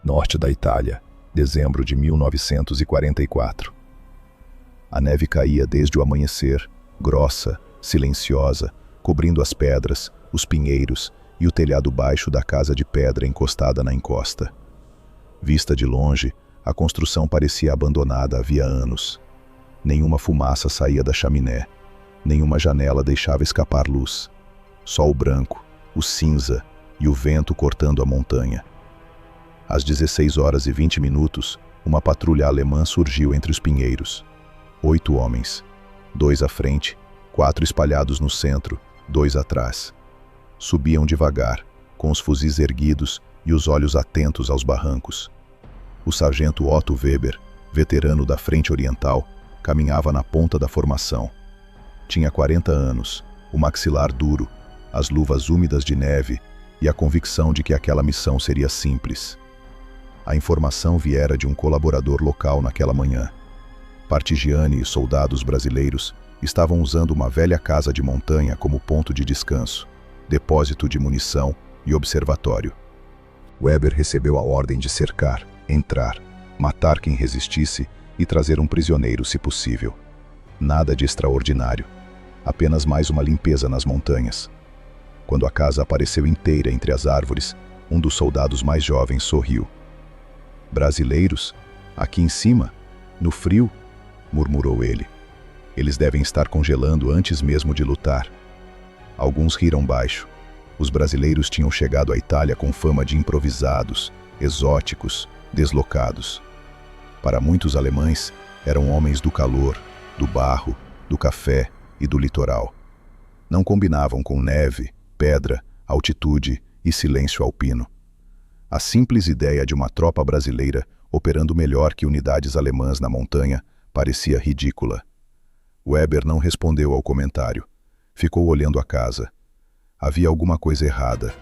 norte da Itália, dezembro de 1944. A neve caía desde o amanhecer, grossa, silenciosa, cobrindo as pedras, os pinheiros e o telhado baixo da casa de pedra encostada na encosta. Vista de longe, a construção parecia abandonada havia anos. Nenhuma fumaça saía da chaminé, nenhuma janela deixava escapar luz. Só o branco, o cinza e o vento cortando a montanha. Às 16h20, uma patrulha alemã surgiu entre os pinheiros. 8 homens, 2 à frente, 4 espalhados no centro, 2 atrás. Subiam devagar, com os fuzis erguidos e os olhos atentos aos barrancos. O sargento Otto Weber, veterano da Frente Oriental, caminhava na ponta da formação. Tinha 40 anos, o maxilar duro, as luvas úmidas de neve e a convicção de que aquela missão seria simples. A informação viera de um colaborador local naquela manhã. Partigiani e soldados brasileiros estavam usando uma velha casa de montanha como ponto de descanso, depósito de munição e observatório. Weber recebeu a ordem de cercar, entrar, matar quem resistisse e trazer um prisioneiro se possível. Nada de extraordinário, apenas mais uma limpeza nas montanhas. Quando a casa apareceu inteira entre as árvores, um dos soldados mais jovens sorriu. "Brasileiros? Aqui em cima? No frio?" murmurou ele. "Eles devem estar congelando antes mesmo de lutar." Alguns riram baixo. Os brasileiros tinham chegado à Itália com fama de improvisados, exóticos, deslocados. Para muitos alemães, eram homens do calor, do barro, do café e do litoral. Não combinavam com neve, pedra, altitude e silêncio alpino. A simples ideia de uma tropa brasileira operando melhor que unidades alemãs na montanha parecia ridícula. Weber não respondeu ao comentário. Ficou olhando a casa. Havia alguma coisa errada.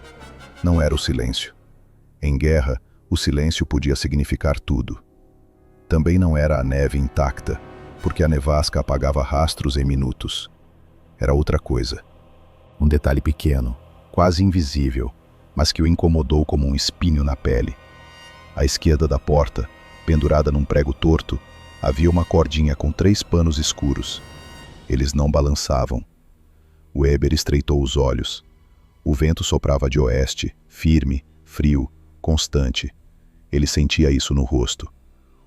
Não era o silêncio. Em guerra, o silêncio podia significar tudo. Também não era a neve intacta, porque a nevasca apagava rastros em minutos. Era outra coisa. Um detalhe pequeno, quase invisível, mas que o incomodou como um espinho na pele. À esquerda da porta, pendurada num prego torto, havia uma cordinha com 3 panos escuros. Eles não balançavam. Weber estreitou os olhos. O vento soprava de oeste, firme, frio, constante. Ele sentia isso no rosto.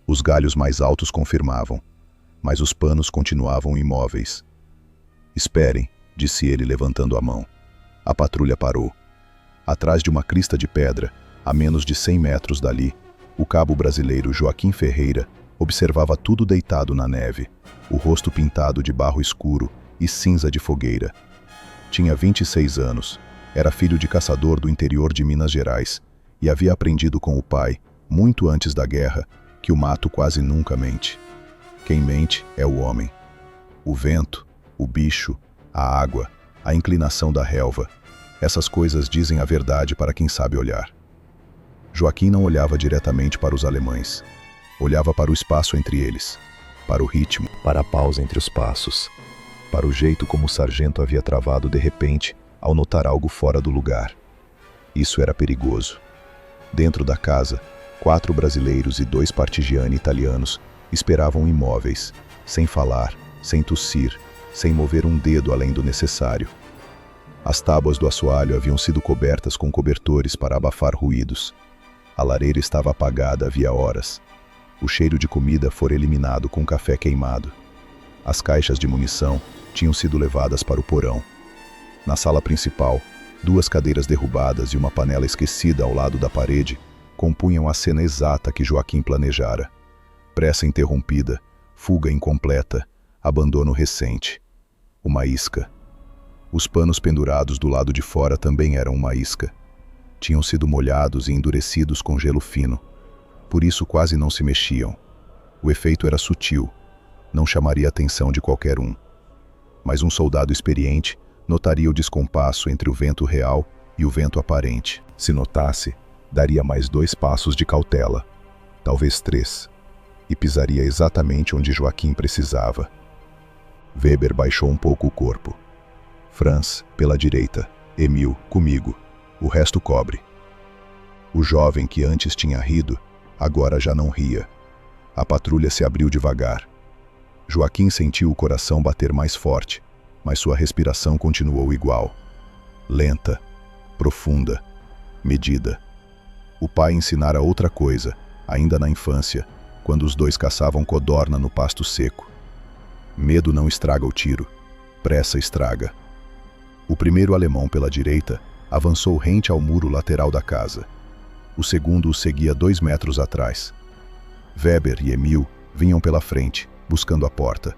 Os galhos mais altos confirmavam, mas os panos continuavam imóveis. "Esperem", disse ele levantando a mão. A patrulha parou. Atrás de uma crista de pedra, a menos de 100 metros dali, o cabo brasileiro Joaquim Ferreira observava tudo deitado na neve, o rosto pintado de barro escuro e cinza de fogueira. Tinha 26 anos, era filho de caçador do interior de Minas Gerais e havia aprendido com o pai, muito antes da guerra, que o mato quase nunca mente. Quem mente é o homem. O vento, o bicho, a água, a inclinação da relva, essas coisas dizem a verdade para quem sabe olhar. Joaquim não olhava diretamente para os alemães. Olhava para o espaço entre eles, para o ritmo, para a pausa entre os passos, para o jeito como o sargento havia travado de repente ao notar algo fora do lugar. Isso era perigoso. Dentro da casa, 4 brasileiros e 2 partigiani italianos esperavam imóveis, sem falar, sem tossir, sem mover um dedo além do necessário. As tábuas do assoalho haviam sido cobertas com cobertores para abafar ruídos. A lareira estava apagada havia horas. O cheiro de comida fora eliminado com café queimado. As caixas de munição tinham sido levadas para o porão. Na sala principal, 2 cadeiras derrubadas e uma panela esquecida ao lado da parede compunham a cena exata que Joaquim planejara. Pressa interrompida, fuga incompleta, abandono recente. Uma isca. Os panos pendurados do lado de fora também eram uma isca. Tinham sido molhados e endurecidos com gelo fino. Por isso quase não se mexiam. O efeito era sutil. Não chamaria a atenção de qualquer um. Mas um soldado experiente notaria o descompasso entre o vento real e o vento aparente. Se notasse, daria mais 2 passos de cautela, talvez 3, e pisaria exatamente onde Joaquim precisava. Weber baixou um pouco o corpo. "Franz, pela direita. Emil, comigo. O resto cobre." O jovem que antes tinha rido, agora já não ria. A patrulha se abriu devagar. Joaquim sentiu o coração bater mais forte, mas sua respiração continuou igual. Lenta, profunda, medida. O pai ensinara outra coisa, ainda na infância, quando os dois caçavam codorna no pasto seco. Medo não estraga o tiro, pressa estraga. O primeiro alemão pela direita avançou rente ao muro lateral da casa. O segundo o seguia 2 metros atrás. Weber e Emil vinham pela frente, buscando a porta.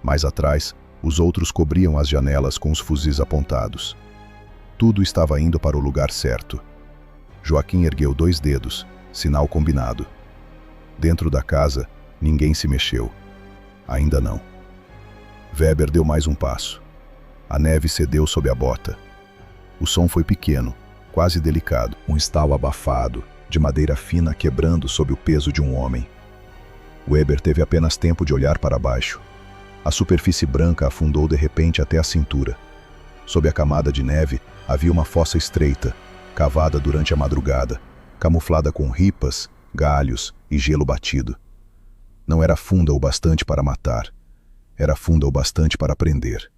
Mais atrás, os outros cobriam as janelas com os fuzis apontados. Tudo estava indo para o lugar certo. Joaquim ergueu 2 dedos, sinal combinado. Dentro da casa, ninguém se mexeu. Ainda não. Weber deu mais um passo. A neve cedeu sob a bota. O som foi pequeno, quase delicado. Um estalo abafado, de madeira fina quebrando sob o peso de um homem. Weber teve apenas tempo de olhar para baixo. A superfície branca afundou de repente até a cintura. Sob a camada de neve, havia uma fossa estreita, cavada durante a madrugada, camuflada com ripas, galhos e gelo batido. Não era funda o bastante para matar. Era funda o bastante para prender.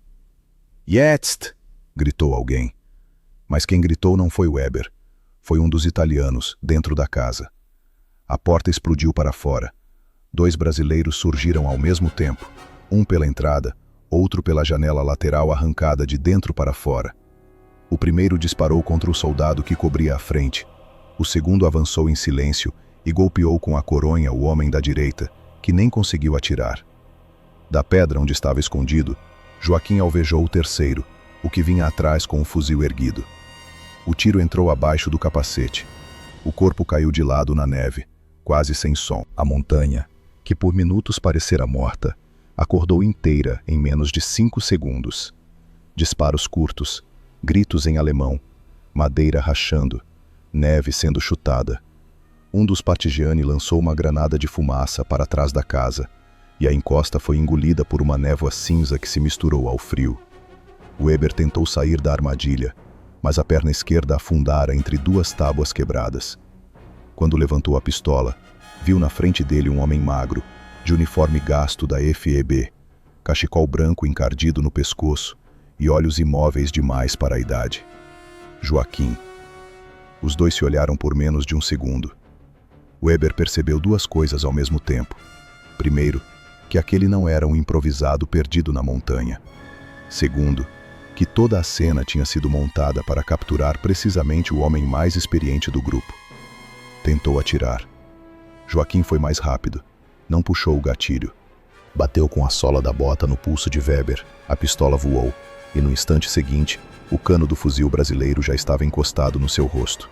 "Jetzt!" gritou alguém. Mas quem gritou não foi Weber. Foi um dos italianos, dentro da casa. A porta explodiu para fora. 2 brasileiros surgiram ao mesmo tempo, um pela entrada, outro pela janela lateral arrancada de dentro para fora. O primeiro disparou contra o soldado que cobria a frente. O segundo avançou em silêncio e golpeou com a coronha o homem da direita, que nem conseguiu atirar. Da pedra onde estava escondido, Joaquim alvejou o terceiro, o que vinha atrás com o fuzil erguido. O tiro entrou abaixo do capacete. O corpo caiu de lado na neve, quase sem som. A montanha, que por minutos parecera morta, acordou inteira em menos de 5 segundos. Disparos curtos, gritos em alemão, madeira rachando, neve sendo chutada. Um dos partigiani lançou uma granada de fumaça para trás da casa, e a encosta foi engolida por uma névoa cinza que se misturou ao frio. Weber tentou sair da armadilha, mas a perna esquerda afundara entre 2 tábuas quebradas. Quando levantou a pistola, viu na frente dele um homem magro, de uniforme gasto da FEB, cachecol branco encardido no pescoço e olhos imóveis demais para a idade. Joaquim. Os dois se olharam por menos de um segundo. Weber percebeu 2 coisas ao mesmo tempo. Primeiro, que aquele não era um improvisado perdido na montanha. Segundo, que toda a cena tinha sido montada para capturar precisamente o homem mais experiente do grupo. Tentou atirar. Joaquim foi mais rápido. Não puxou o gatilho. Bateu com a sola da bota no pulso de Weber. A pistola voou, e no instante seguinte, o cano do fuzil brasileiro já estava encostado no seu rosto.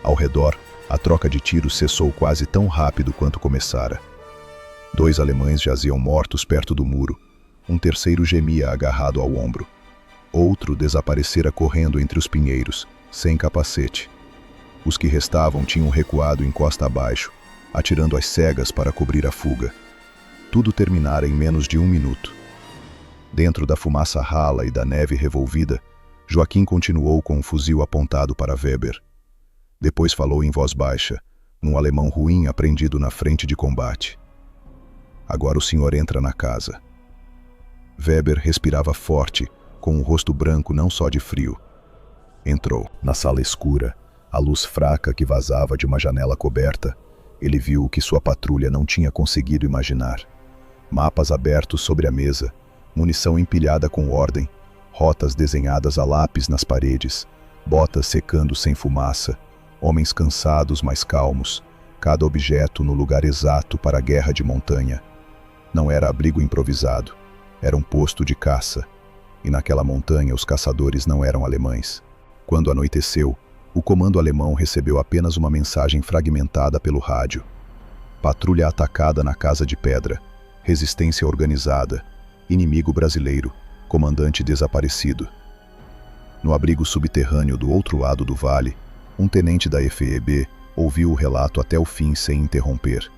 Ao redor, a troca de tiros cessou quase tão rápido quanto começara. 2 alemães jaziam mortos perto do muro. Um terceiro gemia agarrado ao ombro. Outro desaparecera correndo entre os pinheiros, sem capacete. Os que restavam tinham recuado encosta abaixo, atirando às cegas para cobrir a fuga. Tudo terminara em menos de 1 minuto. Dentro da fumaça rala e da neve revolvida, Joaquim continuou com o fuzil apontado para Weber. Depois falou em voz baixa, num alemão ruim aprendido na frente de combate. "Agora o senhor entra na casa." Weber respirava forte, com o rosto branco não só de frio. Entrou. Na sala escura, a luz fraca que vazava de uma janela coberta, ele viu o que sua patrulha não tinha conseguido imaginar. Mapas abertos sobre a mesa, munição empilhada com ordem, rotas desenhadas a lápis nas paredes, botas secando sem fumaça, homens cansados mas calmos, cada objeto no lugar exato para a guerra de montanha. Não era abrigo improvisado, era um posto de caça, e naquela montanha os caçadores não eram alemães. Quando anoiteceu, o comando alemão recebeu apenas uma mensagem fragmentada pelo rádio. Patrulha atacada na Casa de Pedra, resistência organizada, inimigo brasileiro, comandante desaparecido. No abrigo subterrâneo do outro lado do vale, um tenente da FEB ouviu o relato até o fim sem interromper.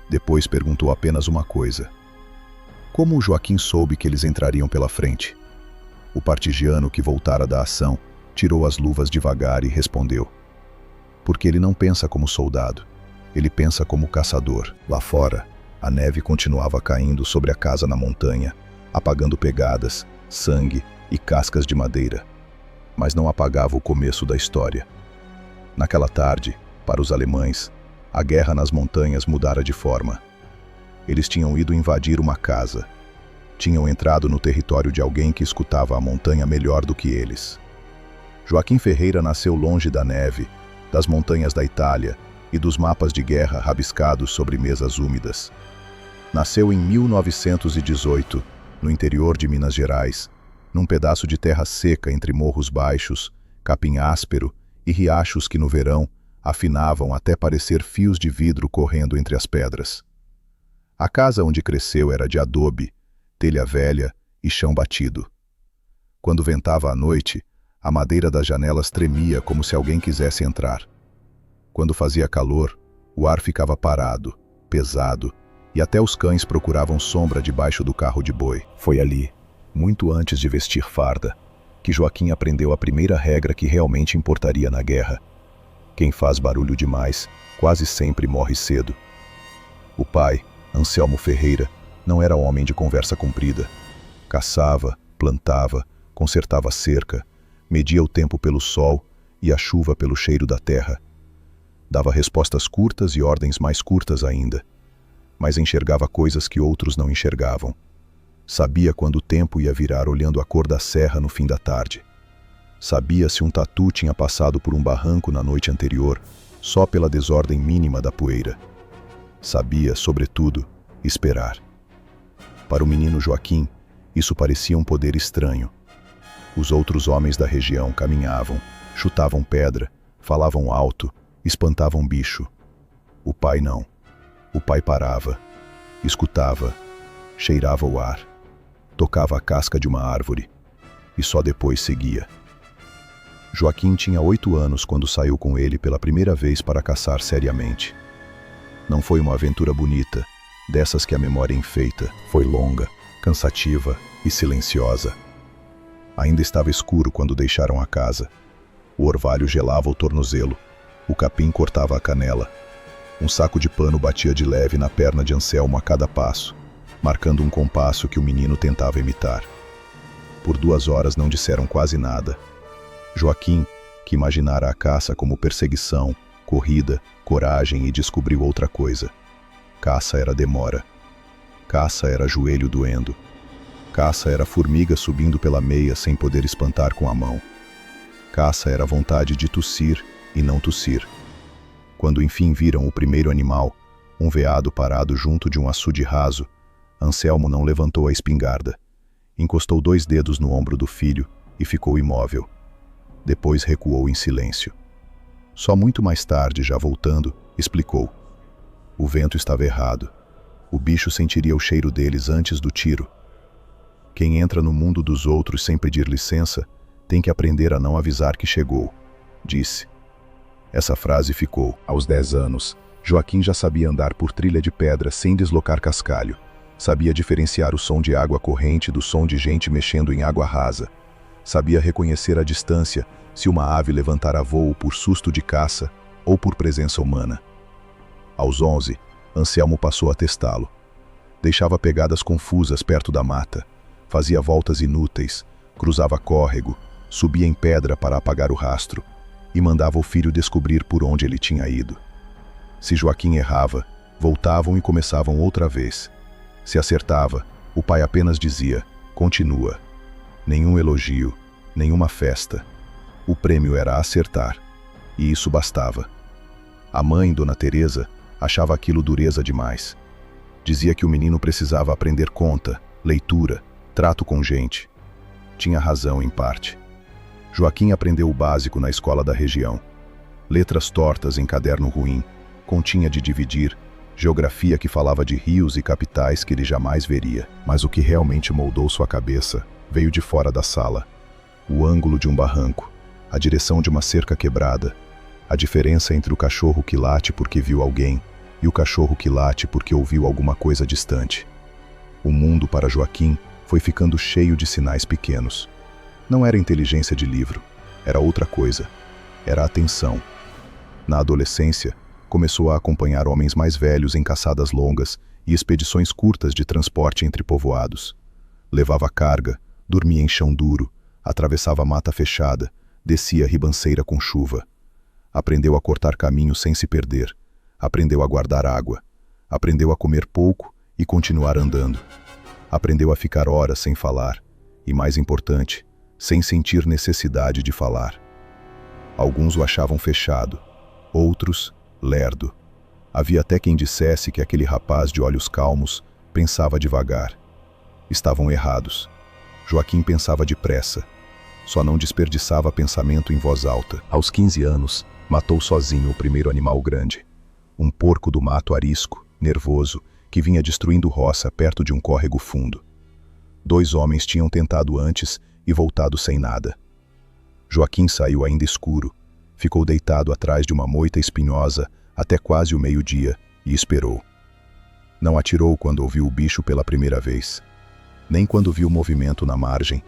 Depois perguntou apenas uma coisa: como o Joaquim soube que eles entrariam pela frente? O partigiano que voltara da ação tirou as luvas devagar e respondeu: porque ele não pensa como soldado, ele pensa como caçador. Lá fora, a neve continuava caindo sobre a casa na montanha, apagando pegadas, sangue e cascas de madeira. Mas não apagava o começo da história. Naquela tarde, para os alemães, a guerra nas montanhas mudara de forma. Eles tinham ido invadir uma casa. Tinham entrado no território de alguém que escutava a montanha melhor do que eles. Joaquim Ferreira nasceu longe da neve, das montanhas da Itália e dos mapas de guerra rabiscados sobre mesas úmidas. Nasceu em 1918, no interior de Minas Gerais, num pedaço de terra seca entre morros baixos, capim áspero e riachos que no verão afinavam até parecer fios de vidro correndo entre as pedras. A casa onde cresceu era de adobe, telha velha e chão batido. Quando ventava à noite, a madeira das janelas tremia como se alguém quisesse entrar. Quando fazia calor, o ar ficava parado, pesado, e até os cães procuravam sombra debaixo do carro de boi. Foi ali, muito antes de vestir farda, que Joaquim aprendeu a primeira regra que realmente importaria na guerra. Quem faz barulho demais, quase sempre morre cedo. O pai, Anselmo Ferreira, não era homem de conversa comprida. Caçava, plantava, consertava cerca, media o tempo pelo sol e a chuva pelo cheiro da terra. Dava respostas curtas e ordens mais curtas ainda, mas enxergava coisas que outros não enxergavam. Sabia quando o tempo ia virar olhando a cor da serra no fim da tarde. Sabia se um tatu tinha passado por um barranco na noite anterior, só pela desordem mínima da poeira. Sabia, sobretudo, esperar. Para o menino Joaquim, isso parecia um poder estranho. Os outros homens da região caminhavam, chutavam pedra, falavam alto, espantavam bicho. O pai não. O pai parava, escutava, cheirava o ar, tocava a casca de uma árvore e só depois seguia. Joaquim tinha 8 anos quando saiu com ele pela primeira vez para caçar seriamente. Não foi uma aventura bonita, dessas que a memória enfeita. Foi longa, cansativa e silenciosa. Ainda estava escuro quando deixaram a casa. O orvalho gelava o tornozelo, o capim cortava a canela. Um saco de pano batia de leve na perna de Anselmo a cada passo, marcando um compasso que o menino tentava imitar. Por 2 horas não disseram quase nada. Joaquim, que imaginara a caça como perseguição, corrida, coragem e descobriu outra coisa. Caça era demora. Caça era joelho doendo. Caça era formiga subindo pela meia sem poder espantar com a mão. Caça era vontade de tossir e não tossir. Quando enfim viram o primeiro animal, um veado parado junto de um açude raso, Anselmo não levantou a espingarda. Encostou 2 dedos no ombro do filho e ficou imóvel. Depois recuou em silêncio. Só muito mais tarde, já voltando, explicou. O vento estava errado. O bicho sentiria o cheiro deles antes do tiro. Quem entra no mundo dos outros sem pedir licença, tem que aprender a não avisar que chegou, disse. Essa frase ficou. Aos 10 anos, Joaquim já sabia andar por trilha de pedra sem deslocar cascalho. Sabia diferenciar o som de água corrente do som de gente mexendo em água rasa. Sabia reconhecer a distância se uma ave levantara voo por susto de caça ou por presença humana. Aos 11, Anselmo passou a testá-lo. Deixava pegadas confusas perto da mata. Fazia voltas inúteis, cruzava córrego, subia em pedra para apagar o rastro e mandava o filho descobrir por onde ele tinha ido. Se Joaquim errava, voltavam e começavam outra vez. Se acertava, o pai apenas dizia, continua. Nenhum elogio, nenhuma festa. O prêmio era acertar, e isso bastava. A mãe, Dona Teresa, achava aquilo dureza demais. Dizia que o menino precisava aprender conta, leitura, trato com gente. Tinha razão em parte. Joaquim aprendeu o básico na escola da região. Letras tortas em caderno ruim, continha de dividir, geografia que falava de rios e capitais que ele jamais veria. Mas o que realmente moldou sua cabeça veio de fora da sala. O ângulo de um barranco, a direção de uma cerca quebrada, a diferença entre o cachorro que late porque viu alguém e o cachorro que late porque ouviu alguma coisa distante. O mundo para Joaquim foi ficando cheio de sinais pequenos. Não era inteligência de livro, era outra coisa. Era atenção. Na adolescência, começou a acompanhar homens mais velhos em caçadas longas e expedições curtas de transporte entre povoados. Levava carga, dormia em chão duro, atravessava mata fechada, descia ribanceira com chuva. Aprendeu a cortar caminho sem se perder. Aprendeu a guardar água. Aprendeu a comer pouco e continuar andando. Aprendeu a ficar horas sem falar. E, mais importante, sem sentir necessidade de falar. Alguns o achavam fechado, outros, lerdo. Havia até quem dissesse que aquele rapaz de olhos calmos pensava devagar. Estavam errados. Joaquim pensava depressa. Só não desperdiçava pensamento em voz alta. Aos 15 anos, matou sozinho o primeiro animal grande. Um porco do mato arisco, nervoso, que vinha destruindo roça perto de um córrego fundo. 2 homens tinham tentado antes e voltado sem nada. Joaquim saiu ainda escuro, ficou deitado atrás de uma moita espinhosa até quase o meio-dia e esperou. Não atirou quando ouviu o bicho pela primeira vez, nem quando viu o movimento na margem.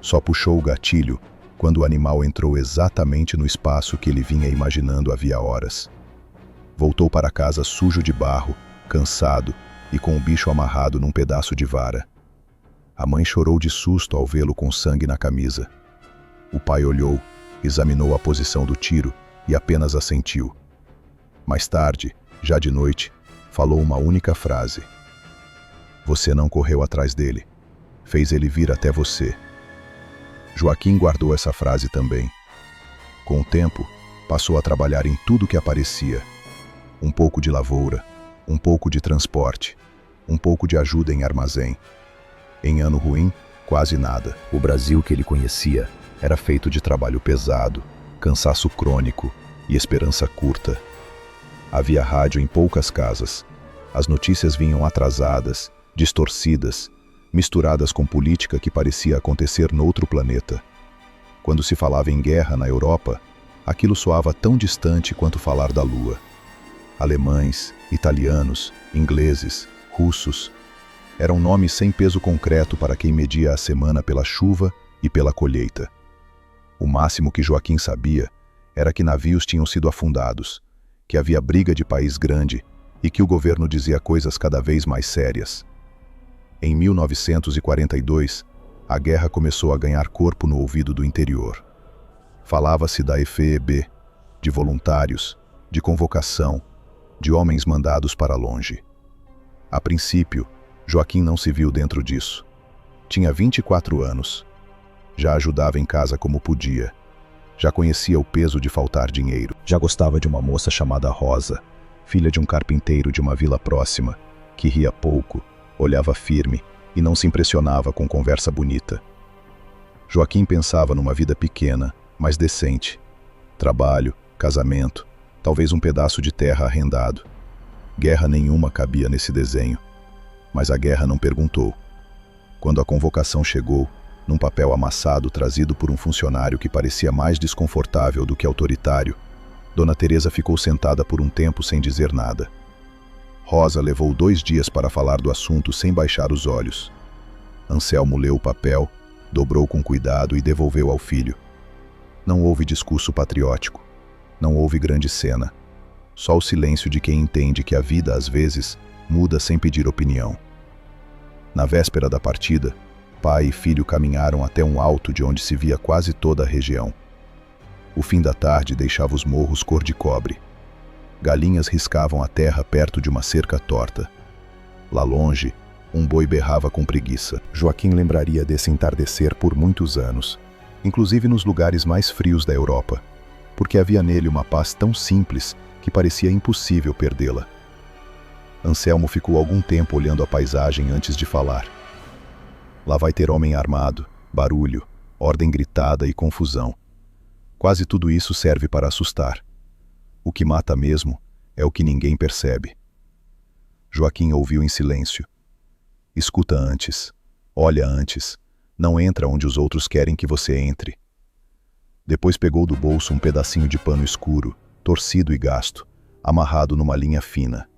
Só puxou o gatilho quando o animal entrou exatamente no espaço que ele vinha imaginando havia horas. Voltou para casa sujo de barro, cansado e com o bicho amarrado num pedaço de vara. A mãe chorou de susto ao vê-lo com sangue na camisa. O pai olhou, examinou a posição do tiro e apenas assentiu. Mais tarde, já de noite, falou uma única frase. Você não correu atrás dele. Fez ele vir até você. Joaquim guardou essa frase também. Com o tempo, passou a trabalhar em tudo que aparecia. Um pouco de lavoura, um pouco de transporte, um pouco de ajuda em armazém. Em ano ruim, quase nada. O Brasil que ele conhecia era feito de trabalho pesado, cansaço crônico e esperança curta. Havia rádio em poucas casas. As notícias vinham atrasadas, distorcidas, misturadas com política que parecia acontecer noutro planeta. Quando se falava em guerra na Europa, aquilo soava tão distante quanto falar da Lua. Alemães, italianos, ingleses, russos. Eram nomes sem peso concreto para quem media a semana pela chuva e pela colheita. O máximo que Joaquim sabia era que navios tinham sido afundados, que havia briga de país grande e que o governo dizia coisas cada vez mais sérias. Em 1942, a guerra começou a ganhar corpo no ouvido do interior. Falava-se da EFEB, de voluntários, de convocação, de homens mandados para longe. A princípio, Joaquim não se viu dentro disso. Tinha 24 anos. Já ajudava em casa como podia. Já conhecia o peso de faltar dinheiro. Já gostava de uma moça chamada Rosa, filha de um carpinteiro de uma vila próxima, que ria pouco, olhava firme e não se impressionava com conversa bonita. Joaquim pensava numa vida pequena, mas decente. Trabalho, casamento, talvez um pedaço de terra arrendado. Guerra nenhuma cabia nesse desenho. Mas a guerra não perguntou. Quando a convocação chegou, num papel amassado trazido por um funcionário que parecia mais desconfortável do que autoritário, Dona Teresa ficou sentada por um tempo sem dizer nada. Rosa levou 2 dias para falar do assunto sem baixar os olhos. Anselmo leu o papel, dobrou com cuidado e devolveu ao filho. Não houve discurso patriótico. Não houve grande cena. Só o silêncio de quem entende que a vida, às vezes, muda sem pedir opinião. Na véspera da partida, pai e filho caminharam até um alto de onde se via quase toda a região. O fim da tarde deixava os morros cor de cobre. Galinhas riscavam a terra perto de uma cerca torta. Lá longe, um boi berrava com preguiça. Joaquim lembraria desse entardecer por muitos anos, inclusive nos lugares mais frios da Europa, porque havia nele uma paz tão simples que parecia impossível perdê-la. Anselmo ficou algum tempo olhando a paisagem antes de falar. Lá vai ter homem armado, barulho, ordem gritada e confusão. Quase tudo isso serve para assustar. O que mata mesmo é o que ninguém percebe. Joaquim ouviu em silêncio. Escuta antes, olha antes, não entra onde os outros querem que você entre. Depois pegou do bolso um pedacinho de pano escuro, torcido e gasto, amarrado numa linha fina.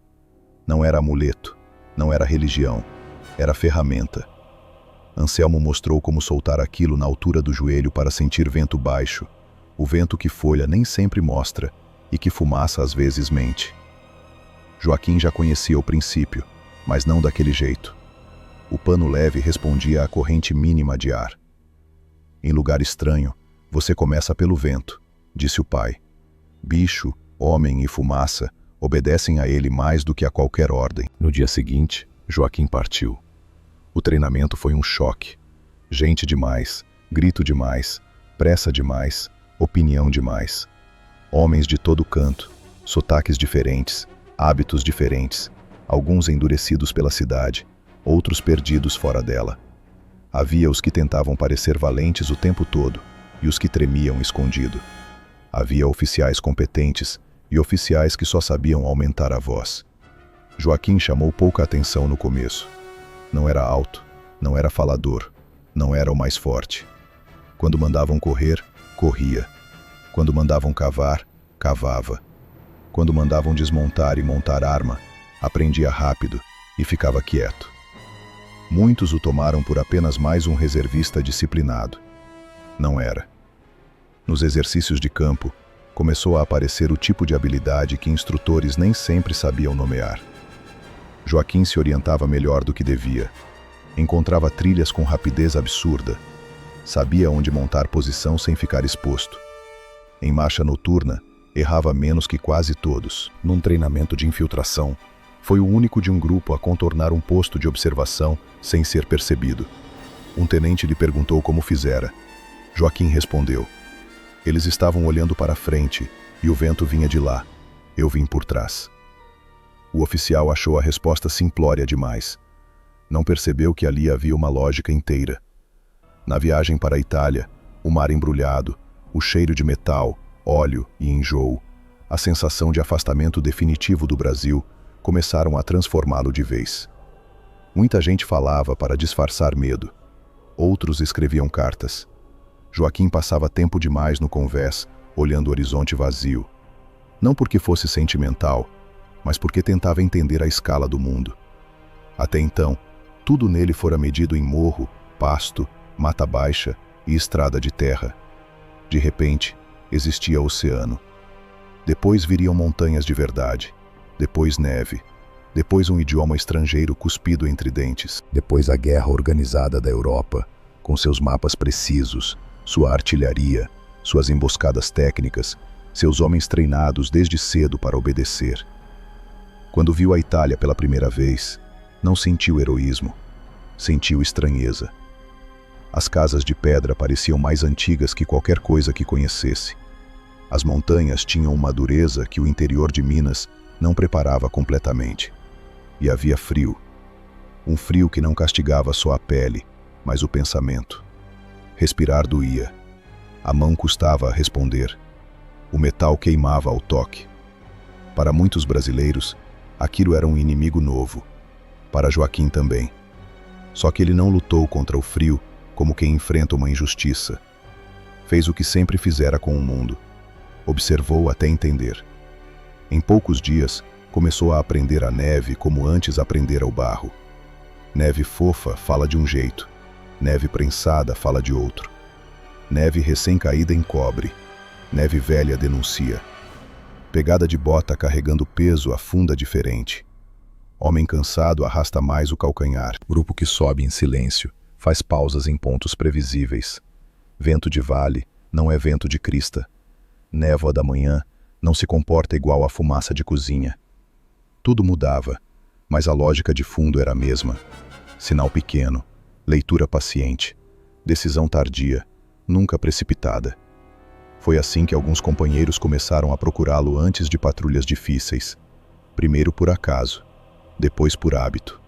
Não era amuleto, não era religião, era ferramenta. Anselmo mostrou como soltar aquilo na altura do joelho para sentir vento baixo, o vento que folha nem sempre mostra e que fumaça às vezes mente. Joaquim já conhecia o princípio, mas não daquele jeito. O pano leve respondia à corrente mínima de ar. Em lugar estranho, você começa pelo vento, disse o pai. Bicho, homem e fumaça obedecem a ele mais do que a qualquer ordem. No dia seguinte, Joaquim partiu. O treinamento foi um choque. Gente demais, grito demais, pressa demais, opinião demais. Homens de todo canto, sotaques diferentes, hábitos diferentes, alguns endurecidos pela cidade, outros perdidos fora dela. Havia os que tentavam parecer valentes o tempo todo e os que tremiam escondido. Havia oficiais competentes e oficiais que só sabiam aumentar a voz. Joaquim chamou pouca atenção no começo. Não era alto, não era falador, não era o mais forte. Quando mandavam correr, corria. Quando mandavam cavar, cavava. Quando mandavam desmontar e montar arma, aprendia rápido e ficava quieto. Muitos o tomaram por apenas mais um reservista disciplinado. Não era. Nos exercícios de campo, começou a aparecer o tipo de habilidade que instrutores nem sempre sabiam nomear. Joaquim se orientava melhor do que devia. Encontrava trilhas com rapidez absurda. Sabia onde montar posição sem ficar exposto. Em marcha noturna, errava menos que quase todos. Num treinamento de infiltração, foi o único de um grupo a contornar um posto de observação sem ser percebido. Um tenente lhe perguntou como fizera. Joaquim respondeu. Eles estavam olhando para frente e o vento vinha de lá. Eu vim por trás. O oficial achou a resposta simplória demais. Não percebeu que ali havia uma lógica inteira. Na viagem para a Itália, o mar embrulhado, o cheiro de metal, óleo e enjoo, a sensação de afastamento definitivo do Brasil começaram a transformá-lo de vez. Muita gente falava para disfarçar medo. Outros escreviam cartas. Joaquim passava tempo demais no convés, olhando o horizonte vazio. Não porque fosse sentimental, mas porque tentava entender a escala do mundo. Até então, tudo nele fora medido em morro, pasto, mata baixa e estrada de terra. De repente, existia oceano. Depois viriam montanhas de verdade. Depois neve. Depois um idioma estrangeiro cuspido entre dentes. Depois a guerra organizada da Europa, com seus mapas precisos, sua artilharia, suas emboscadas técnicas, seus homens treinados desde cedo para obedecer. Quando viu a Itália pela primeira vez, não sentiu heroísmo, sentiu estranheza. As casas de pedra pareciam mais antigas que qualquer coisa que conhecesse. As montanhas tinham uma dureza que o interior de Minas não preparava completamente. E havia frio. Um frio que não castigava só a pele, mas o pensamento. Respirar doía. A mão custava a responder. O metal queimava ao toque. Para muitos brasileiros, aquilo era um inimigo novo. Para Joaquim também. Só que ele não lutou contra o frio como quem enfrenta uma injustiça. Fez o que sempre fizera com o mundo. Observou até entender. Em poucos dias, começou a aprender a neve como antes aprendera o barro. Neve fofa fala de um jeito. Neve prensada fala de outro. Neve recém-caída encobre. Neve velha denuncia. Pegada de bota carregando peso afunda diferente. Homem cansado arrasta mais o calcanhar. Grupo que sobe em silêncio, faz pausas em pontos previsíveis. Vento de vale não é vento de crista. Névoa da manhã não se comporta igual a fumaça de cozinha. Tudo mudava, mas a lógica de fundo era a mesma. Sinal pequeno, leitura paciente, decisão tardia, nunca precipitada. Foi assim que alguns companheiros começaram a procurá-lo antes de patrulhas difíceis. Primeiro por acaso, depois por hábito.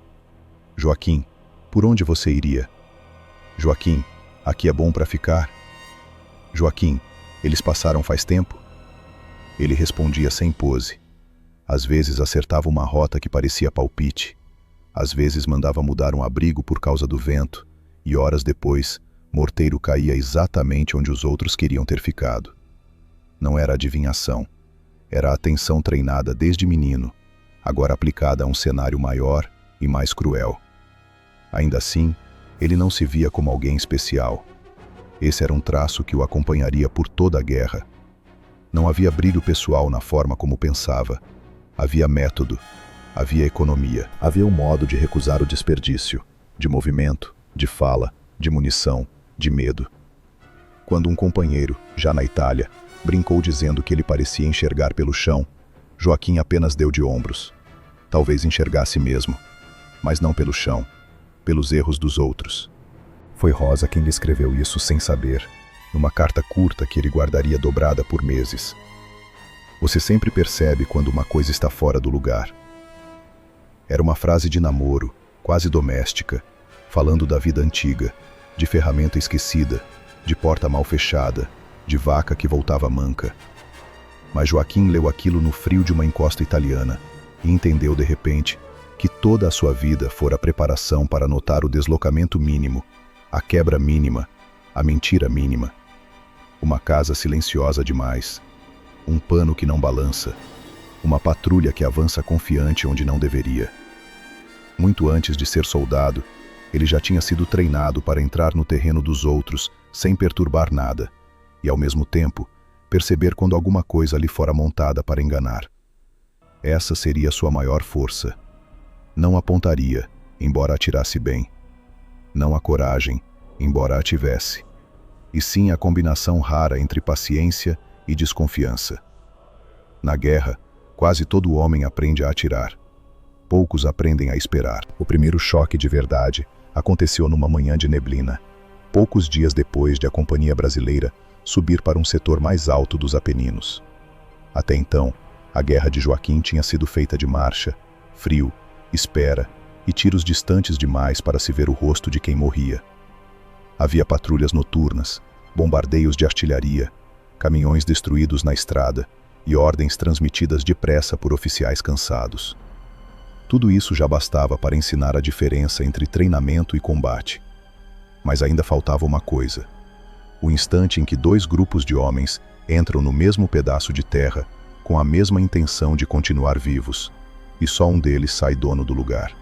Joaquim, por onde você iria? Joaquim, aqui é bom para ficar? Joaquim, eles passaram faz tempo? Ele respondia sem pose. Às vezes acertava uma rota que parecia palpite. Às vezes mandava mudar um abrigo por causa do vento, e horas depois, morteiro caía exatamente onde os outros queriam ter ficado. Não era adivinhação. Era atenção treinada desde menino, agora aplicada a um cenário maior e mais cruel. Ainda assim, ele não se via como alguém especial. Esse era um traço que o acompanharia por toda a guerra. Não havia brilho pessoal na forma como pensava. Havia método, havia economia. Havia um modo de recusar o desperdício, de movimento, de fala, de munição, de medo. Quando um companheiro, já na Itália, brincou dizendo que ele parecia enxergar pelo chão, Joaquim apenas deu de ombros. Talvez enxergasse mesmo, mas não pelo chão, pelos erros dos outros. Foi Rosa quem lhe escreveu isso sem saber, numa carta curta que ele guardaria dobrada por meses. Você sempre percebe quando uma coisa está fora do lugar. Era uma frase de namoro, quase doméstica, falando da vida antiga, de ferramenta esquecida, de porta mal fechada, de vaca que voltava manca. Mas Joaquim leu aquilo no frio de uma encosta italiana e entendeu de repente que toda a sua vida fora preparação para notar o deslocamento mínimo, a quebra mínima, a mentira mínima. Uma casa silenciosa demais, um pano que não balança, uma patrulha que avança confiante onde não deveria. Muito antes de ser soldado, ele já tinha sido treinado para entrar no terreno dos outros sem perturbar nada, e ao mesmo tempo, perceber quando alguma coisa ali fora montada para enganar. Essa seria sua maior força. Não a pontaria, embora atirasse bem. Não a coragem, embora a tivesse. E sim a combinação rara entre paciência e desconfiança. Na guerra, quase todo homem aprende a atirar. Poucos aprendem a esperar. O primeiro choque de verdade aconteceu numa manhã de neblina, poucos dias depois de a Companhia Brasileira subir para um setor mais alto dos Apeninos. Até então, a guerra de Joaquim tinha sido feita de marcha, frio, espera e tiros distantes demais para se ver o rosto de quem morria. Havia patrulhas noturnas, bombardeios de artilharia, caminhões destruídos na estrada e ordens transmitidas depressa por oficiais cansados. Tudo isso já bastava para ensinar a diferença entre treinamento e combate. Mas ainda faltava uma coisa: o instante em que dois grupos de homens entram no mesmo pedaço de terra com a mesma intenção de continuar vivos, e só um deles sai dono do lugar.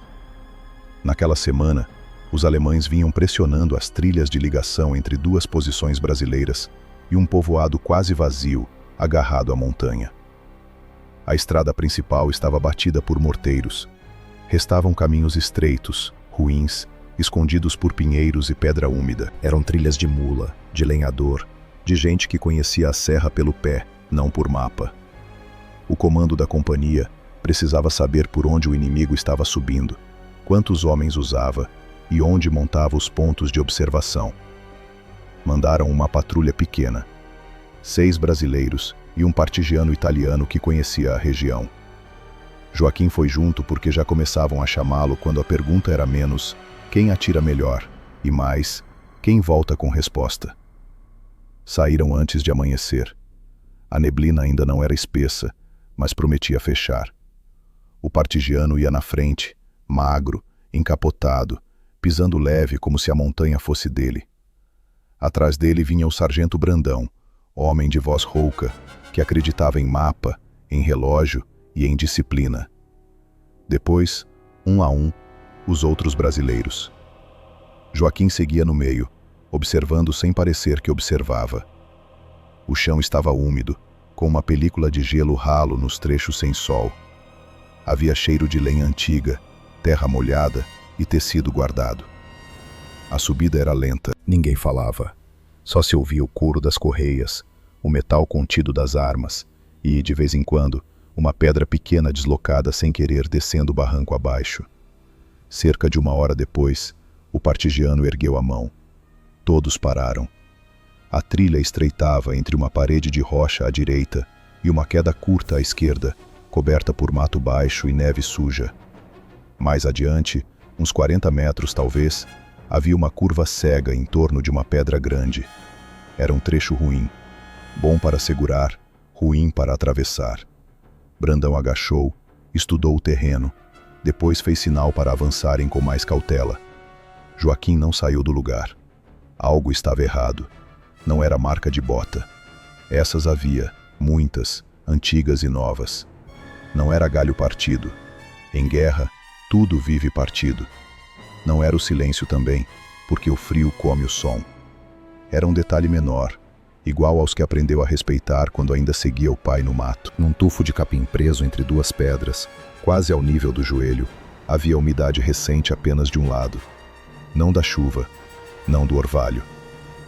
Naquela semana, os alemães vinham pressionando as trilhas de ligação entre duas posições brasileiras e um povoado quase vazio, agarrado à montanha. A estrada principal estava batida por morteiros. Restavam caminhos estreitos, ruins, escondidos por pinheiros e pedra úmida. Eram trilhas de mula, de lenhador, de gente que conhecia a serra pelo pé, não por mapa. O comando da companhia precisava saber por onde o inimigo estava subindo, quantos homens usava e onde montava os pontos de observação. Mandaram uma patrulha pequena, 6 brasileiros e um partigiano italiano que conhecia a região. Joaquim foi junto porque já começavam a chamá-lo quando a pergunta era menos quem atira melhor e mais quem volta com resposta. Saíram antes de amanhecer. A neblina ainda não era espessa, mas prometia fechar. O partigiano ia na frente, magro, encapotado, pisando leve como se a montanha fosse dele. Atrás dele vinha o sargento Brandão, homem de voz rouca, que acreditava em mapa, em relógio e em disciplina. Depois, um a um, os outros brasileiros. Joaquim seguia no meio, observando sem parecer que observava. O chão estava úmido, com uma película de gelo ralo nos trechos sem sol. Havia cheiro de lenha antiga, terra molhada e tecido guardado. A subida era lenta, ninguém falava. Só se ouvia o couro das correias, o metal contido das armas e, de vez em quando, uma pedra pequena deslocada sem querer descendo o barranco abaixo. Cerca de 1 hora depois, o partigiano ergueu a mão. Todos pararam. A trilha estreitava entre uma parede de rocha à direita e uma queda curta à esquerda, coberta por mato baixo e neve suja. Mais adiante, uns 40 metros talvez, havia uma curva cega em torno de uma pedra grande. Era um trecho ruim, bom para segurar, ruim para atravessar. Brandão agachou, estudou o terreno, depois fez sinal para avançarem com mais cautela. Joaquim não saiu do lugar. Algo estava errado. Não era marca de bota. Essas havia, muitas, antigas e novas. Não era galho partido. Em guerra, tudo vive partido. Não era o silêncio também, porque o frio come o som. Era um detalhe menor, igual aos que aprendeu a respeitar quando ainda seguia o pai no mato. Num tufo de capim preso entre duas pedras, quase ao nível do joelho, havia umidade recente apenas de um lado. Não da chuva, não do orvalho.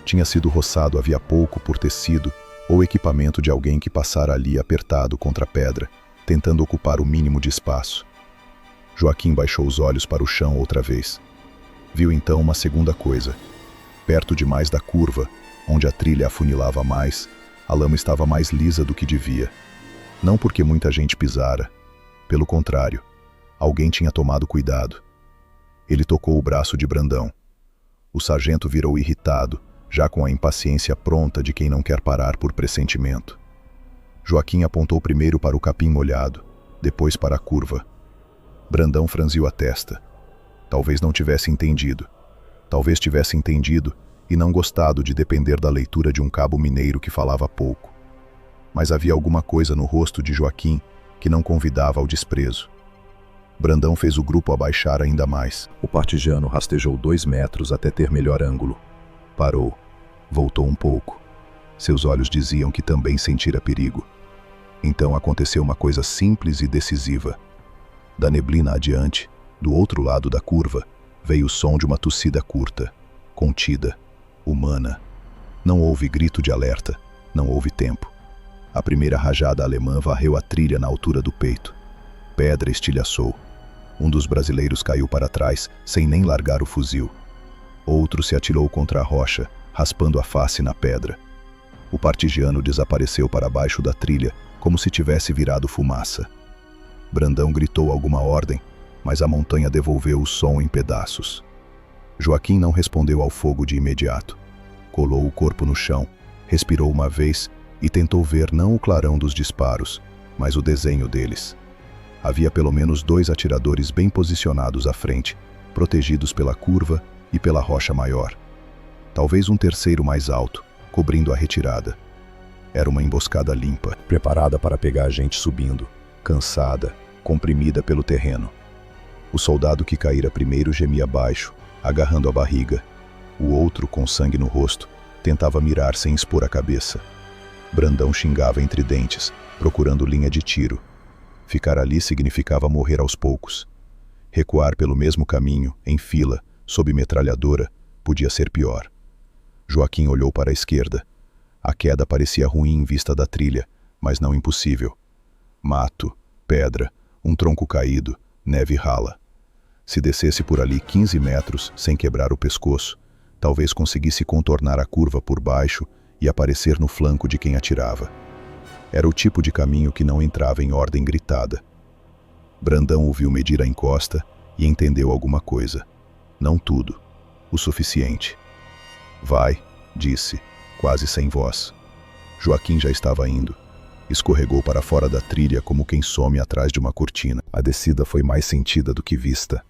Tinha sido roçado havia pouco por tecido ou equipamento de alguém que passara ali apertado contra a pedra, tentando ocupar o mínimo de espaço. Joaquim baixou os olhos para o chão outra vez. Viu então uma segunda coisa. Perto demais da curva, onde a trilha afunilava mais, a lama estava mais lisa do que devia. Não porque muita gente pisara. Pelo contrário, alguém tinha tomado cuidado. Ele tocou o braço de Brandão. O sargento virou irritado, já com a impaciência pronta de quem não quer parar por pressentimento. Joaquim apontou primeiro para o capim molhado, depois para a curva. Brandão franziu a testa. Talvez não tivesse entendido. Talvez tivesse entendido e não gostado de depender da leitura de um cabo mineiro que falava pouco. Mas havia alguma coisa no rosto de Joaquim que não convidava ao desprezo. Brandão fez o grupo abaixar ainda mais. O partijano rastejou 2 metros até ter melhor ângulo. Parou. Voltou um pouco. Seus olhos diziam que também sentira perigo. Então aconteceu uma coisa simples e decisiva. Da neblina adiante, do outro lado da curva, veio o som de uma tossida curta, contida, humana. Não houve grito de alerta, não houve tempo. A primeira rajada alemã varreu a trilha na altura do peito. Pedra estilhaçou. Um dos brasileiros caiu para trás, sem nem largar o fuzil. Outro se atirou contra a rocha, raspando a face na pedra. O partigiano desapareceu para baixo da trilha, como se tivesse virado fumaça. Brandão gritou alguma ordem, mas a montanha devolveu o som em pedaços. Joaquim não respondeu ao fogo de imediato. Colou o corpo no chão, respirou uma vez e tentou ver não o clarão dos disparos, mas o desenho deles. Havia pelo menos 2 atiradores bem posicionados à frente, protegidos pela curva e pela rocha maior. Talvez um terceiro mais alto, cobrindo a retirada. Era uma emboscada limpa, preparada para pegar a gente subindo, cansada, comprimida pelo terreno. O soldado que caíra primeiro gemia baixo, agarrando a barriga. O outro, com sangue no rosto, tentava mirar sem expor a cabeça. Brandão xingava entre dentes, procurando linha de tiro. Ficar ali significava morrer aos poucos. Recuar pelo mesmo caminho, em fila, sob metralhadora, podia ser pior. Joaquim olhou para a esquerda. A queda parecia ruim em vista da trilha, mas não impossível. Mato, pedra, um tronco caído, neve rala. Se descesse por ali 15 metros, sem quebrar o pescoço, talvez conseguisse contornar a curva por baixo e aparecer no flanco de quem atirava. Era o tipo de caminho que não entrava em ordem gritada. Brandão ouviu medir a encosta e entendeu alguma coisa. Não tudo. O suficiente. Vai, disse, quase sem voz. Joaquim já estava indo. Escorregou para fora da trilha como quem some atrás de uma cortina. A descida foi mais sentida do que vista.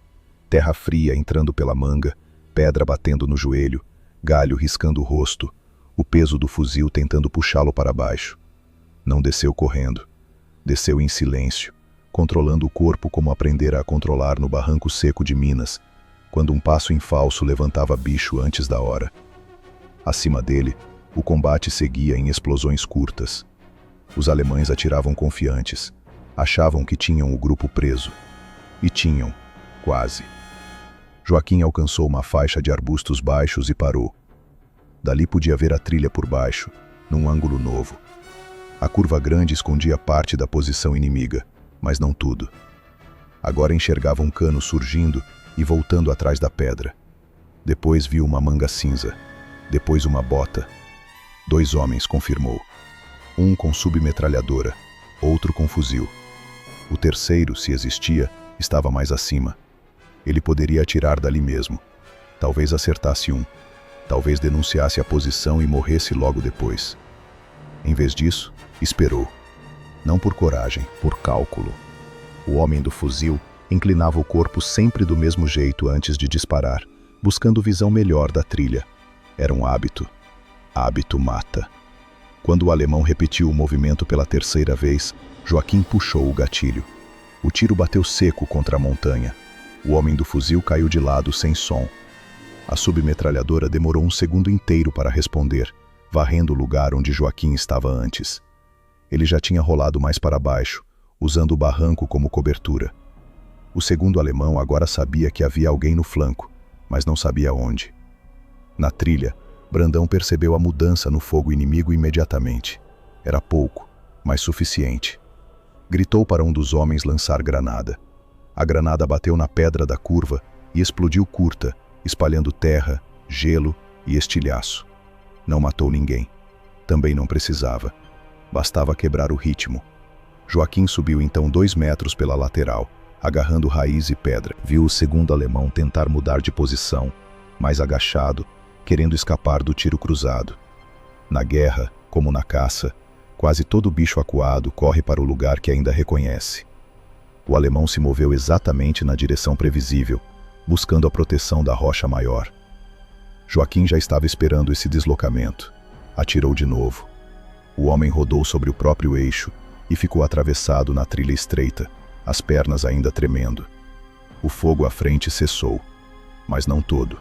Terra fria entrando pela manga, pedra batendo no joelho, galho riscando o rosto, o peso do fuzil tentando puxá-lo para baixo. Não desceu correndo. Desceu em silêncio, controlando o corpo como aprendera a controlar no barranco seco de Minas, quando um passo em falso levantava bicho antes da hora. Acima dele, o combate seguia em explosões curtas. Os alemães atiravam confiantes, achavam que tinham o grupo preso. E tinham, quase. Joaquim alcançou uma faixa de arbustos baixos e parou. Dali podia ver a trilha por baixo, num ângulo novo. A curva grande escondia parte da posição inimiga, mas não tudo. Agora enxergava um cano surgindo e voltando atrás da pedra. Depois viu uma manga cinza. Depois uma bota. 2 homens, confirmou. Um com submetralhadora, outro com fuzil. O terceiro, se existia, estava mais acima. Ele poderia atirar dali mesmo. Talvez acertasse um. Talvez denunciasse a posição e morresse logo depois. Em vez disso, esperou. Não por coragem, por cálculo. O homem do fuzil inclinava o corpo sempre do mesmo jeito antes de disparar, buscando visão melhor da trilha. Era um hábito. Hábito mata. Quando o alemão repetiu o movimento pela terceira vez, Joaquim puxou o gatilho. O tiro bateu seco contra a montanha. O homem do fuzil caiu de lado sem som. A submetralhadora demorou um segundo inteiro para responder, varrendo o lugar onde Joaquim estava antes. Ele já tinha rolado mais para baixo, usando o barranco como cobertura. O segundo alemão agora sabia que havia alguém no flanco, mas não sabia onde. Na trilha, Brandão percebeu a mudança no fogo inimigo imediatamente. Era pouco, mas suficiente. Gritou para um dos homens lançar granada. A granada bateu na pedra da curva e explodiu curta, espalhando terra, gelo e estilhaço. Não matou ninguém. Também não precisava. Bastava quebrar o ritmo. Joaquim subiu então 2 metros pela lateral, agarrando raiz e pedra. Viu o segundo alemão tentar mudar de posição, mais agachado, querendo escapar do tiro cruzado. Na guerra, como na caça, quase todo bicho acuado corre para o lugar que ainda reconhece. O alemão se moveu exatamente na direção previsível, buscando a proteção da rocha maior. Joaquim já estava esperando esse deslocamento. Atirou de novo. O homem rodou sobre o próprio eixo e ficou atravessado na trilha estreita, as pernas ainda tremendo. O fogo à frente cessou, mas não todo.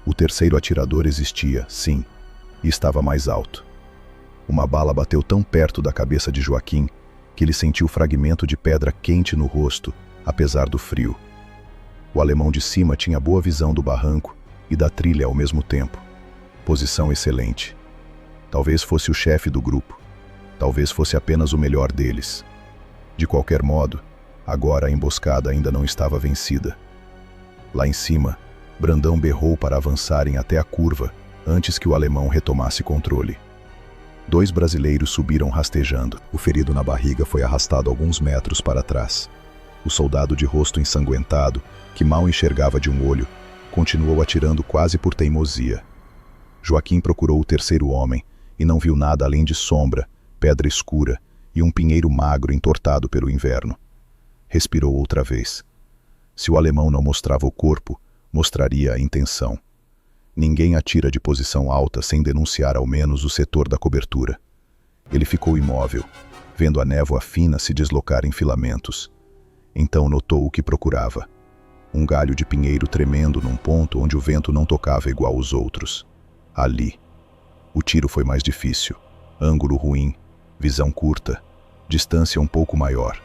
O terceiro atirador existia, sim, e estava mais alto. Uma bala bateu tão perto da cabeça de Joaquim que ele sentiu fragmento de pedra quente no rosto, apesar do frio. O alemão de cima tinha boa visão do barranco e da trilha ao mesmo tempo. Posição excelente. Talvez fosse o chefe do grupo. Talvez fosse apenas o melhor deles. De qualquer modo, agora a emboscada ainda não estava vencida. Lá em cima, Brandão berrou para avançarem até a curva antes que o alemão retomasse controle. 2 brasileiros subiram rastejando. O ferido na barriga foi arrastado alguns metros para trás. O soldado de rosto ensanguentado, que mal enxergava de um olho, continuou atirando quase por teimosia. Joaquim procurou o terceiro homem e não viu nada além de sombra, pedra escura e um pinheiro magro entortado pelo inverno. Respirou outra vez. Se o alemão não mostrava o corpo, mostraria a intenção. Ninguém atira de posição alta sem denunciar ao menos o setor da cobertura. Ele ficou imóvel, vendo a névoa fina se deslocar em filamentos. Então notou o que procurava. Um galho de pinheiro tremendo num ponto onde o vento não tocava igual os outros. Ali. O tiro foi mais difícil. Ângulo ruim, visão curta, distância um pouco maior.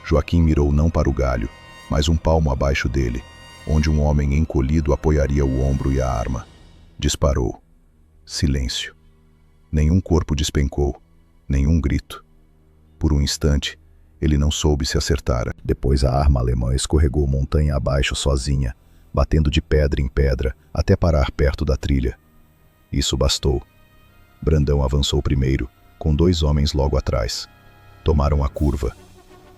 Joaquim mirou não para o galho, mas um palmo abaixo dele, onde um homem encolhido apoiaria o ombro e a arma. Disparou. Silêncio. Nenhum corpo despencou, nenhum grito. Por um instante, ele não soube se acertara. Depois a arma alemã escorregou montanha abaixo sozinha, batendo de pedra em pedra até parar perto da trilha. Isso bastou. Brandão avançou primeiro, com 2 homens logo atrás. Tomaram a curva.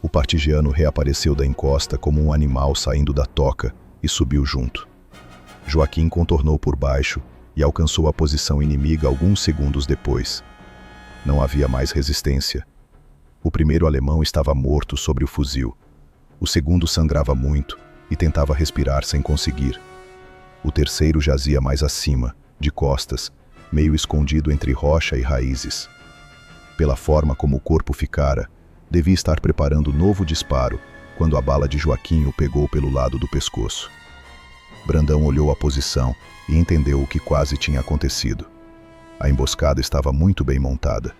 O partigiano reapareceu da encosta como um animal saindo da toca e subiu junto. Joaquim contornou por baixo e alcançou a posição inimiga alguns segundos depois. Não havia mais resistência. O primeiro alemão estava morto sobre o fuzil. O segundo sangrava muito e tentava respirar sem conseguir. O terceiro jazia mais acima, de costas, meio escondido entre rocha e raízes. Pela forma como o corpo ficara, devia estar preparando novo disparo quando a bala de Joaquim o pegou pelo lado do pescoço. Brandão olhou a posição e entendeu o que quase tinha acontecido. A emboscada estava muito bem montada.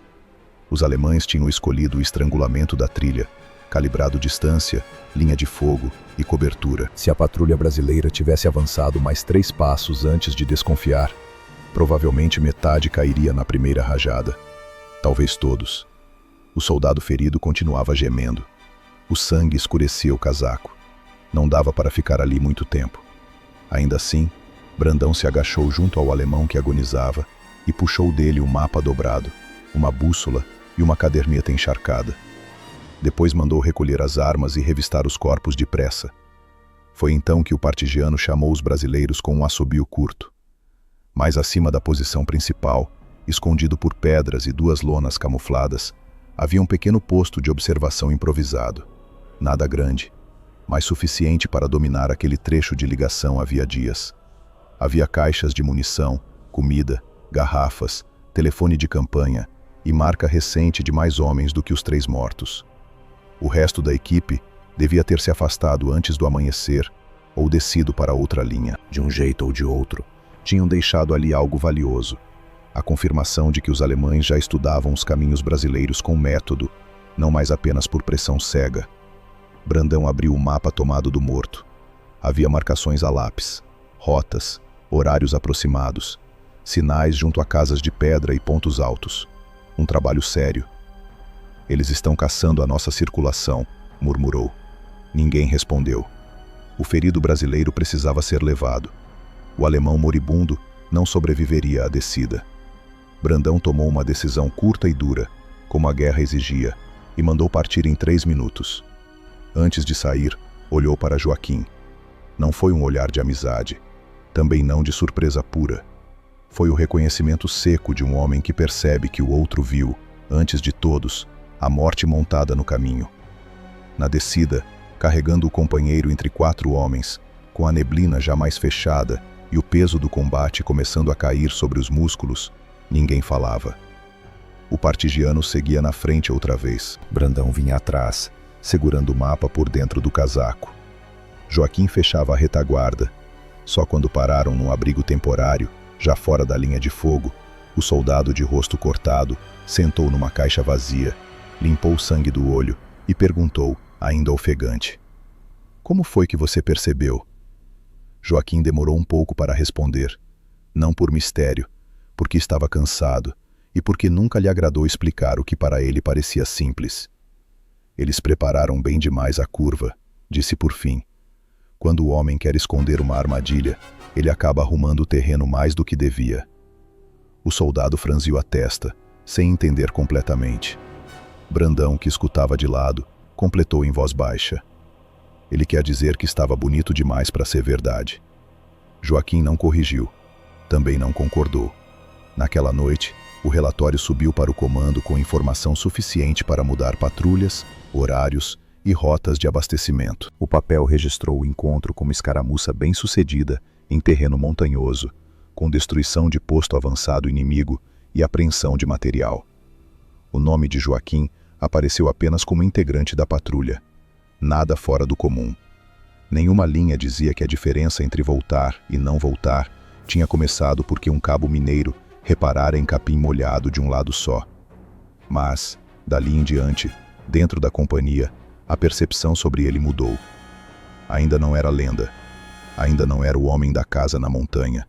Os alemães tinham escolhido o estrangulamento da trilha, calibrado distância, linha de fogo e cobertura. Se a patrulha brasileira tivesse avançado mais 3 passos antes de desconfiar, provavelmente metade cairia na primeira rajada. Talvez todos. O soldado ferido continuava gemendo. O sangue escurecia o casaco. Não dava para ficar ali muito tempo. Ainda assim, Brandão se agachou junto ao alemão que agonizava e puxou dele um mapa dobrado, uma bússola e uma caderneta encharcada. Depois mandou recolher as armas e revistar os corpos depressa. Foi então que o partigiano chamou os brasileiros com um assobio curto. Mais acima da posição principal, escondido por pedras e 2 lonas camufladas, havia um pequeno posto de observação improvisado. Nada grande, mas suficiente para dominar aquele trecho de ligação havia dias. Havia caixas de munição, comida, garrafas, telefone de campanha e marca recente de mais homens do que os 3 mortos. O resto da equipe devia ter se afastado antes do amanhecer ou descido para outra linha. De um jeito ou de outro, tinham deixado ali algo valioso. a confirmação de que os alemães já estudavam os caminhos brasileiros com método, não mais apenas por pressão cega. Brandão abriu o mapa tomado do morto. Havia marcações a lápis, rotas, horários aproximados, sinais junto a casas de pedra e pontos altos. Um trabalho sério. Eles estão caçando a nossa circulação, murmurou. Ninguém respondeu. O ferido brasileiro precisava ser levado. O alemão moribundo não sobreviveria à descida. Brandão tomou uma decisão curta e dura, como a guerra exigia, e mandou partir em 3 minutos. Antes de sair, olhou para Joaquim. Não foi um olhar de amizade, também não de surpresa pura. Foi o reconhecimento seco de um homem que percebe que o outro viu, antes de todos, a morte montada no caminho. Na descida, carregando o companheiro entre 4 homens, com a neblina já mais fechada e o peso do combate começando a cair sobre os músculos, ninguém falava. O partigiano seguia na frente outra vez. Brandão vinha atrás, segurando o mapa por dentro do casaco. Joaquim fechava a retaguarda. Só quando pararam num abrigo temporário, já fora da linha de fogo, o soldado de rosto cortado sentou numa caixa vazia, limpou o sangue do olho e perguntou, ainda ofegante: "Como foi que você percebeu?" Joaquim demorou um pouco para responder, não por mistério, porque estava cansado e porque nunca lhe agradou explicar o que para ele parecia simples. "Eles prepararam bem demais a curva", disse por fim. "Quando o homem quer esconder uma armadilha, ele acaba arrumando o terreno mais do que devia." O soldado franziu a testa, sem entender completamente. Brandão, que escutava de lado, completou em voz baixa: "Ele quer dizer que estava bonito demais para ser verdade." Joaquim não corrigiu, também não concordou. Naquela noite, o relatório subiu para o comando com informação suficiente para mudar patrulhas, horários e rotas de abastecimento. O papel registrou o encontro como escaramuça bem-sucedida em terreno montanhoso, com destruição de posto avançado inimigo e apreensão de material. O nome de Joaquim apareceu apenas como integrante da patrulha. Nada fora do comum. Nenhuma linha dizia que a diferença entre voltar e não voltar tinha começado porque um cabo mineiro reparara em capim molhado de um lado só. Mas, dali em diante, dentro da companhia, a percepção sobre ele mudou. Ainda não era lenda. Ainda não era o homem da casa na montanha.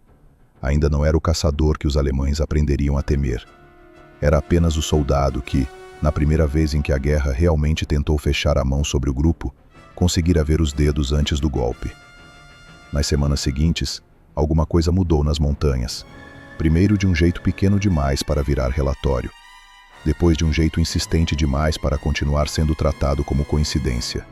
Ainda não era o caçador que os alemães aprenderiam a temer. Era apenas o soldado que, na primeira vez em que a guerra realmente tentou fechar a mão sobre o grupo, conseguira ver os dedos antes do golpe. Nas semanas seguintes, alguma coisa mudou nas montanhas. Primeiro de um jeito pequeno demais para virar relatório. Depois de um jeito insistente demais para continuar sendo tratado como coincidência.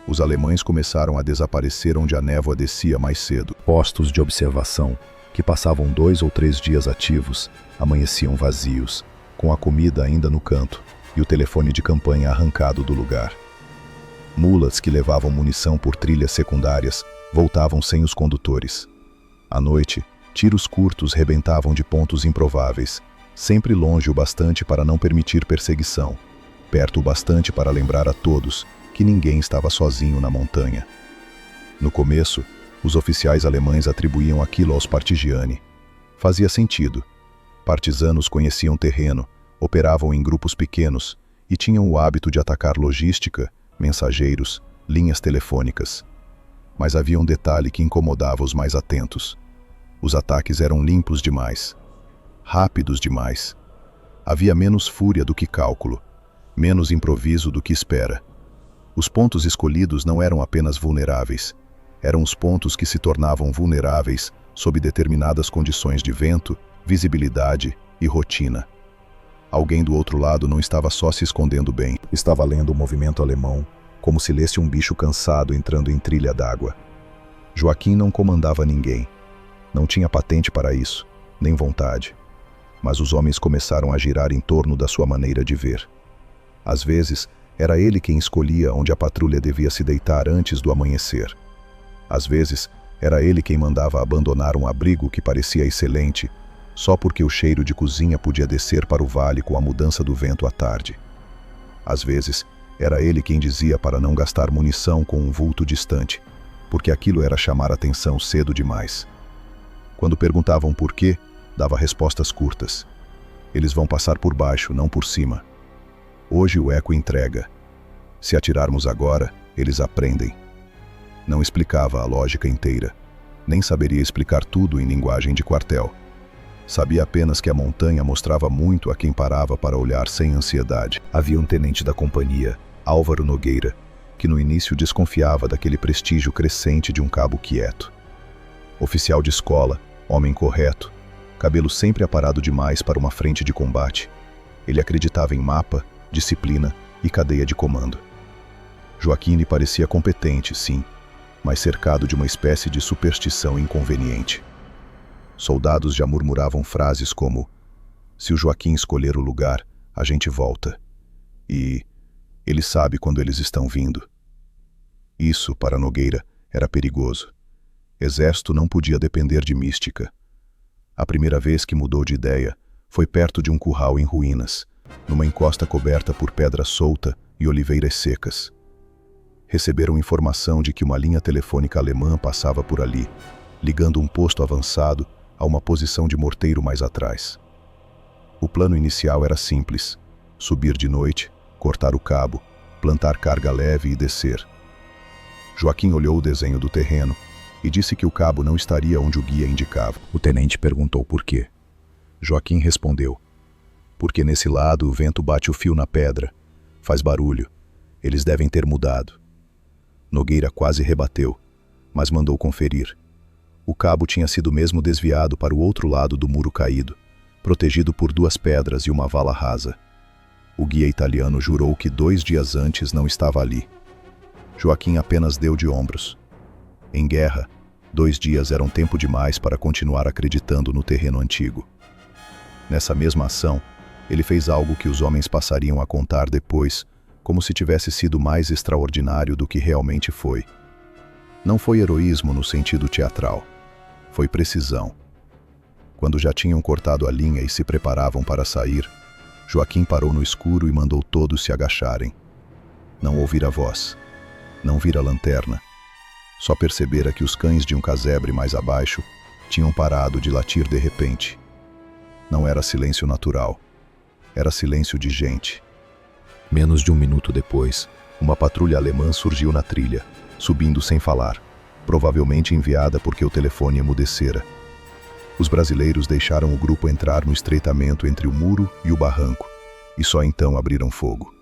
Os alemães começaram a desaparecer onde a névoa descia mais cedo. Postos de observação, que passavam 2 ou 3 dias ativos, amanheciam vazios, com a comida ainda no canto e o telefone de campanha arrancado do lugar. Mulas que levavam munição por trilhas secundárias voltavam sem os condutores. À noite, tiros curtos rebentavam de pontos improváveis, sempre longe o bastante para não permitir perseguição, perto o bastante para lembrar a todos que ninguém estava sozinho na montanha. No começo, os oficiais alemães atribuíam aquilo aos partigiani. Fazia sentido. Partisanos conheciam o terreno, operavam em grupos pequenos e tinham o hábito de atacar logística, mensageiros, linhas telefônicas. Mas havia um detalhe que incomodava os mais atentos. Os ataques eram limpos demais. Rápidos demais. Havia menos fúria do que cálculo, menos improviso do que espera. Os pontos escolhidos não eram apenas vulneráveis, eram os pontos que se tornavam vulneráveis sob determinadas condições de vento, visibilidade e rotina. Alguém do outro lado não estava só se escondendo bem, estava lendo o movimento alemão, como se lesse um bicho cansado entrando em trilha d'água. Joaquim não comandava ninguém. Não tinha patente para isso, nem vontade. Mas os homens começaram a girar em torno da sua maneira de ver. Às vezes, era ele quem escolhia onde a patrulha devia se deitar antes do amanhecer. Às vezes, era ele quem mandava abandonar um abrigo que parecia excelente, só porque o cheiro de cozinha podia descer para o vale com a mudança do vento à tarde. Às vezes, era ele quem dizia para não gastar munição com um vulto distante, porque aquilo era chamar atenção cedo demais. Quando perguntavam por quê, Dava respostas curtas. Eles vão passar por baixo, não por cima. Hoje o eco entrega. Se atirarmos agora, eles aprendem. Não explicava a lógica inteira. Nem saberia explicar tudo em linguagem de quartel. Sabia apenas que a montanha mostrava muito a quem parava para olhar sem ansiedade. Havia um tenente da companhia, Álvaro Nogueira, que no início desconfiava daquele prestígio crescente de um cabo quieto. Oficial de escola, homem correto, cabelo sempre aparado demais para uma frente de combate. Ele acreditava em mapa, disciplina e cadeia de comando. Joaquim lhe parecia competente, sim, mas cercado de uma espécie de superstição inconveniente. Soldados já murmuravam frases como: se o Joaquim escolher o lugar, a gente volta. E ele sabe quando eles estão vindo. Isso, para Nogueira, era perigoso. Exército não podia depender de mística. A primeira vez que mudou de ideia foi perto de um curral em ruínas, numa encosta coberta por pedra solta e oliveiras secas. Receberam informação de que uma linha telefônica alemã passava por ali, ligando um posto avançado a uma posição de morteiro mais atrás. O plano inicial era simples: subir de noite, cortar o cabo, plantar carga leve e descer. Joaquim olhou o desenho do terreno e disse que o cabo não estaria onde o guia indicava. O tenente perguntou por quê. Joaquim respondeu: porque nesse lado o vento bate o fio na pedra, faz barulho, eles devem ter mudado. Nogueira quase rebateu, mas mandou conferir. O cabo tinha sido mesmo desviado para o outro lado do muro caído, protegido por 2 pedras e uma vala rasa. O guia italiano jurou que 2 dias antes não estava ali. Joaquim apenas deu de ombros. Em guerra, 2 dias eram tempo demais para continuar acreditando no terreno antigo. Nessa mesma ação, ele fez algo que os homens passariam a contar depois, como se tivesse sido mais extraordinário do que realmente foi. Não foi heroísmo no sentido teatral. Foi precisão. Quando já tinham cortado a linha e se preparavam para sair, Joaquim parou no escuro e mandou todos se agacharem. Não ouvira voz. Não vira lanterna. Só percebera que os cães de um casebre mais abaixo tinham parado de latir de repente. Não era silêncio natural. Era silêncio de gente. Menos de 1 minuto depois, uma patrulha alemã surgiu na trilha, subindo sem falar, provavelmente enviada porque o telefone emudecera. Os brasileiros deixaram o grupo entrar no estreitamento entre o muro e o barranco, e só então abriram fogo.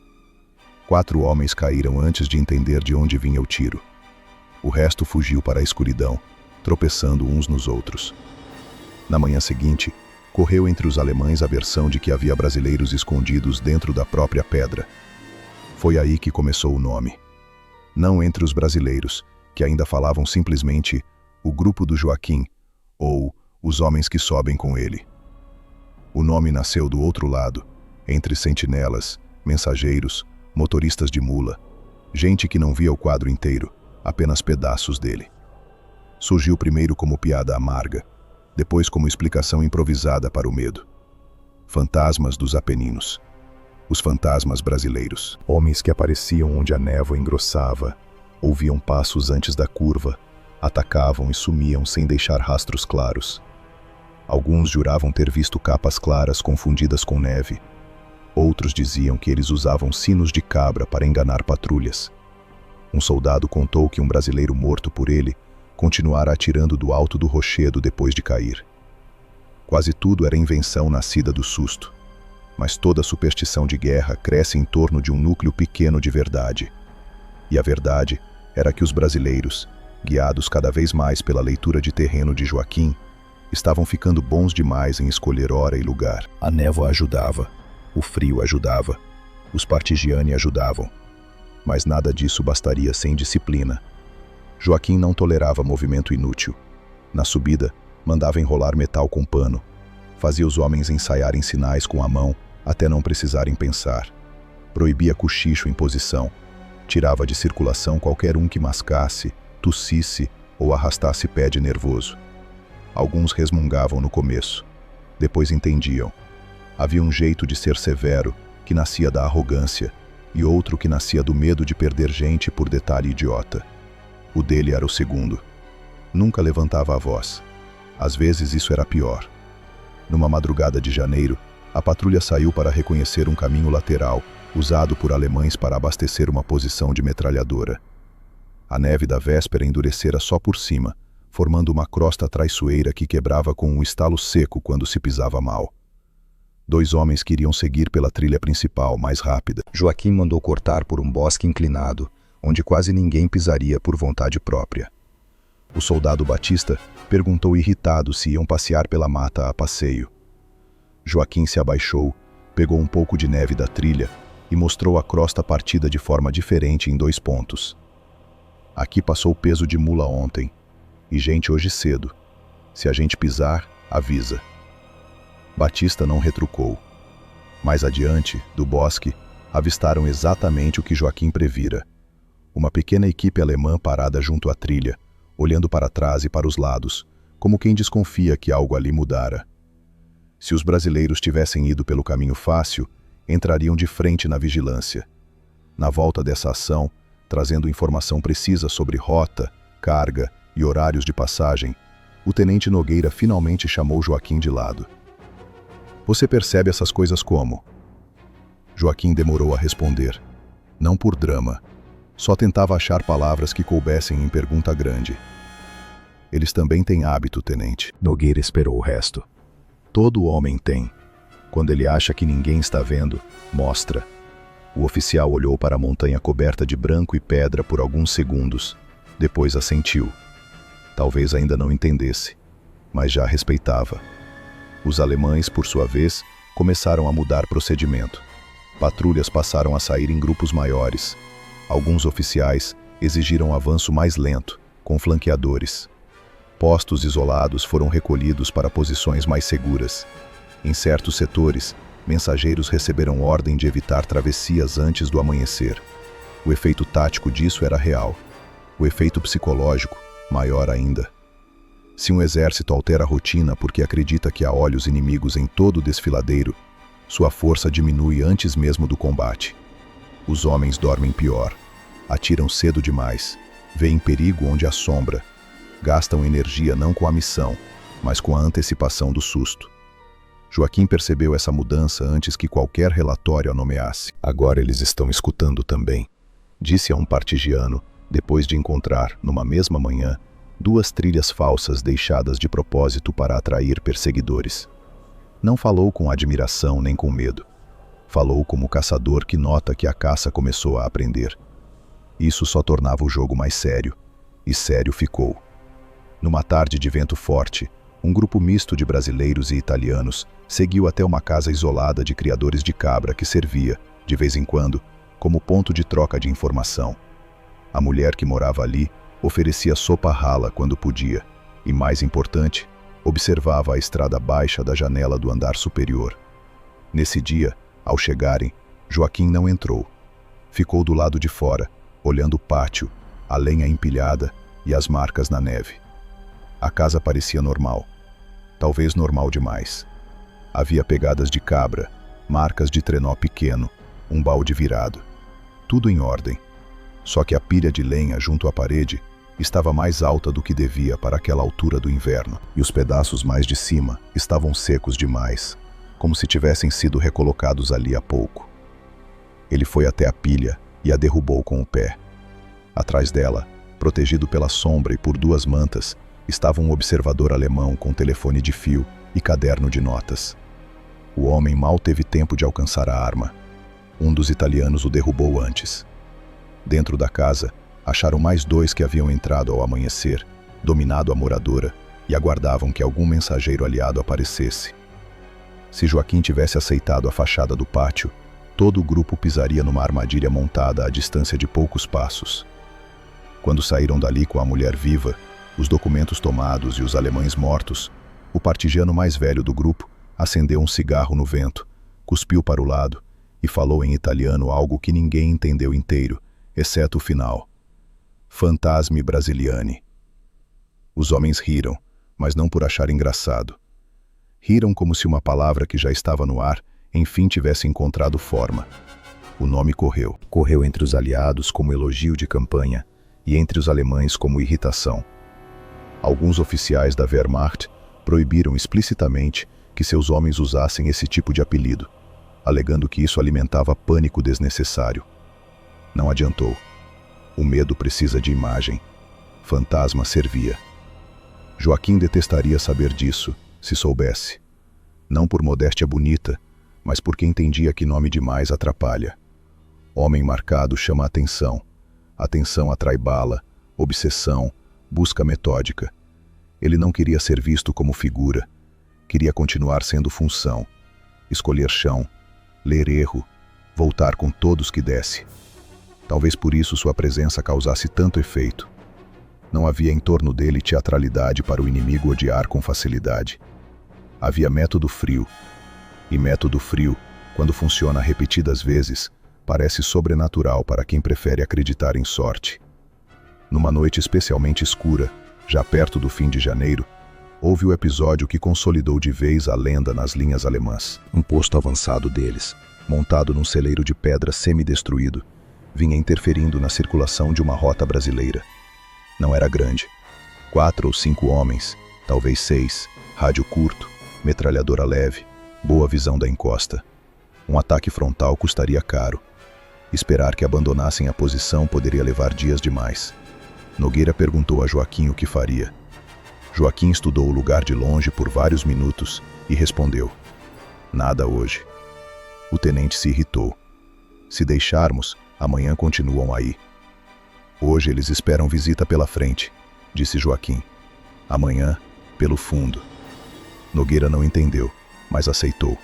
4 homens caíram antes de entender de onde vinha o tiro. O resto fugiu para a escuridão, tropeçando uns nos outros. Na manhã seguinte, correu entre os alemães a versão de que havia brasileiros escondidos dentro da própria pedra. Foi aí que começou o nome. Não entre os brasileiros, que ainda falavam simplesmente o grupo do Joaquim, ou os homens que sobem com ele. O nome nasceu do outro lado, entre sentinelas, mensageiros, motoristas de mula, gente que não via o quadro inteiro, apenas pedaços dele. Surgiu primeiro como piada amarga, depois como explicação improvisada para o medo. Fantasmas dos Apeninos. Os fantasmas brasileiros. Homens que apareciam onde a névoa engrossava, ouviam passos antes da curva, atacavam e sumiam sem deixar rastros claros. Alguns juravam ter visto capas claras confundidas com neve. Outros diziam que eles usavam sinos de cabra para enganar patrulhas. Um soldado contou que um brasileiro morto por ele continuara atirando do alto do rochedo depois de cair. Quase tudo era invenção nascida do susto, mas toda superstição de guerra cresce em torno de um núcleo pequeno de verdade. E a verdade era que os brasileiros, guiados cada vez mais pela leitura de terreno de Joaquim, estavam ficando bons demais em escolher hora e lugar. A névoa ajudava, o frio ajudava, os partigiani ajudavam, mas nada disso bastaria sem disciplina. Joaquim não tolerava movimento inútil. Na subida, mandava enrolar metal com pano. Fazia os homens ensaiarem sinais com a mão até não precisarem pensar. Proibia cochicho em posição. Tirava de circulação qualquer um que mascasse, tossisse ou arrastasse pé de nervoso. Alguns resmungavam no começo. Depois entendiam. Havia um jeito de ser severo que nascia da arrogância e outro que nascia do medo de perder gente por detalhe idiota. O dele era o segundo. Nunca levantava a voz. Às vezes isso era pior. Numa madrugada de janeiro, a patrulha saiu para reconhecer um caminho lateral, usado por alemães para abastecer uma posição de metralhadora. A neve da véspera endurecera só por cima, formando uma crosta traiçoeira que quebrava com um estalo seco quando se pisava mal. 2 homens queriam seguir pela trilha principal, mais rápida. Joaquim mandou cortar por um bosque inclinado, onde quase ninguém pisaria por vontade própria. O soldado Batista perguntou irritado se iam passear pela mata a passeio. Joaquim se abaixou, pegou um pouco de neve da trilha e mostrou a crosta partida de forma diferente em 2 pontos. Aqui passou peso de mula ontem, e gente hoje cedo. Se a gente pisar, avisa. Batista não retrucou. Mais adiante, do bosque, avistaram exatamente o que Joaquim previra. Uma pequena equipe alemã parada junto à trilha, olhando para trás e para os lados, como quem desconfia que algo ali mudara. Se os brasileiros tivessem ido pelo caminho fácil, entrariam de frente na vigilância. Na volta dessa ação, trazendo informação precisa sobre rota, carga e horários de passagem, o tenente Nogueira finalmente chamou Joaquim de lado. Você percebe essas coisas como? Joaquim demorou a responder. Não por drama. Só tentava achar palavras que coubessem em pergunta grande. Eles também têm hábito, tenente. Nogueira esperou o resto. Todo homem tem. Quando ele acha que ninguém está vendo, mostra. O oficial olhou para a montanha coberta de branco e pedra por alguns segundos. Depois assentiu. Talvez ainda não entendesse, mas já respeitava. Os alemães, por sua vez, começaram a mudar procedimento. Patrulhas passaram a sair em grupos maiores. Alguns oficiais exigiram avanço mais lento, com flanqueadores. Postos isolados foram recolhidos para posições mais seguras. Em certos setores, mensageiros receberam ordem de evitar travessias antes do amanhecer. O efeito tático disso era real. O efeito psicológico, maior ainda. Se um exército altera a rotina porque acredita que há olhos inimigos em todo o desfiladeiro, sua força diminui antes mesmo do combate. Os homens dormem pior, atiram cedo demais, veem perigo onde há sombra, gastam energia não com a missão, mas com a antecipação do susto. Joaquim percebeu essa mudança antes que qualquer relatório a nomeasse. Agora eles estão escutando também, disse a um partigiano, depois de encontrar, numa mesma manhã, 2 trilhas falsas deixadas de propósito para atrair perseguidores. Não falou com admiração nem com medo. Falou como caçador que nota que a caça começou a aprender. Isso só tornava o jogo mais sério, e sério ficou. Numa tarde de vento forte, um grupo misto de brasileiros e italianos seguiu até uma casa isolada de criadores de cabra que servia, de vez em quando, como ponto de troca de informação. A mulher que morava ali oferecia sopa rala quando podia, e mais importante, observava a estrada baixa da janela do andar superior. Nesse dia, ao chegarem, Joaquim não entrou. Ficou do lado de fora, olhando o pátio, a lenha empilhada e as marcas na neve. A casa parecia normal. Talvez normal demais. Havia pegadas de cabra, marcas de trenó pequeno, um balde virado. Tudo em ordem. Só que a pilha de lenha junto à parede estava mais alta do que devia para aquela altura do inverno, e os pedaços mais de cima estavam secos demais, como se tivessem sido recolocados ali há pouco. Ele foi até a pilha e a derrubou com o pé. Atrás dela, protegido pela sombra e por 2 mantas, estava um observador alemão com telefone de fio e caderno de notas. O homem mal teve tempo de alcançar a arma. Um dos italianos o derrubou antes. Dentro da casa, acharam mais 2 que haviam entrado ao amanhecer, dominado a moradora, e aguardavam que algum mensageiro aliado aparecesse. Se Joaquim tivesse aceitado a fachada do pátio, todo o grupo pisaria numa armadilha montada à distância de poucos passos. Quando saíram dali com a mulher viva, os documentos tomados e os alemães mortos, o partigiano mais velho do grupo acendeu um cigarro no vento, cuspiu para o lado e falou em italiano algo que ninguém entendeu inteiro, exceto o final. Fantasmi brasiliani. Os homens riram, mas não por achar engraçado. Riram como se uma palavra que já estava no ar, enfim tivesse encontrado forma. O nome correu. Correu entre os aliados como elogio de campanha e entre os alemães como irritação. Alguns oficiais da Wehrmacht proibiram explicitamente que seus homens usassem esse tipo de apelido, alegando que isso alimentava pânico desnecessário. Não adiantou. O medo precisa de imagem. Fantasma servia. Joaquim detestaria saber disso, se soubesse. Não por modéstia bonita, mas porque entendia que nome demais atrapalha. Homem marcado chama atenção. Atenção atrai bala, obsessão, busca metódica. Ele não queria ser visto como figura. Queria continuar sendo função. Escolher chão, ler erro, voltar com todos que desse. Talvez por isso sua presença causasse tanto efeito. Não havia em torno dele teatralidade para o inimigo odiar com facilidade. Havia método frio. E método frio, quando funciona repetidas vezes, parece sobrenatural para quem prefere acreditar em sorte. Numa noite especialmente escura, já perto do fim de janeiro, houve o episódio que consolidou de vez a lenda nas linhas alemãs. Um posto avançado deles, montado num celeiro de pedra semi-destruído, vinha interferindo na circulação de uma rota brasileira. Não era grande. 4 ou 5 homens, talvez 6, rádio curto, metralhadora leve, boa visão da encosta. Um ataque frontal custaria caro. Esperar que abandonassem a posição poderia levar dias demais. Nogueira perguntou a Joaquim o que faria. Joaquim estudou o lugar de longe por vários minutos e respondeu: nada hoje. O tenente se irritou. Se deixarmos, amanhã continuam aí. Hoje eles esperam visita pela frente, disse Joaquim. Amanhã, pelo fundo. Nogueira não entendeu, mas aceitou.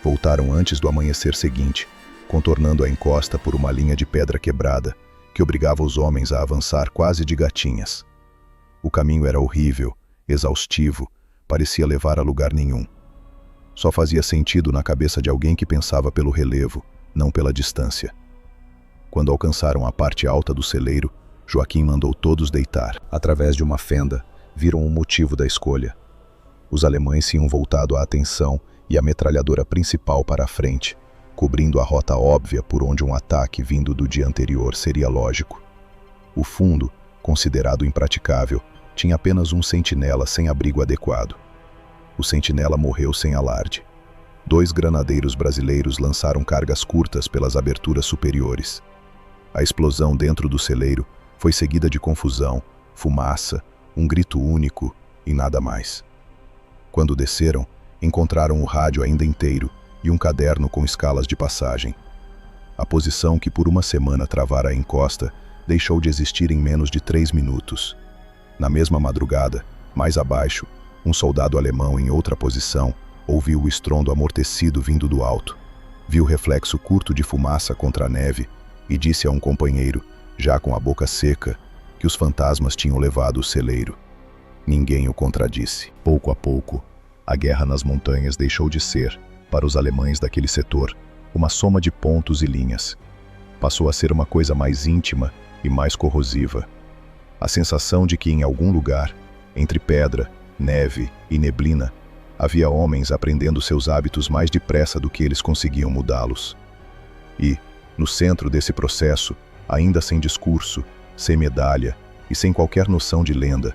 Voltaram antes do amanhecer seguinte, contornando a encosta por uma linha de pedra quebrada, que obrigava os homens a avançar quase de gatinhas. O caminho era horrível, exaustivo, parecia levar a lugar nenhum. Só fazia sentido na cabeça de alguém que pensava pelo relevo, não pela distância. Quando alcançaram a parte alta do celeiro, Joaquim mandou todos deitar. Através de uma fenda, viram o motivo da escolha. Os alemães tinham voltado a atenção e a metralhadora principal para a frente, cobrindo a rota óbvia por onde um ataque vindo do dia anterior seria lógico. O fundo, considerado impraticável, tinha apenas um sentinela sem abrigo adequado. O sentinela morreu sem alarde. 2 granadeiros brasileiros lançaram cargas curtas pelas aberturas superiores. A explosão dentro do celeiro foi seguida de confusão, fumaça, um grito único e nada mais. Quando desceram, encontraram o rádio ainda inteiro e um caderno com escalas de passagem. A posição que por uma semana travara a encosta deixou de existir em menos de 3 minutos. Na mesma madrugada, mais abaixo, um soldado alemão em outra posição ouviu o estrondo amortecido vindo do alto. Viu o reflexo curto de fumaça contra a neve e disse a um companheiro, já com a boca seca, que os fantasmas tinham levado o celeiro. Ninguém o contradisse. Pouco a pouco, a guerra nas montanhas deixou de ser, para os alemães daquele setor, uma soma de pontos e linhas. Passou a ser uma coisa mais íntima e mais corrosiva. A sensação de que em algum lugar, entre pedra, neve e neblina, havia homens aprendendo seus hábitos mais depressa do que eles conseguiam mudá-los. E, no centro desse processo, ainda sem discurso, sem medalha e sem qualquer noção de lenda,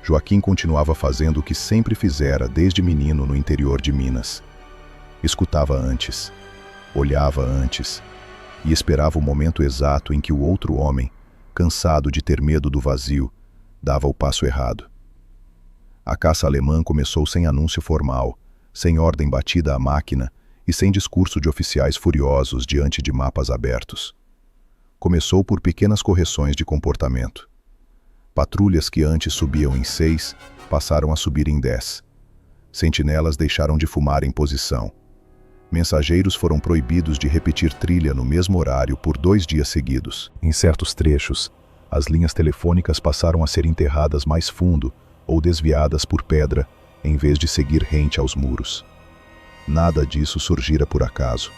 Joaquim continuava fazendo o que sempre fizera desde menino no interior de Minas. Escutava antes, olhava antes e esperava o momento exato em que o outro homem, cansado de ter medo do vazio, dava o passo errado. A caça alemã começou sem anúncio formal, sem ordem batida à máquina e sem discurso de oficiais furiosos diante de mapas abertos. Começou por pequenas correções de comportamento. Patrulhas que antes subiam em 6 passaram a subir em 10. Sentinelas deixaram de fumar em posição. Mensageiros foram proibidos de repetir trilha no mesmo horário por 2 dias seguidos. Em certos trechos, as linhas telefônicas passaram a ser enterradas mais fundo ou desviadas por pedra, em vez de seguir rente aos muros. Nada disso surgira por acaso.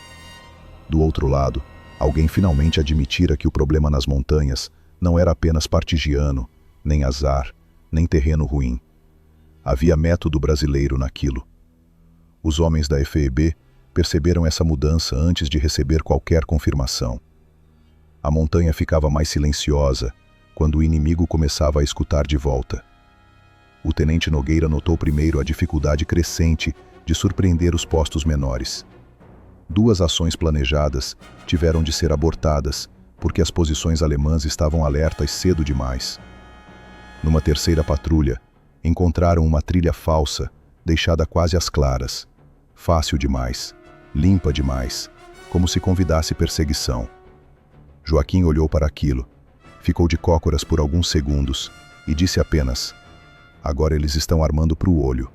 Do outro lado, alguém finalmente admitira que o problema nas montanhas não era apenas partigiano, nem azar, nem terreno ruim. Havia método brasileiro naquilo. Os homens da FEB perceberam essa mudança antes de receber qualquer confirmação. A montanha ficava mais silenciosa quando o inimigo começava a escutar de volta. O tenente Nogueira notou primeiro a dificuldade crescente de surpreender os postos menores. 2 ações planejadas tiveram de ser abortadas porque as posições alemãs estavam alertas cedo demais. Numa terceira patrulha, encontraram uma trilha falsa, deixada quase às claras. Fácil demais, limpa demais, como se convidasse perseguição. Joaquim olhou para aquilo, ficou de cócoras por alguns segundos e disse apenas: agora eles estão armando para o olho,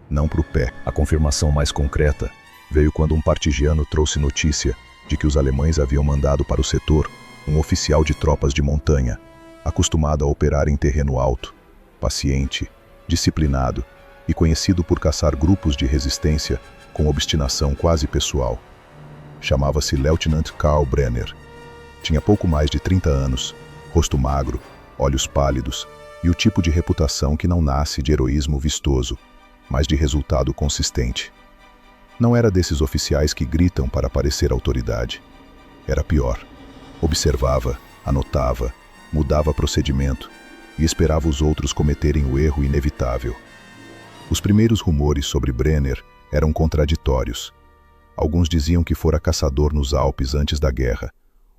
não para o pé. A confirmação mais concreta veio quando um partigiano trouxe notícia de que os alemães haviam mandado para o setor um oficial de tropas de montanha, acostumado a operar em terreno alto, paciente, disciplinado e conhecido por caçar grupos de resistência com obstinação quase pessoal. Chamava-se Lieutenant Karl Brenner. Tinha pouco mais de 30 anos, rosto magro, olhos pálidos e o tipo de reputação que não nasce de heroísmo vistoso, mas de resultado consistente. Não era desses oficiais que gritam para parecer autoridade. Era pior. Observava, anotava, mudava procedimento e esperava os outros cometerem o erro inevitável. Os primeiros rumores sobre Brenner eram contraditórios. Alguns diziam que fora caçador nos Alpes antes da guerra,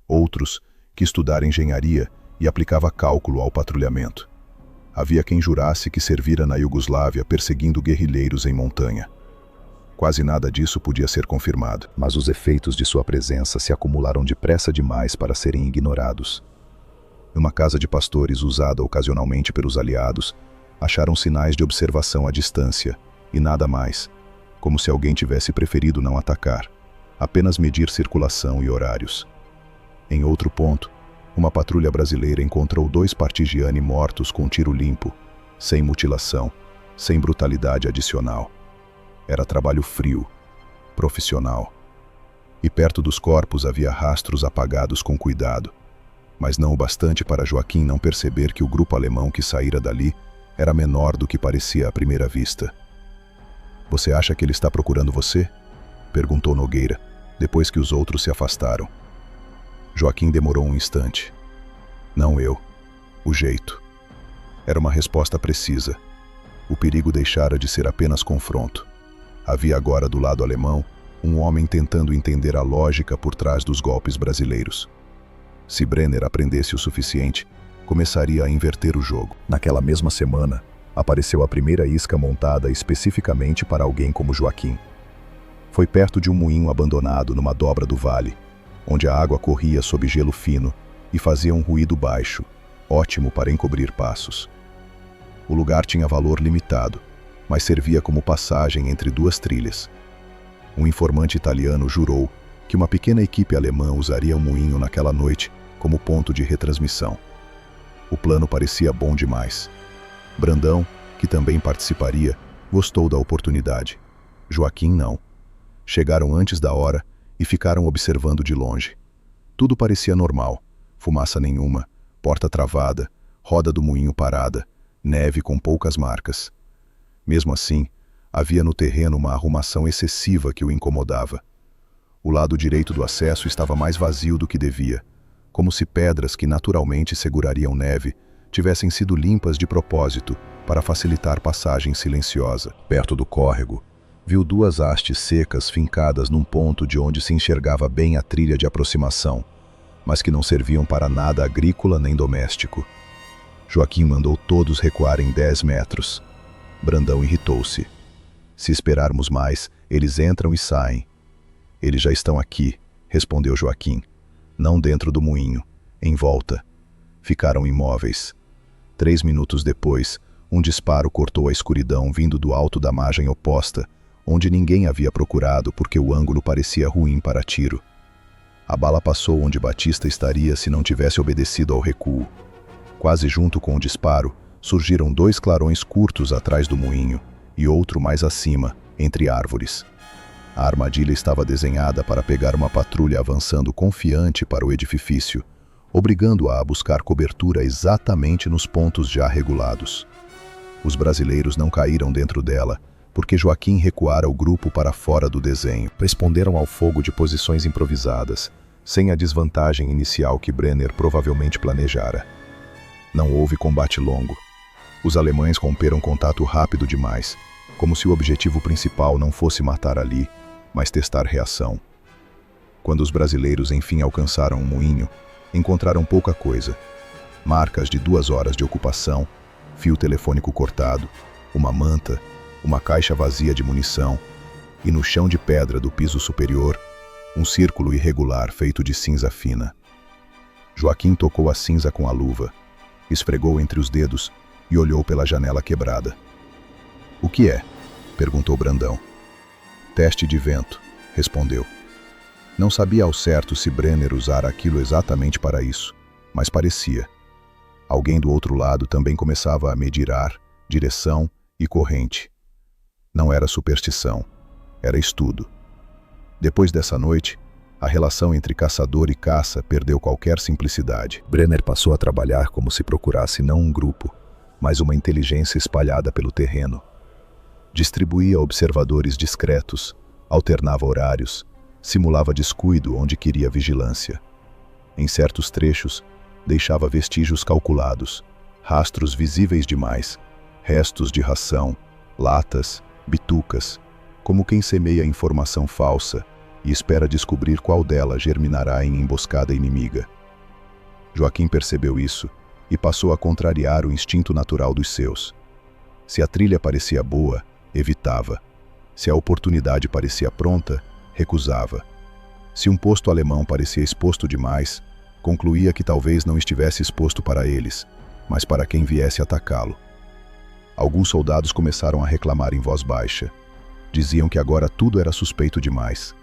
outros que estudara engenharia e aplicava cálculo ao patrulhamento. Havia quem jurasse que servira na Iugoslávia perseguindo guerrilheiros em montanha. Quase nada disso podia ser confirmado, mas os efeitos de sua presença se acumularam depressa demais para serem ignorados. Numa casa de pastores usada ocasionalmente pelos aliados, acharam sinais de observação à distância, e nada mais, como se alguém tivesse preferido não atacar, apenas medir circulação e horários. Em outro ponto, uma patrulha brasileira encontrou 2 partigiani mortos com tiro limpo, sem mutilação, sem brutalidade adicional. Era trabalho frio, profissional. E perto dos corpos havia rastros apagados com cuidado, mas não o bastante para Joaquim não perceber que o grupo alemão que saíra dali era menor do que parecia à primeira vista. "Você acha que ele está procurando você?" perguntou Nogueira, depois que os outros se afastaram. Joaquim demorou um instante. "Não eu. O jeito." Era uma resposta precisa. O perigo deixara de ser apenas confronto. Havia agora do lado alemão um homem tentando entender a lógica por trás dos golpes brasileiros. Se Brenner aprendesse o suficiente, começaria a inverter o jogo. Naquela mesma semana, apareceu a primeira isca montada especificamente para alguém como Joaquim. Foi perto de um moinho abandonado numa dobra do vale, onde a água corria sob gelo fino e fazia um ruído baixo, ótimo para encobrir passos. O lugar tinha valor limitado, mas servia como passagem entre 2 trilhas. Um informante italiano jurou que uma pequena equipe alemã usaria o moinho naquela noite como ponto de retransmissão. O plano parecia bom demais. Brandão, que também participaria, gostou da oportunidade. Joaquim não. Chegaram antes da hora e ficaram observando de longe. Tudo parecia normal. Fumaça nenhuma, porta travada, roda do moinho parada, neve com poucas marcas. Mesmo assim, havia no terreno uma arrumação excessiva que o incomodava. O lado direito do acesso estava mais vazio do que devia, como se pedras que naturalmente segurariam neve tivessem sido limpas de propósito para facilitar passagem silenciosa. Perto do córrego, viu 2 hastes secas fincadas num ponto de onde se enxergava bem a trilha de aproximação, mas que não serviam para nada agrícola nem doméstico. Joaquim mandou todos recuarem 10 metros. Brandão irritou-se. "Se esperarmos mais, eles entram e saem." "Eles já estão aqui", respondeu Joaquim. "Não dentro do moinho, em volta." Ficaram imóveis. 3 minutos depois, um disparo cortou a escuridão vindo do alto da margem oposta, onde ninguém havia procurado porque o ângulo parecia ruim para tiro. A bala passou onde Batista estaria se não tivesse obedecido ao recuo. Quase junto com o disparo, surgiram 2 clarões curtos atrás do moinho e outro mais acima, entre árvores. A armadilha estava desenhada para pegar uma patrulha avançando confiante para o edifício, obrigando-a a buscar cobertura exatamente nos pontos já regulados. Os brasileiros não caíram dentro dela, porque Joaquim recuara o grupo para fora do desenho. Responderam ao fogo de posições improvisadas, sem a desvantagem inicial que Brenner provavelmente planejara. Não houve combate longo. Os alemães romperam contato rápido demais, como se o objetivo principal não fosse matar ali, mas testar reação. Quando os brasileiros enfim alcançaram o moinho, encontraram pouca coisa. Marcas de 2 horas de ocupação, fio telefônico cortado, uma manta, uma caixa vazia de munição, e no chão de pedra do piso superior, um círculo irregular feito de cinza fina. Joaquim tocou a cinza com a luva, esfregou entre os dedos e olhou pela janela quebrada. "O que é?" perguntou Brandão. "Teste de vento", respondeu. Não sabia ao certo se Brenner usara aquilo exatamente para isso, mas parecia. Alguém do outro lado também começava a medir ar, direção e corrente. Não era superstição, era estudo. Depois dessa noite, a relação entre caçador e caça perdeu qualquer simplicidade. Brenner passou a trabalhar como se procurasse não um grupo, mas uma inteligência espalhada pelo terreno. Distribuía observadores discretos, alternava horários, simulava descuido onde queria vigilância. Em certos trechos, deixava vestígios calculados, rastros visíveis demais, restos de ração, latas, bitucas, como quem semeia informação falsa e espera descobrir qual dela germinará em emboscada inimiga. Joaquim percebeu isso e passou a contrariar o instinto natural dos seus. Se a trilha parecia boa, evitava. Se a oportunidade parecia pronta, recusava. Se um posto alemão parecia exposto demais, concluía que talvez não estivesse exposto para eles, mas para quem viesse atacá-lo. Alguns soldados começaram a reclamar em voz baixa. Diziam que agora tudo era suspeito demais.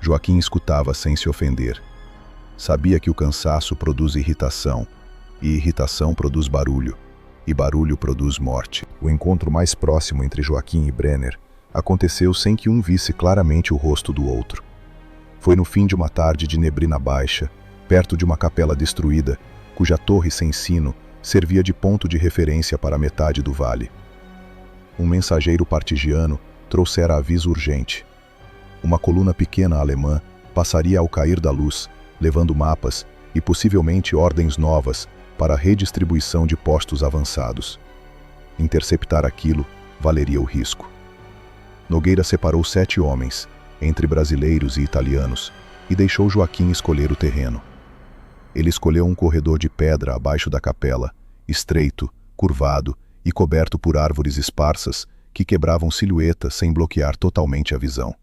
Joaquim escutava sem se ofender. Sabia que o cansaço produz irritação, e irritação produz barulho, e barulho produz morte. O encontro mais próximo entre Joaquim e Brenner aconteceu sem que um visse claramente o rosto do outro. Foi no fim de uma tarde de neblina baixa, perto de uma capela destruída, cuja torre sem sino servia de ponto de referência para a metade do vale. Um mensageiro partigiano trouxera aviso urgente. Uma coluna pequena alemã passaria ao cair da luz, levando mapas e possivelmente ordens novas para a redistribuição de postos avançados. Interceptar aquilo valeria o risco. Nogueira separou 7 homens, entre brasileiros e italianos, e deixou Joaquim escolher o terreno. Ele escolheu um corredor de pedra abaixo da capela, estreito, curvado e coberto por árvores esparsas que quebravam silhuetas sem bloquear totalmente a visão.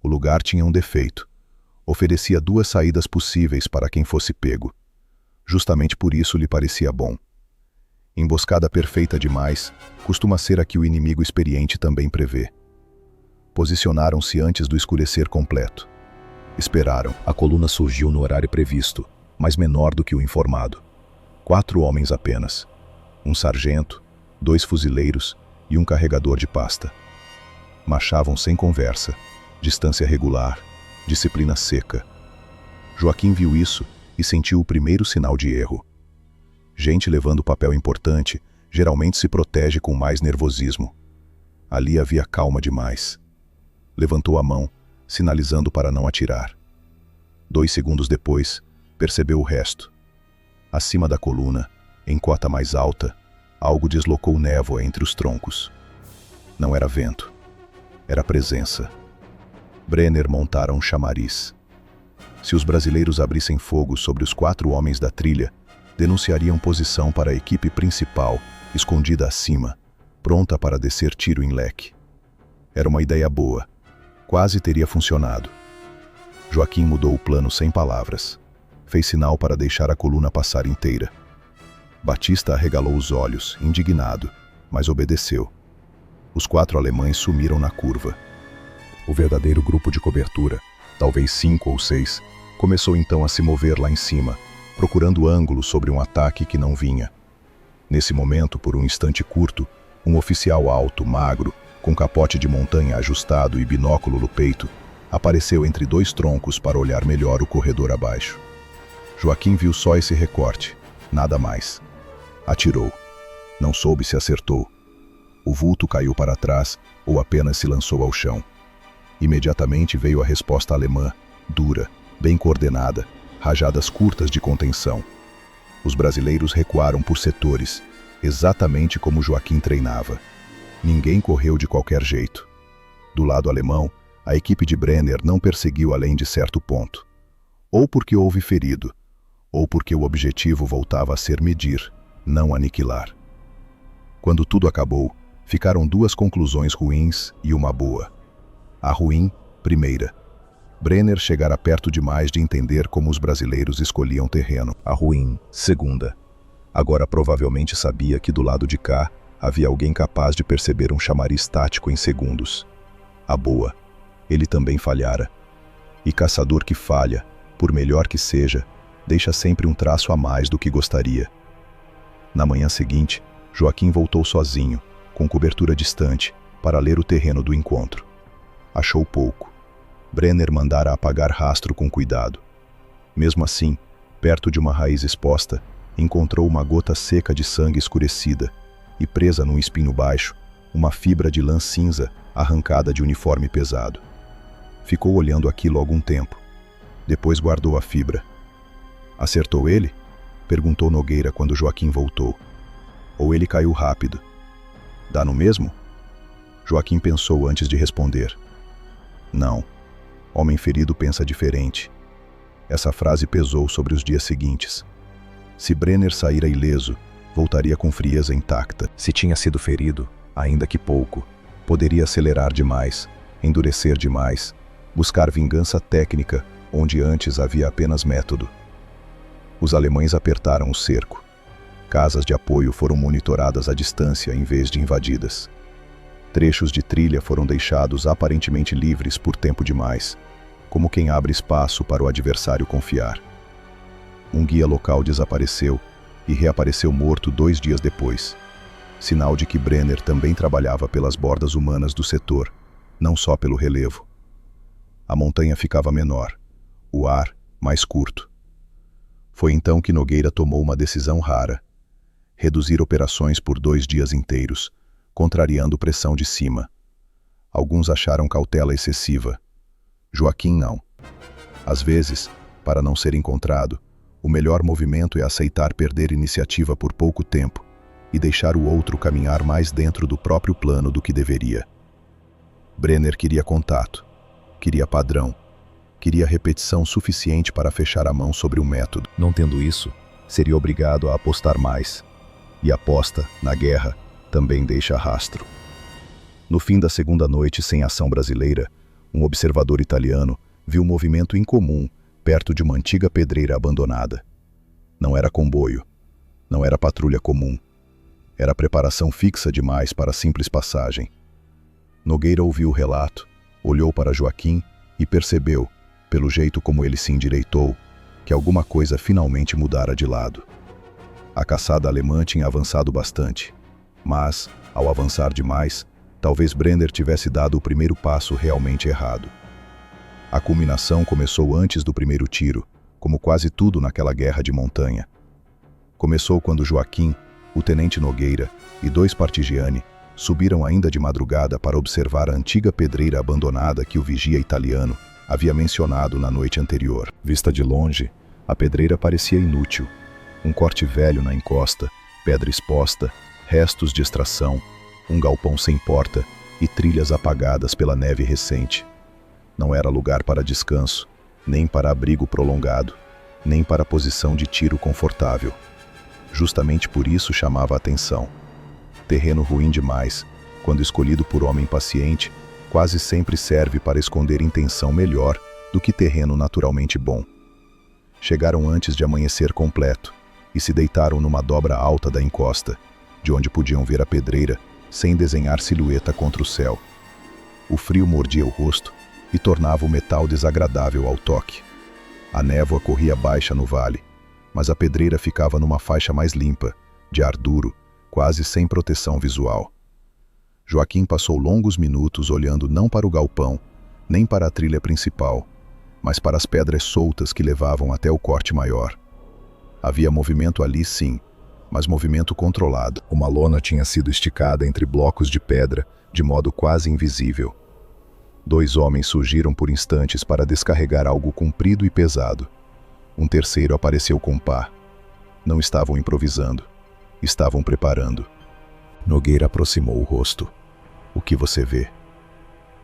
O lugar tinha um defeito. Oferecia 2 saídas possíveis para quem fosse pego. Justamente por isso lhe parecia bom. Emboscada perfeita demais, costuma ser a que o inimigo experiente também prevê. Posicionaram-se antes do escurecer completo. Esperaram. A coluna surgiu no horário previsto, mas menor do que o informado. 4 homens apenas. Um sargento, 2 fuzileiros e um carregador de pasta. Marchavam sem conversa, distância regular, disciplina seca. Joaquim viu isso e sentiu o primeiro sinal de erro. Gente levando papel importante geralmente se protege com mais nervosismo. Ali havia calma demais. Levantou a mão, sinalizando para não atirar. 2 segundos depois, percebeu o resto. Acima da coluna, em cota mais alta, algo deslocou névoa entre os troncos. Não era vento. Era presença. Brenner montara um chamariz. Se os brasileiros abrissem fogo sobre os 4 homens da trilha, denunciariam posição para a equipe principal, escondida acima, pronta para descer tiro em leque. Era uma ideia boa. Quase teria funcionado. Joaquim mudou o plano sem palavras. Fez sinal para deixar a coluna passar inteira. Batista arregalou os olhos, indignado, mas obedeceu. Os 4 alemães sumiram na curva. O verdadeiro grupo de cobertura, talvez 5 ou 6, começou então a se mover lá em cima, procurando ângulo sobre um ataque que não vinha. Nesse momento, por um instante curto, um oficial alto, magro, com capote de montanha ajustado e binóculo no peito, apareceu entre 2 troncos para olhar melhor o corredor abaixo. Joaquim viu só esse recorte, nada mais. Atirou. Não soube se acertou. O vulto caiu para trás ou apenas se lançou ao chão. Imediatamente veio a resposta alemã, dura, bem coordenada, rajadas curtas de contenção. Os brasileiros recuaram por setores, exatamente como Joaquim treinava. Ninguém correu de qualquer jeito. Do lado alemão, a equipe de Brenner não perseguiu além de certo ponto. Ou porque houve ferido, ou porque o objetivo voltava a ser medir, não aniquilar. Quando tudo acabou, ficaram duas conclusões ruins e uma boa. A ruim, primeira. Brenner chegara perto demais de entender como os brasileiros escolhiam terreno. A ruim, segunda. Agora provavelmente sabia que do lado de cá havia alguém capaz de perceber um chamariz tático em segundos. A boa. Ele também falhara. E caçador que falha, por melhor que seja, deixa sempre um traço a mais do que gostaria. Na manhã seguinte, Joaquim voltou sozinho, com cobertura distante, para ler o terreno do encontro. Achou pouco. Brenner mandara apagar rastro com cuidado. Mesmo assim, perto de uma raiz exposta, encontrou uma gota seca de sangue escurecida e, presa num espinho baixo, uma fibra de lã cinza arrancada de uniforme pesado. Ficou olhando aquilo algum tempo. Depois guardou a fibra. Acertou ele? Perguntou Nogueira quando Joaquim voltou. Ou ele caiu rápido? Dá no mesmo? Joaquim pensou antes de responder. Não. Homem ferido pensa diferente. Essa frase pesou sobre os dias seguintes. Se Brenner saíra ileso, voltaria com frieza intacta. Se tinha sido ferido, ainda que pouco, poderia acelerar demais, endurecer demais, buscar vingança técnica onde antes havia apenas método. Os alemães apertaram o cerco. Casas de apoio foram monitoradas à distância em vez de invadidas. Trechos de trilha foram deixados aparentemente livres por tempo demais, como quem abre espaço para o adversário confiar. Um guia local desapareceu e reapareceu morto 2 dias depois, sinal de que Brenner também trabalhava pelas bordas humanas do setor, não só pelo relevo. A montanha ficava menor, o ar mais curto. Foi então que Nogueira tomou uma decisão rara: reduzir operações por 2 dias inteiros, contrariando pressão de cima. Alguns acharam cautela excessiva. Joaquim não. Às vezes, para não ser encontrado, o melhor movimento é aceitar perder iniciativa por pouco tempo e deixar o outro caminhar mais dentro do próprio plano do que deveria. Brenner queria contato, queria padrão, queria repetição suficiente para fechar a mão sobre o método. Não tendo isso, seria obrigado a apostar mais. E aposta, na guerra, também deixa rastro. No fim da segunda noite sem ação brasileira, um observador italiano viu um movimento incomum perto de uma antiga pedreira abandonada. Não era comboio, não era patrulha comum. Era preparação fixa demais para simples passagem. Nogueira ouviu o relato, olhou para Joaquim e percebeu, pelo jeito como ele se endireitou, que alguma coisa finalmente mudara de lado. A caçada alemã tinha avançado bastante, mas, ao avançar demais, talvez Brenner tivesse dado o primeiro passo realmente errado. A culminação começou antes do primeiro tiro, como quase tudo naquela guerra de montanha. Começou quando Joaquim, o tenente Nogueira e 2 partigiani subiram ainda de madrugada para observar a antiga pedreira abandonada que o vigia italiano havia mencionado na noite anterior. Vista de longe, a pedreira parecia inútil. Um corte velho na encosta, pedra exposta, restos de extração, um galpão sem porta e trilhas apagadas pela neve recente. Não era lugar para descanso, nem para abrigo prolongado, nem para posição de tiro confortável. Justamente por isso chamava a atenção. Terreno ruim demais, quando escolhido por homem paciente, quase sempre serve para esconder intenção melhor do que terreno naturalmente bom. Chegaram antes de amanhecer completo e se deitaram numa dobra alta da encosta, de onde podiam ver a pedreira sem desenhar silhueta contra o céu. O frio mordia o rosto e tornava o metal desagradável ao toque. A névoa corria baixa no vale, mas a pedreira ficava numa faixa mais limpa, de ar duro, quase sem proteção visual. Joaquim passou longos minutos olhando não para o galpão, nem para a trilha principal, mas para as pedras soltas que levavam até o corte maior. Havia movimento ali sim, mas movimento controlado. Uma lona tinha sido esticada entre blocos de pedra, de modo quase invisível. 2 homens surgiram por instantes para descarregar algo comprido e pesado. Um terceiro apareceu com pá. Não estavam improvisando. Estavam preparando. Nogueira aproximou o rosto. O que você vê?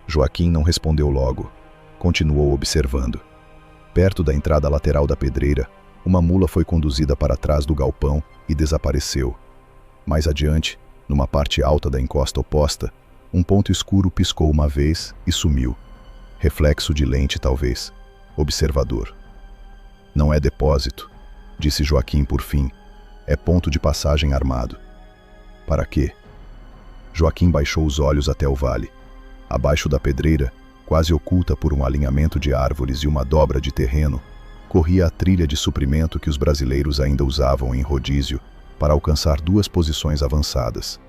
Joaquim não respondeu logo. Continuou observando. Perto da entrada lateral da pedreira, uma mula foi conduzida para trás do galpão e desapareceu. Mais adiante, numa parte alta da encosta oposta, um ponto escuro piscou uma vez e sumiu. Reflexo de lente, talvez. Observador. Não é depósito, disse Joaquim por fim. É ponto de passagem armado. Para quê? Joaquim baixou os olhos até o vale. Abaixo da pedreira, quase oculta por um alinhamento de árvores e uma dobra de terreno, corria a trilha de suprimento que os brasileiros ainda usavam em rodízio para alcançar duas posições avançadas.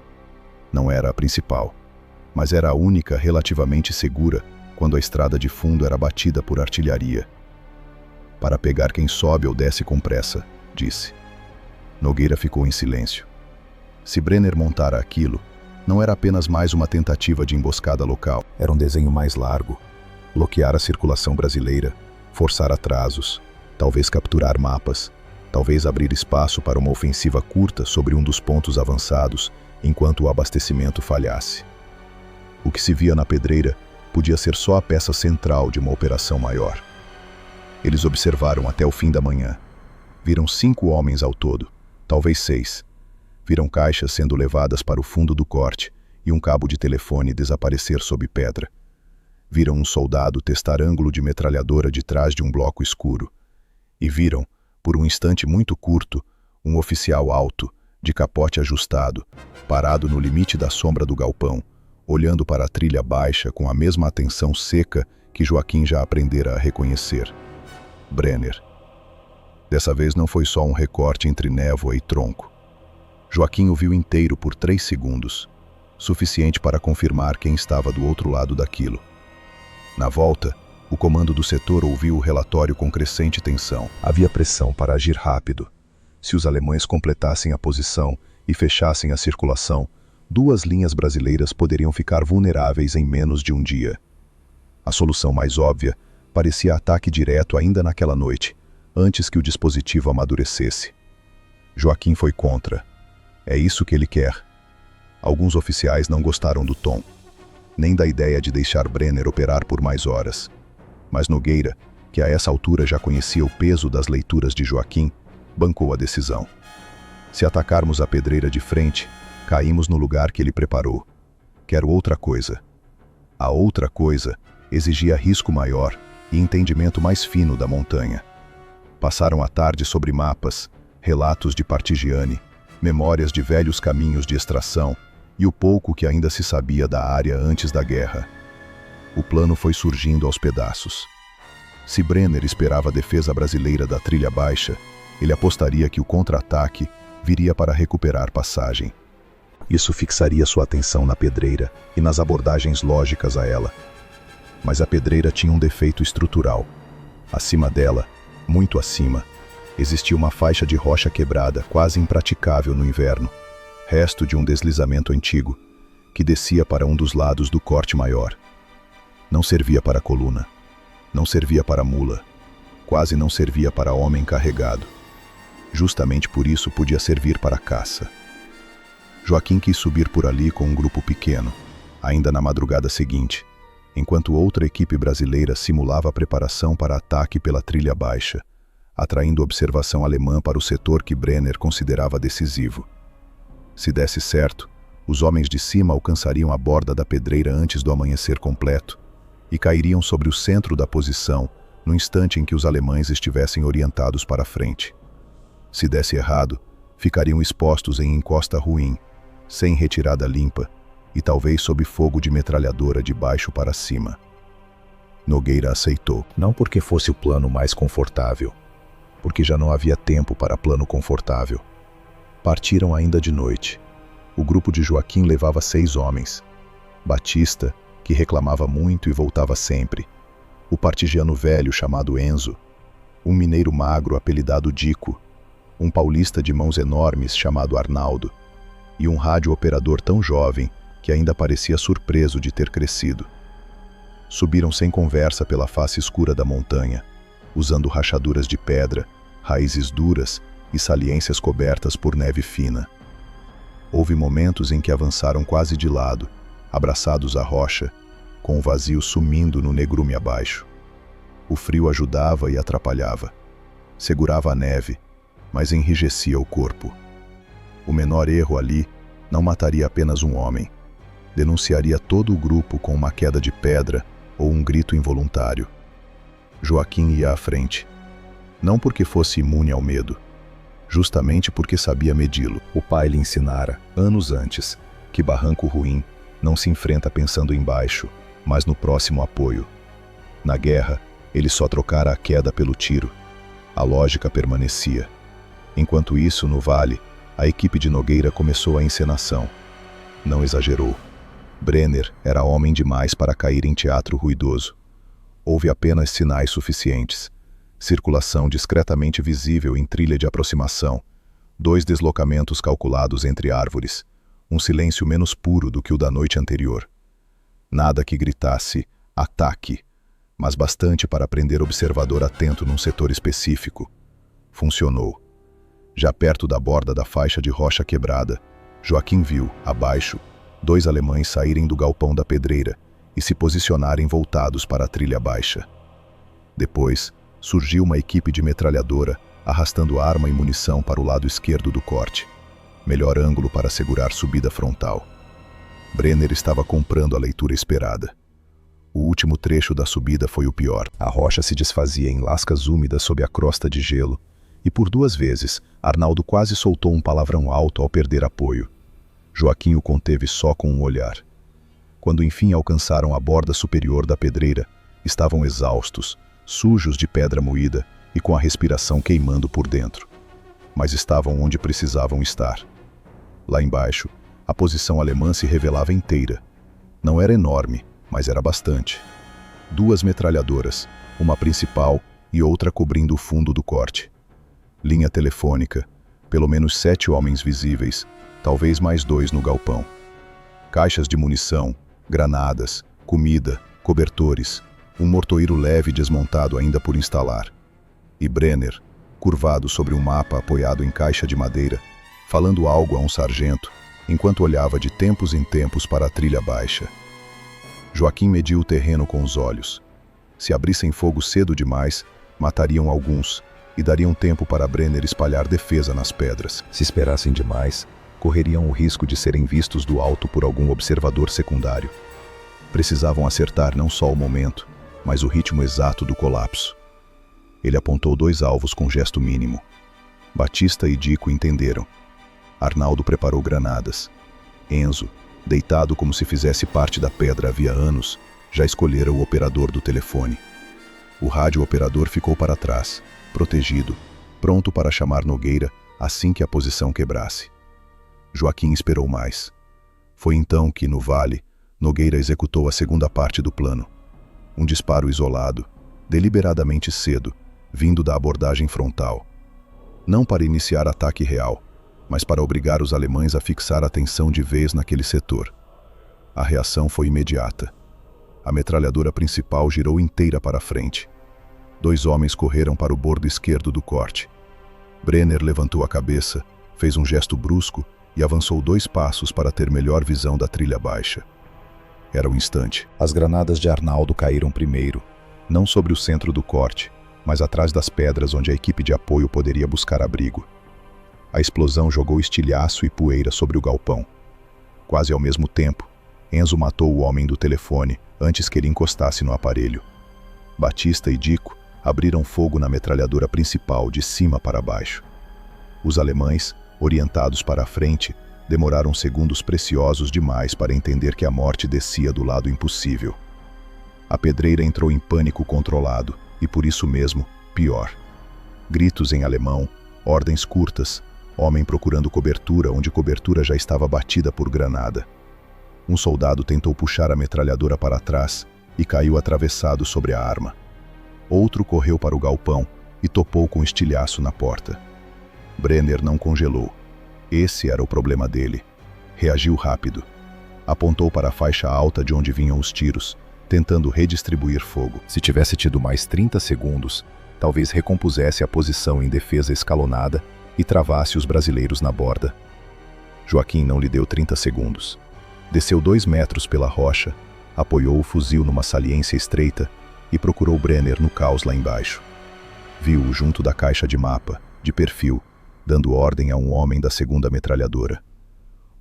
Não era a principal, mas era a única relativamente segura quando a estrada de fundo era batida por artilharia. Para pegar quem sobe ou desce com pressa, disse. Nogueira ficou em silêncio. Se Brenner montara aquilo, não era apenas mais uma tentativa de emboscada local. Era um desenho mais largo. Bloquear a circulação brasileira, forçar atrasos, talvez capturar mapas, talvez abrir espaço para uma ofensiva curta sobre um dos pontos avançados, enquanto o abastecimento falhasse. O que se via na pedreira podia ser só a peça central de uma operação maior. Eles observaram até o fim da manhã. Viram 5 homens ao todo, talvez 6. Viram caixas sendo levadas para o fundo do corte e um cabo de telefone desaparecer sob pedra. Viram um soldado testar ângulo de metralhadora de trás de um bloco escuro. E viram, por um instante muito curto, um oficial alto, de capote ajustado, parado no limite da sombra do galpão, olhando para a trilha baixa com a mesma atenção seca que Joaquim já aprendera a reconhecer. Brenner. Dessa vez não foi só um recorte entre névoa e tronco. Joaquim o viu inteiro por 3 segundos, suficiente para confirmar quem estava do outro lado daquilo. Na volta, o comando do setor ouviu o relatório com crescente tensão. Havia pressão para agir rápido. Se os alemães completassem a posição e fechassem a circulação, 2 linhas brasileiras poderiam ficar vulneráveis em menos de um dia. A solução mais óbvia parecia ataque direto ainda naquela noite, antes que o dispositivo amadurecesse. Joaquim foi contra. É isso que ele quer. Alguns oficiais não gostaram do tom, nem da ideia de deixar Brenner operar por mais horas. Mas Nogueira, que a essa altura já conhecia o peso das leituras de Joaquim, bancou a decisão. Se atacarmos a pedreira de frente, caímos no lugar que ele preparou. Quero outra coisa. A outra coisa exigia risco maior e entendimento mais fino da montanha. Passaram a tarde sobre mapas, relatos de Partigiani, memórias de velhos caminhos de extração e o pouco que ainda se sabia da área antes da guerra. O plano foi surgindo aos pedaços. Se Brenner esperava a defesa brasileira da trilha baixa, ele apostaria que o contra-ataque viria para recuperar passagem. Isso fixaria sua atenção na pedreira e nas abordagens lógicas a ela. Mas a pedreira tinha um defeito estrutural. Acima dela, muito acima, existia uma faixa de rocha quebrada, quase impraticável no inverno, resto de um deslizamento antigo, que descia para um dos lados do corte maior. Não servia para coluna, não servia para mula, quase não servia para homem carregado. Justamente por isso podia servir para caça. Joaquim quis subir por ali com um grupo pequeno, ainda na madrugada seguinte, enquanto outra equipe brasileira simulava a preparação para ataque pela trilha baixa, atraindo observação alemã para o setor que Brenner considerava decisivo. Se desse certo, os homens de cima alcançariam a borda da pedreira antes do amanhecer completo e cairiam sobre o centro da posição no instante em que os alemães estivessem orientados para a frente. Se desse errado, ficariam expostos em encosta ruim, sem retirada limpa e talvez sob fogo de metralhadora de baixo para cima. Nogueira aceitou, não porque fosse o plano mais confortável, porque já não havia tempo para plano confortável. Partiram ainda de noite. O grupo de Joaquim levava 6 homens. Batista, que reclamava muito e voltava sempre. O partigiano velho chamado Enzo. Um mineiro magro apelidado Dico. Um paulista de mãos enormes chamado Arnaldo. E um rádio-operador tão jovem que ainda parecia surpreso de ter crescido. Subiram sem conversa pela face escura da montanha, usando rachaduras de pedra, raízes duras e saliências cobertas por neve fina. Houve momentos em que avançaram quase de lado, abraçados à rocha, com o vazio sumindo no negrume abaixo. O frio ajudava e atrapalhava. Segurava a neve, mas enrijecia o corpo. O menor erro ali não mataria apenas um homem. Denunciaria todo o grupo com uma queda de pedra ou um grito involuntário. Joaquim ia à frente. Não porque fosse imune ao medo, justamente porque sabia medi-lo. O pai lhe ensinara, anos antes, que barranco ruim não se enfrenta pensando embaixo, mas no próximo apoio. Na guerra, ele só trocara a queda pelo tiro. A lógica permanecia. Enquanto isso, no vale, a equipe de Nogueira começou a encenação. Não exagerou. Brenner era homem demais para cair em teatro ruidoso. Houve apenas sinais suficientes. Circulação discretamente visível em trilha de aproximação, 2 deslocamentos calculados entre árvores, um silêncio menos puro do que o da noite anterior. Nada que gritasse "ataque", mas bastante para prender observador atento num setor específico. Funcionou. Já perto da borda da faixa de rocha quebrada, Joaquim viu, abaixo, 2 alemães saírem do galpão da pedreira e se posicionarem voltados para a trilha baixa. Depois, surgiu uma equipe de metralhadora, arrastando arma e munição para o lado esquerdo do corte. Melhor ângulo para segurar subida frontal. Brenner estava comprando a leitura esperada. O último trecho da subida foi o pior. A rocha se desfazia em lascas úmidas sob a crosta de gelo, e por 2 vezes, Arnaldo quase soltou um palavrão alto ao perder apoio. Joaquim o conteve só com um olhar. Quando enfim alcançaram a borda superior da pedreira, estavam exaustos, sujos de pedra moída e com a respiração queimando por dentro. Mas estavam onde precisavam estar. Lá embaixo, a posição alemã se revelava inteira. Não era enorme, mas era bastante. 2 metralhadoras, uma principal e outra cobrindo o fundo do corte. Linha telefônica, pelo menos 7 homens visíveis, talvez mais 2 no galpão. Caixas de munição, granadas, comida, cobertores, um mortoeiro leve desmontado ainda por instalar. E Brenner, curvado sobre um mapa apoiado em caixa de madeira, falando algo a um sargento, enquanto olhava de tempos em tempos para a trilha baixa. Joaquim mediu o terreno com os olhos. Se abrissem fogo cedo demais, matariam alguns e dariam tempo para Brenner espalhar defesa nas pedras. Se esperassem demais, correriam o risco de serem vistos do alto por algum observador secundário. Precisavam acertar não só o momento, mas o ritmo exato do colapso. Ele apontou 2 alvos com gesto mínimo. Batista e Dico entenderam. Arnaldo preparou granadas. Enzo, deitado como se fizesse parte da pedra havia anos, já escolhera o operador do telefone. O rádio operador ficou para trás, protegido, pronto para chamar Nogueira assim que a posição quebrasse. Joaquim esperou mais. Foi então que, no vale, Nogueira executou a segunda parte do plano. Um disparo isolado, deliberadamente cedo, vindo da abordagem frontal. Não para iniciar ataque real, mas para obrigar os alemães a fixar atenção de vez naquele setor. A reação foi imediata. A metralhadora principal girou inteira para a frente. 2 homens correram para o bordo esquerdo do corte. Brenner levantou a cabeça, fez um gesto brusco e avançou 2 passos para ter melhor visão da trilha baixa. Era o instante. As granadas de Arnaldo caíram primeiro, não sobre o centro do corte, mas atrás das pedras onde a equipe de apoio poderia buscar abrigo. A explosão jogou estilhaço e poeira sobre o galpão. Quase ao mesmo tempo, Enzo matou o homem do telefone antes que ele encostasse no aparelho. Batista e Dico abriram fogo na metralhadora principal de cima para baixo. Os alemães, orientados para a frente, demoraram segundos preciosos demais para entender que a morte descia do lado impossível. A pedreira entrou em pânico controlado e, por isso mesmo, pior. Gritos em alemão, ordens curtas, homem procurando cobertura onde cobertura já estava batida por granada. Um soldado tentou puxar a metralhadora para trás e caiu atravessado sobre a arma. Outro correu para o galpão e topou com estilhaço na porta. Brenner não congelou. Esse era o problema dele. Reagiu rápido. Apontou para a faixa alta de onde vinham os tiros, tentando redistribuir fogo. Se tivesse tido mais 30 segundos, talvez recompusesse a posição em defesa escalonada e travasse os brasileiros na borda. Joaquim não lhe deu 30 segundos. Desceu 2 metros pela rocha, apoiou o fuzil numa saliência estreita e procurou Brenner no caos lá embaixo. Viu-o junto da caixa de mapa, de perfil, dando ordem a um homem da segunda metralhadora.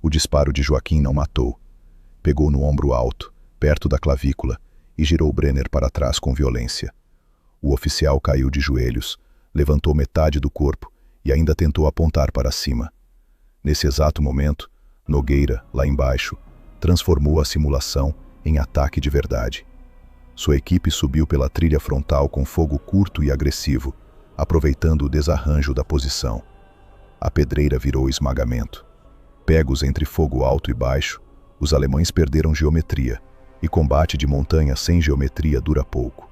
O disparo de Joaquim não matou. Pegou no ombro alto, perto da clavícula, e girou Brenner para trás com violência. O oficial caiu de joelhos, levantou metade do corpo e ainda tentou apontar para cima. Nesse exato momento, Nogueira, lá embaixo, transformou a simulação em ataque de verdade. Sua equipe subiu pela trilha frontal com fogo curto e agressivo, aproveitando o desarranjo da posição. A pedreira virou esmagamento. Pegos entre fogo alto e baixo, os alemães perderam geometria, e combate de montanha sem geometria dura pouco.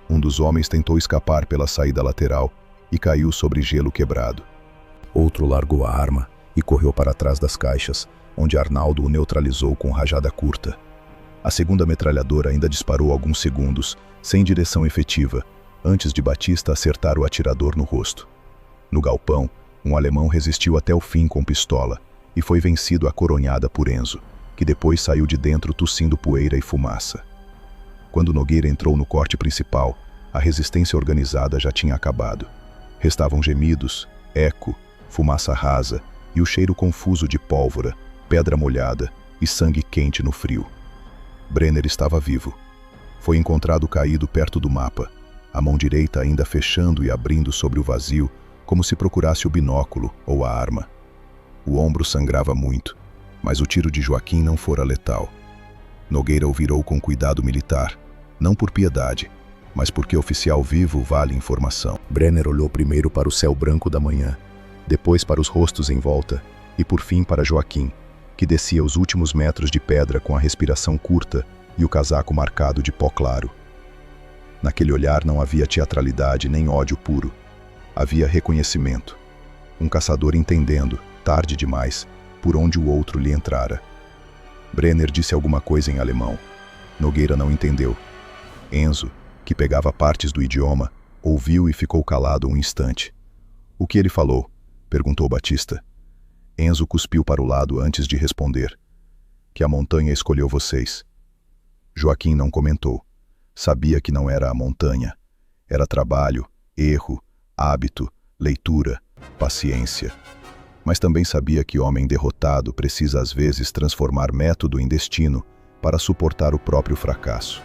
Um dos homens tentou escapar pela saída lateral e caiu sobre gelo quebrado. Outro largou a arma e correu para trás das caixas, onde Arnaldo o neutralizou com rajada curta. A segunda metralhadora ainda disparou alguns segundos, sem direção efetiva, antes de Batista acertar o atirador no rosto. No galpão, um alemão resistiu até o fim com pistola e foi vencido à coronhada por Enzo, que depois saiu de dentro tossindo poeira e fumaça. Quando Nogueira entrou no corte principal, a resistência organizada já tinha acabado. Restavam gemidos, eco, fumaça rasa e o cheiro confuso de pólvora, pedra molhada e sangue quente no frio. Brenner estava vivo. Foi encontrado caído perto do mapa, a mão direita ainda fechando e abrindo sobre o vazio, como se procurasse o binóculo ou a arma. O ombro sangrava muito, mas o tiro de Joaquim não fora letal. Nogueira o virou com cuidado militar, não por piedade, mas porque oficial vivo vale informação. Brenner olhou primeiro para o céu branco da manhã, depois para os rostos em volta e por fim para Joaquim, que descia os últimos metros de pedra com a respiração curta e o casaco marcado de pó claro. Naquele olhar não havia teatralidade nem ódio puro. Havia reconhecimento. Um caçador entendendo, tarde demais, por onde o outro lhe entrara. Brenner disse alguma coisa em alemão. Nogueira não entendeu. Enzo, que pegava partes do idioma, ouviu e ficou calado um instante. "O que ele falou?" perguntou Batista. Enzo cuspiu para o lado antes de responder. "Que a montanha escolheu vocês." Joaquim não comentou. Sabia que não era a montanha. Era trabalho, erro, hábito, leitura, paciência. Mas também sabia que homem derrotado precisa às vezes transformar método em destino para suportar o próprio fracasso.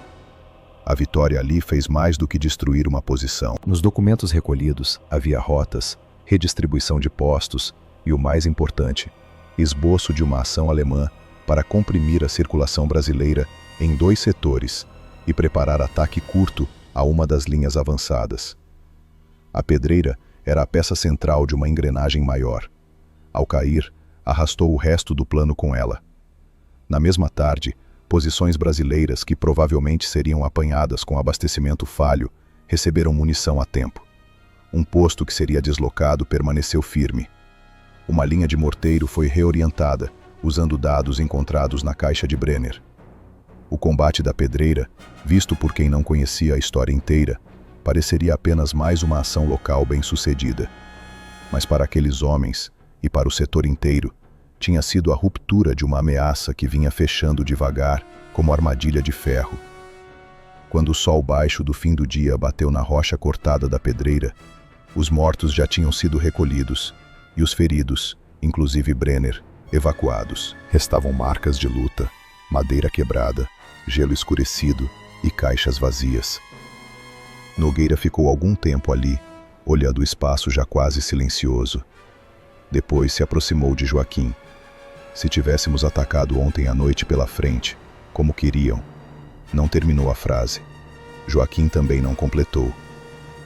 A vitória ali fez mais do que destruir uma posição. Nos documentos recolhidos havia rotas, redistribuição de postos e, o mais importante, esboço de uma ação alemã para comprimir a circulação brasileira em 2 setores e preparar ataque curto a uma das linhas avançadas. A pedreira era a peça central de uma engrenagem maior. Ao cair, arrastou o resto do plano com ela. Na mesma tarde, posições brasileiras que provavelmente seriam apanhadas com abastecimento falho receberam munição a tempo. Um posto que seria deslocado permaneceu firme. Uma linha de morteiro foi reorientada, usando dados encontrados na caixa de Brenner. O combate da pedreira, visto por quem não conhecia a história inteira, pareceria apenas mais uma ação local bem-sucedida. Mas para aqueles homens, e para o setor inteiro, tinha sido a ruptura de uma ameaça que vinha fechando devagar, como armadilha de ferro. Quando o sol baixo do fim do dia bateu na rocha cortada da pedreira, os mortos já tinham sido recolhidos, e os feridos, inclusive Brenner, evacuados. Restavam marcas de luta, madeira quebrada, gelo escurecido e caixas vazias. Nogueira ficou algum tempo ali, olhando o espaço já quase silencioso. Depois se aproximou de Joaquim. "Se tivéssemos atacado ontem à noite pela frente, como queriam..." Não terminou a frase. Joaquim também não completou.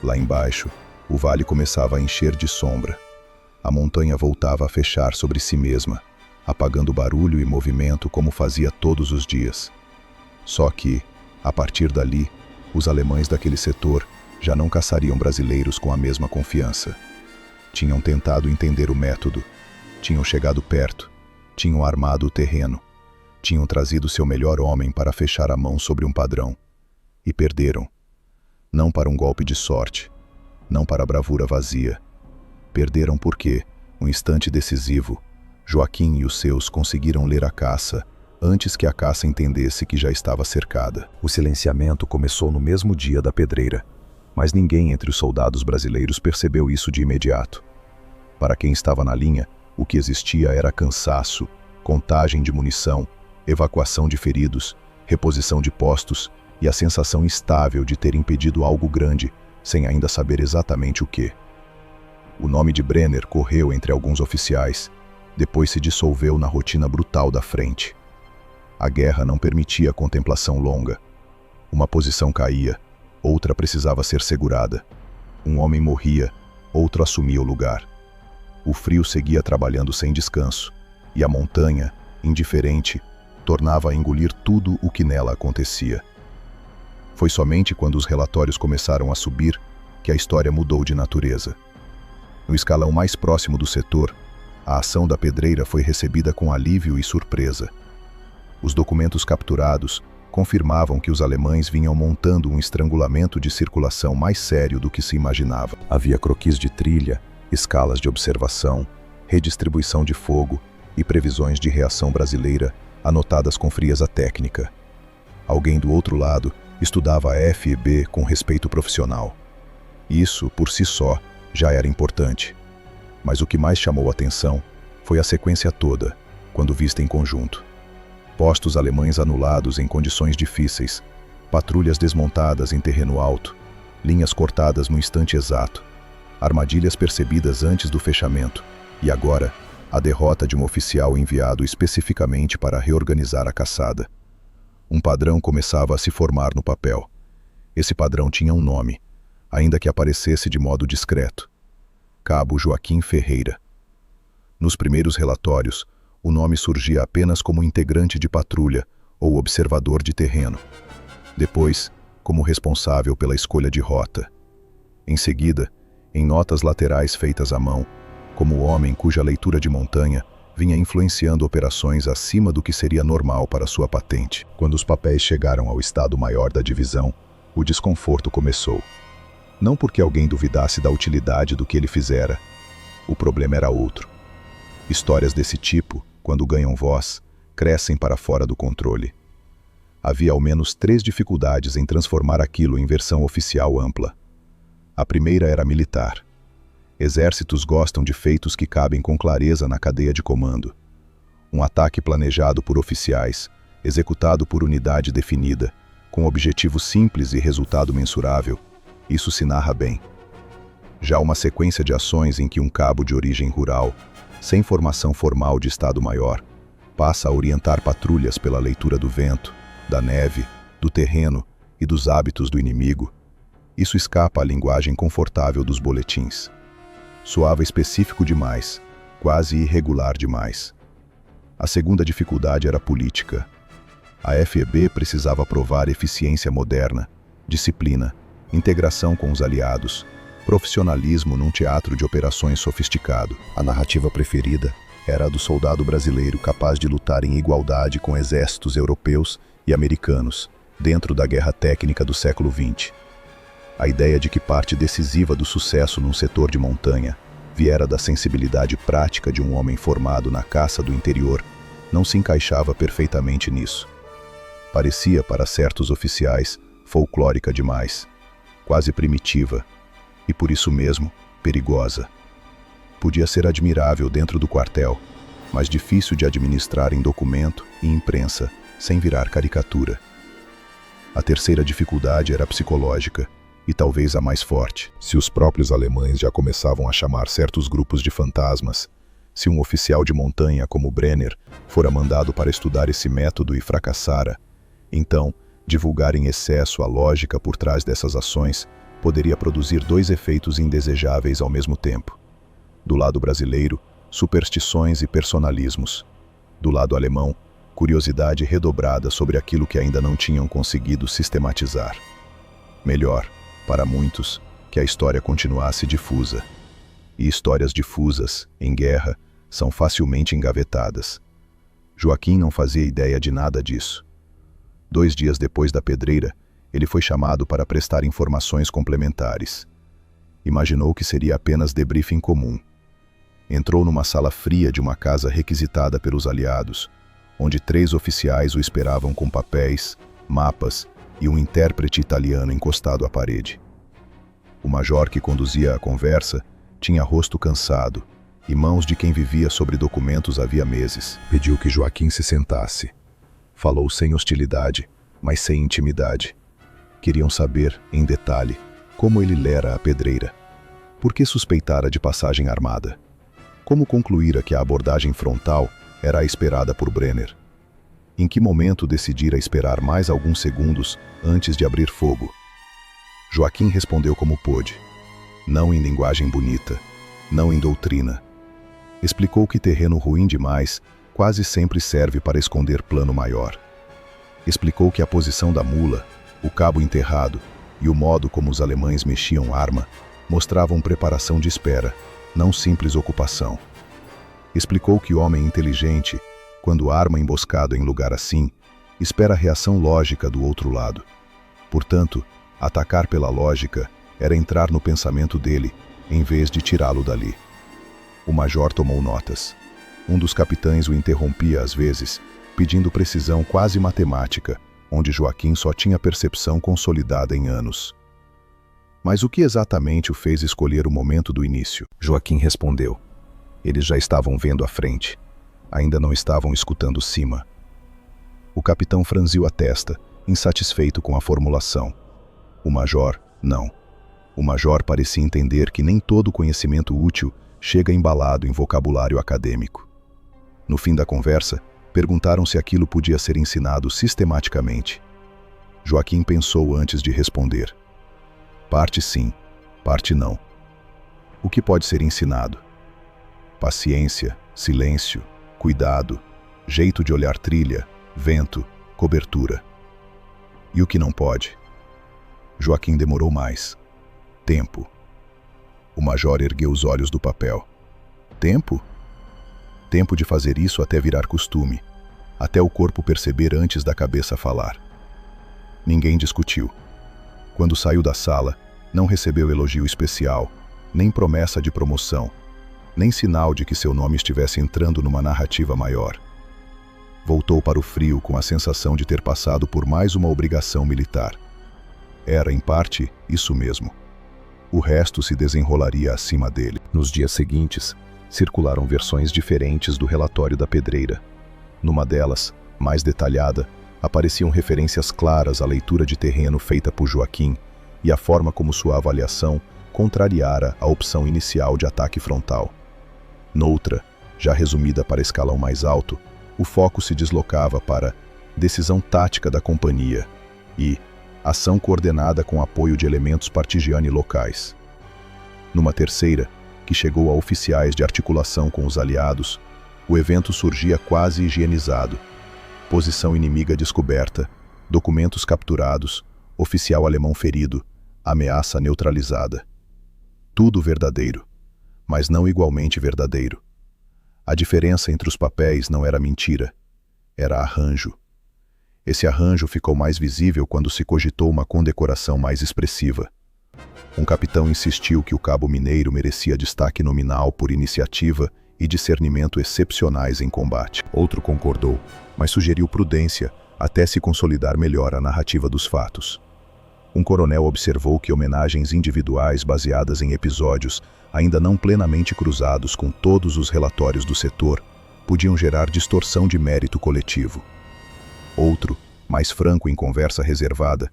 Lá embaixo, o vale começava a encher de sombra. A montanha voltava a fechar sobre si mesma, apagando barulho e movimento como fazia todos os dias. Só que, a partir dali, os alemães daquele setor já não caçariam brasileiros com a mesma confiança. Tinham tentado entender o método, tinham chegado perto, tinham armado o terreno, tinham trazido seu melhor homem para fechar a mão sobre um padrão. E perderam. Não para um golpe de sorte, não para a bravura vazia. Perderam porque, um instante decisivo, Joaquim e os seus conseguiram ler a caça, antes que a caça entendesse que já estava cercada. O silenciamento começou no mesmo dia da pedreira, mas ninguém entre os soldados brasileiros percebeu isso de imediato. Para quem estava na linha, o que existia era cansaço, contagem de munição, evacuação de feridos, reposição de postos e a sensação instável de ter impedido algo grande, sem ainda saber exatamente o que. O nome de Brenner correu entre alguns oficiais, depois se dissolveu na rotina brutal da frente. A guerra não permitia contemplação longa. Uma posição caía, outra precisava ser segurada. Um homem morria, outro assumia o lugar. O frio seguia trabalhando sem descanso, e a montanha, indiferente, tornava a engolir tudo o que nela acontecia. Foi somente quando os relatórios começaram a subir que a história mudou de natureza. No escalão mais próximo do setor, a ação da pedreira foi recebida com alívio e surpresa. Os documentos capturados confirmavam que os alemães vinham montando um estrangulamento de circulação mais sério do que se imaginava. Havia croquis de trilha, escalas de observação, redistribuição de fogo e previsões de reação brasileira anotadas com frieza técnica. Alguém do outro lado estudava a FEB com respeito profissional. Isso, por si só, já era importante. Mas o que mais chamou a atenção foi a sequência toda, quando vista em conjunto. Postos alemães anulados em condições difíceis, patrulhas desmontadas em terreno alto, linhas cortadas no instante exato, armadilhas percebidas antes do fechamento, e agora, a derrota de um oficial enviado especificamente para reorganizar a caçada. Um padrão começava a se formar no papel. Esse padrão tinha um nome, ainda que aparecesse de modo discreto: Cabo Joaquim Ferreira. Nos primeiros relatórios, o nome surgia apenas como integrante de patrulha ou observador de terreno. Depois, como responsável pela escolha de rota. Em seguida, em notas laterais feitas à mão, como o homem cuja leitura de montanha vinha influenciando operações acima do que seria normal para sua patente. Quando os papéis chegaram ao Estado-Maior da divisão, o desconforto começou. Não porque alguém duvidasse da utilidade do que ele fizera. O problema era outro. Histórias desse tipo, quando ganham voz, crescem para fora do controle. Havia ao menos 3 dificuldades em transformar aquilo em versão oficial ampla. A primeira era militar. Exércitos gostam de feitos que cabem com clareza na cadeia de comando. Um ataque planejado por oficiais, executado por unidade definida, com objetivo simples e resultado mensurável, isso se narra bem. Já uma sequência de ações em que um cabo de origem rural, sem formação formal de Estado-Maior, passa a orientar patrulhas pela leitura do vento, da neve, do terreno e dos hábitos do inimigo, isso escapa à linguagem confortável dos boletins. Soava específico demais, quase irregular demais. A segunda dificuldade era política. A FEB precisava provar eficiência moderna, disciplina, integração com os aliados, profissionalismo num teatro de operações sofisticado. A narrativa preferida era a do soldado brasileiro capaz de lutar em igualdade com exércitos europeus e americanos, dentro da guerra técnica do século XX. A ideia de que parte decisiva do sucesso num setor de montanha viera da sensibilidade prática de um homem formado na caça do interior não se encaixava perfeitamente nisso. Parecia, para certos oficiais, folclórica demais, quase primitiva, e por isso mesmo, perigosa. Podia ser admirável dentro do quartel, mas difícil de administrar em documento e imprensa, sem virar caricatura. A terceira dificuldade era psicológica, e talvez a mais forte. Se os próprios alemães já começavam a chamar certos grupos de fantasmas, se um oficial de montanha como Brenner fora mandado para estudar esse método e fracassara, então, divulgar em excesso a lógica por trás dessas ações poderia produzir 2 efeitos indesejáveis ao mesmo tempo. Do lado brasileiro, superstições e personalismos. Do lado alemão, curiosidade redobrada sobre aquilo que ainda não tinham conseguido sistematizar. Melhor, para muitos, que a história continuasse difusa. E histórias difusas, em guerra, são facilmente engavetadas. Joaquim não fazia ideia de nada disso. 2 dias depois da pedreira, ele foi chamado para prestar informações complementares. Imaginou que seria apenas debriefing comum. Entrou numa sala fria de uma casa requisitada pelos aliados, onde 3 oficiais o esperavam com papéis, mapas e um intérprete italiano encostado à parede. O major que conduzia a conversa tinha rosto cansado e mãos de quem vivia sobre documentos havia meses. Pediu que Joaquim se sentasse. Falou sem hostilidade, mas sem intimidade. Queriam saber, em detalhe, como ele lera a pedreira. Por que suspeitara de passagem armada? Como concluíra que a abordagem frontal era a esperada por Brenner? Em que momento decidira esperar mais alguns segundos antes de abrir fogo? Joaquim respondeu como pôde. Não em linguagem bonita, não em doutrina. Explicou que terreno ruim demais quase sempre serve para esconder plano maior. Explicou que a posição da mula, o cabo enterrado e o modo como os alemães mexiam arma mostravam preparação de espera, não simples ocupação. Explicou que o homem inteligente, quando arma emboscado em lugar assim, espera a reação lógica do outro lado. Portanto, atacar pela lógica era entrar no pensamento dele, em vez de tirá-lo dali. O major tomou notas. Um dos capitães o interrompia às vezes, pedindo precisão quase matemática, onde Joaquim só tinha percepção consolidada em anos. Mas o que exatamente o fez escolher o momento do início? Joaquim respondeu. Eles já estavam vendo a frente. Ainda não estavam escutando cima. O capitão franziu a testa, insatisfeito com a formulação. O major, não. O major parecia entender que nem todo conhecimento útil chega embalado em vocabulário acadêmico. No fim da conversa, perguntaram se aquilo podia ser ensinado sistematicamente. Joaquim pensou antes de responder. Parte sim, parte não. O que pode ser ensinado? Paciência, silêncio, cuidado, jeito de olhar trilha, vento, cobertura. E o que não pode? Joaquim demorou mais. Tempo. O major ergueu os olhos do papel. Tempo? Tempo de fazer isso até virar costume, até o corpo perceber antes da cabeça falar. Ninguém discutiu. Quando saiu da sala, não recebeu elogio especial, nem promessa de promoção, nem sinal de que seu nome estivesse entrando numa narrativa maior. Voltou para o frio com a sensação de ter passado por mais uma obrigação militar. Era, em parte, isso mesmo. O resto se desenrolaria acima dele. Nos dias seguintes, circularam versões diferentes do relatório da pedreira. Numa delas, mais detalhada, apareciam referências claras à leitura de terreno feita por Joaquim e a forma como sua avaliação contrariara a opção inicial de ataque frontal. Noutra, já resumida para escalão mais alto, o foco se deslocava para decisão tática da companhia e ação coordenada com apoio de elementos partigiani locais. Numa terceira, que chegou a oficiais de articulação com os aliados, o evento surgia quase higienizado. Posição inimiga descoberta, documentos capturados, oficial alemão ferido, ameaça neutralizada. Tudo verdadeiro, mas não igualmente verdadeiro. A diferença entre os papéis não era mentira, era arranjo. Esse arranjo ficou mais visível quando se cogitou uma condecoração mais expressiva. Um capitão insistiu que o cabo mineiro merecia destaque nominal por iniciativa e discernimento excepcionais em combate. Outro concordou, mas sugeriu prudência até se consolidar melhor a narrativa dos fatos. Um coronel observou que homenagens individuais baseadas em episódios ainda não plenamente cruzados com todos os relatórios do setor podiam gerar distorção de mérito coletivo. Outro, mais franco em conversa reservada,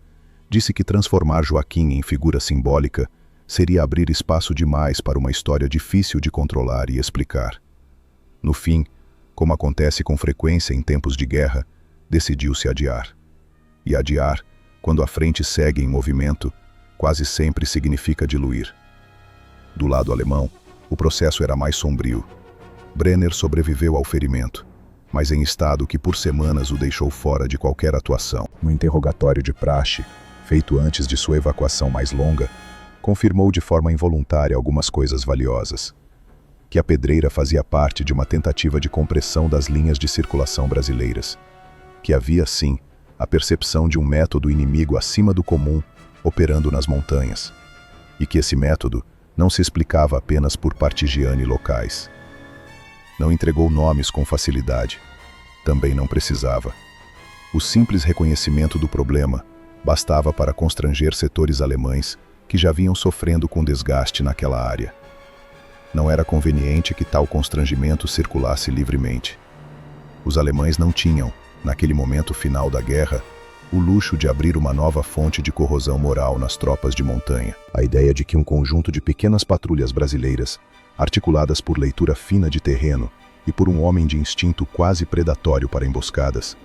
disse que transformar Joaquim em figura simbólica seria abrir espaço demais para uma história difícil de controlar e explicar. No fim, como acontece com frequência em tempos de guerra, decidiu-se adiar. E adiar, quando a frente segue em movimento, quase sempre significa diluir. Do lado alemão, o processo era mais sombrio. Brenner sobreviveu ao ferimento, mas em estado que por semanas o deixou fora de qualquer atuação. No interrogatório de praxe, feito antes de sua evacuação mais longa, confirmou de forma involuntária algumas coisas valiosas. Que a pedreira fazia parte de uma tentativa de compressão das linhas de circulação brasileiras. Que havia, sim, a percepção de um método inimigo acima do comum operando nas montanhas. E que esse método não se explicava apenas por partigiani locais. Não entregou nomes com facilidade. também não precisava. O simples reconhecimento do problema bastava para constranger setores alemães que já vinham sofrendo com desgaste naquela área. Não era conveniente que tal constrangimento circulasse livremente. Os alemães não tinham, naquele momento final da guerra, o luxo de abrir uma nova fonte de corrosão moral nas tropas de montanha. A ideia de que um conjunto de pequenas patrulhas brasileiras, articuladas por leitura fina de terreno e por um homem de instinto quase predatório para emboscadas,